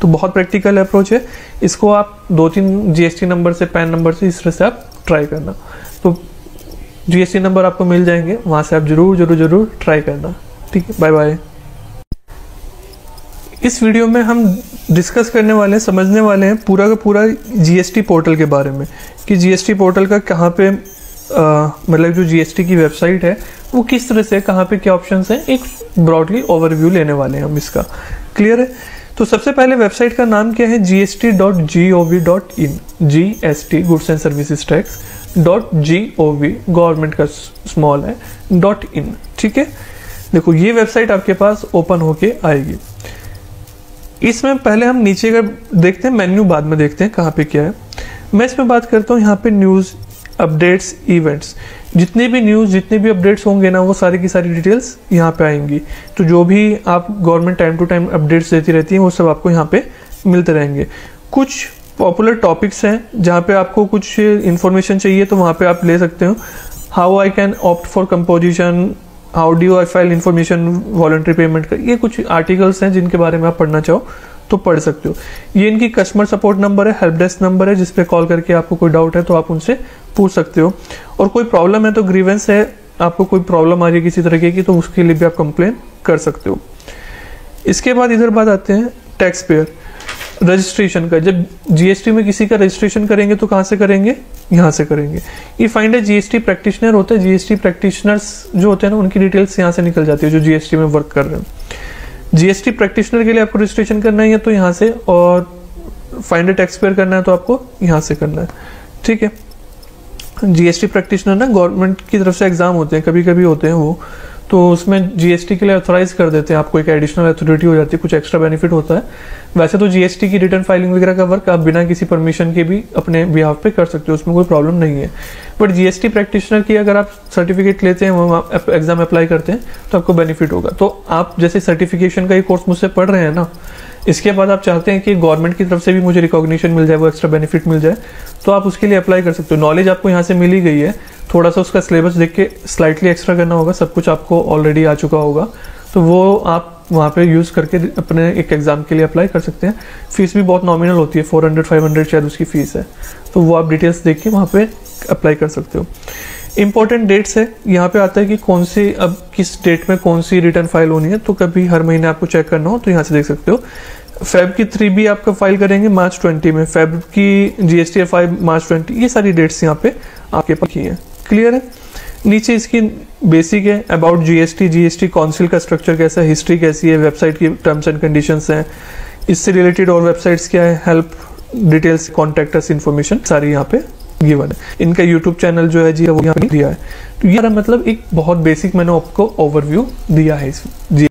S1: तो बहुत प्रैक्टिकल अप्रोच है, इसको आप 2-3 जीएसटी नंबर से, पैन नंबर से इस तरह से आप ट्राई करना। तो जीएसटी नंबर आपको मिल जाएंगे, वहाँ से आप जरूर ट्राई करना। ठीक है, बाय बाय। इस वीडियो में हम डिस्कस करने वाले हैं, समझने वाले हैं पूरा का पूरा जीएसटी पोर्टल के बारे में कि जीएसटी पोर्टल का कहाँ पे मतलब जो जीएसटी की वेबसाइट है वो किस तरह से, कहाँ पे क्या ऑप्शंस हैं, एक ब्रॉडली ओवरव्यू लेने वाले हैं हम इसका। क्लियर है? तो सबसे पहले वेबसाइट का नाम क्या है, gst.gov.in, GST goods and services tax .gov, government का स्मॉल है .in। ठीक है, देखो ये वेबसाइट आपके पास ओपन होके आएगी। इसमें पहले हम नीचे का देखते हैं, मेन्यू बाद में देखते हैं कहाँ पे क्या है। मैं इसमें बात करता हूँ यहाँ पे न्यूज़, अपडेट्स, इवेंट्स, जितने भी न्यूज़, जितने भी अपडेट्स होंगे ना, वो सारी की सारी डिटेल्स यहाँ पे आएंगी। तो जो भी आप government time to time updates देती रहती है वो सब आपको यहाँ पे मिलते रहेंगे। कुछ पॉपुलर टॉपिक्स हैं जहाँ पे आपको कुछ इन्फॉर्मेशन चाहिए तो वहाँ पे आप ले सकते हो। How I can opt for composition, how do I file information, voluntary payment का, ये कुछ आर्टिकल्स हैं जिनके बारे में आप पढ़ना चाहो तो पढ़ सकते हो। ये इनकी कस्टमर सपोर्ट नंबर है, हेल्प डेस्क नंबर है, जिसपे कॉल करके आपको कोई डाउट है तो आप उनसे पूछ सकते हो। और कोई प्रॉब्लम है तो ग्रीवेंस है, आपको कोई प्रॉब्लम आ रही है किसी तरीके की तो उसके लिए भी आप कंप्लेन कर सकते हो। इसके बाद इधर बात आते हैं टैक्स पेयर रजिस्ट्रेशन का। जब जीएसटी में किसी का रजिस्ट्रेशन करेंगे तो कहाँ से करेंगे, यहाँ से करेंगे। ये फाइंड है जीएसटी प्रैक्टिशनर होता है, जीएसटी प्रैक्टिशनर्स जो होते हैं ना उनकी डिटेल्स यहाँ से निकल जाती है जो जीएसटी में वर्क कर रहे हैं। जीएसटी प्रैक्टिशनर के लिए आपको रजिस्ट्रेशन करना है तो यहाँ से, और फाइंड टैक्स पेयर करना है तो आपको यहाँ से करना है। ठीक है, जीएसटी प्रैक्टिशनर ना गवर्नमेंट की तरफ से एग्जाम होते हैं, कभी कभी होते हैं वो, तो उसमें जीएसटी के लिए ऑथराइज कर देते हैं, आपको एक एडिशनल अथॉरिटी हो जाती है, कुछ एक्स्ट्रा बेनिफिट होता है। वैसे तो जीएसटी की रिटर्न फाइलिंग वगैरह का वर्क आप बिना किसी परमिशन के भी अपने बिहाफ पे कर सकते हो, उसमें कोई प्रॉब्लम नहीं है। बट जीएसटी प्रैक्टिशनर की अगर आप सर्टिफिकेट लेते हैं, वो एग्जाम अप्लाई करते हैं तो आपको बेनिफिट होगा। तो आप जैसे सर्टिफिकेशन का ये कोर्स मुझसे पढ़ रहे हैं ना, इसके बाद आप चाहते हैं कि गवर्नमेंट की तरफ से भी मुझे रिकॉग्निशन मिल जाए, वो एक्स्ट्रा बेनिफिट मिल जाए, तो आप उसके लिए अप्लाई कर सकते हो। नॉलेज आपको यहाँ से मिल ही गई है, थोड़ा सा उसका सिलेबस देख के स्लाइटली एक्स्ट्रा करना होगा, सब कुछ आपको ऑलरेडी आ चुका होगा, तो वो आप वहाँ पे यूज़ करके अपने एक एग्जाम के लिए अप्लाई कर सकते हैं। फीस भी बहुत नॉमिनल होती है, 400-500 शायद उसकी फीस है, तो वो आप डिटेल्स देख के वहाँ पे अप्लाई कर सकते हो। इंपॉर्टेंट डेट्स है, यहाँ पे आता है कि कौन सी, अब किस डेट में कौन सी रिटर्न फाइल होनी है, तो कभी हर महीने आपको चेक करना हो तो यहाँ से देख सकते हो। फेब की 3B आपका फाइल करेंगे मार्च 20 में, फेब की GST-FI मार्च 20, ये सारी डेट्स यहाँ पे आपके पास है। क्लियर है? नीचे इसकी बेसिक है, अबाउट जीएसटी, जीएसटी काउंसिल का स्ट्रक्चर कैसा है, हिस्ट्री कैसी है, वेबसाइट की टर्म्स एंड कंडीशंस हैं, इससे रिलेटेड और वेबसाइट्स क्या है, help details, contact us information सारी यहाँ पे गिवन है। इनका यूट्यूब चैनल जो है जी वो यहाँ पे दिया है। तो ये मतलब एक बहुत बेसिक मैंने आपको ओवरव्यू दिया है इस जी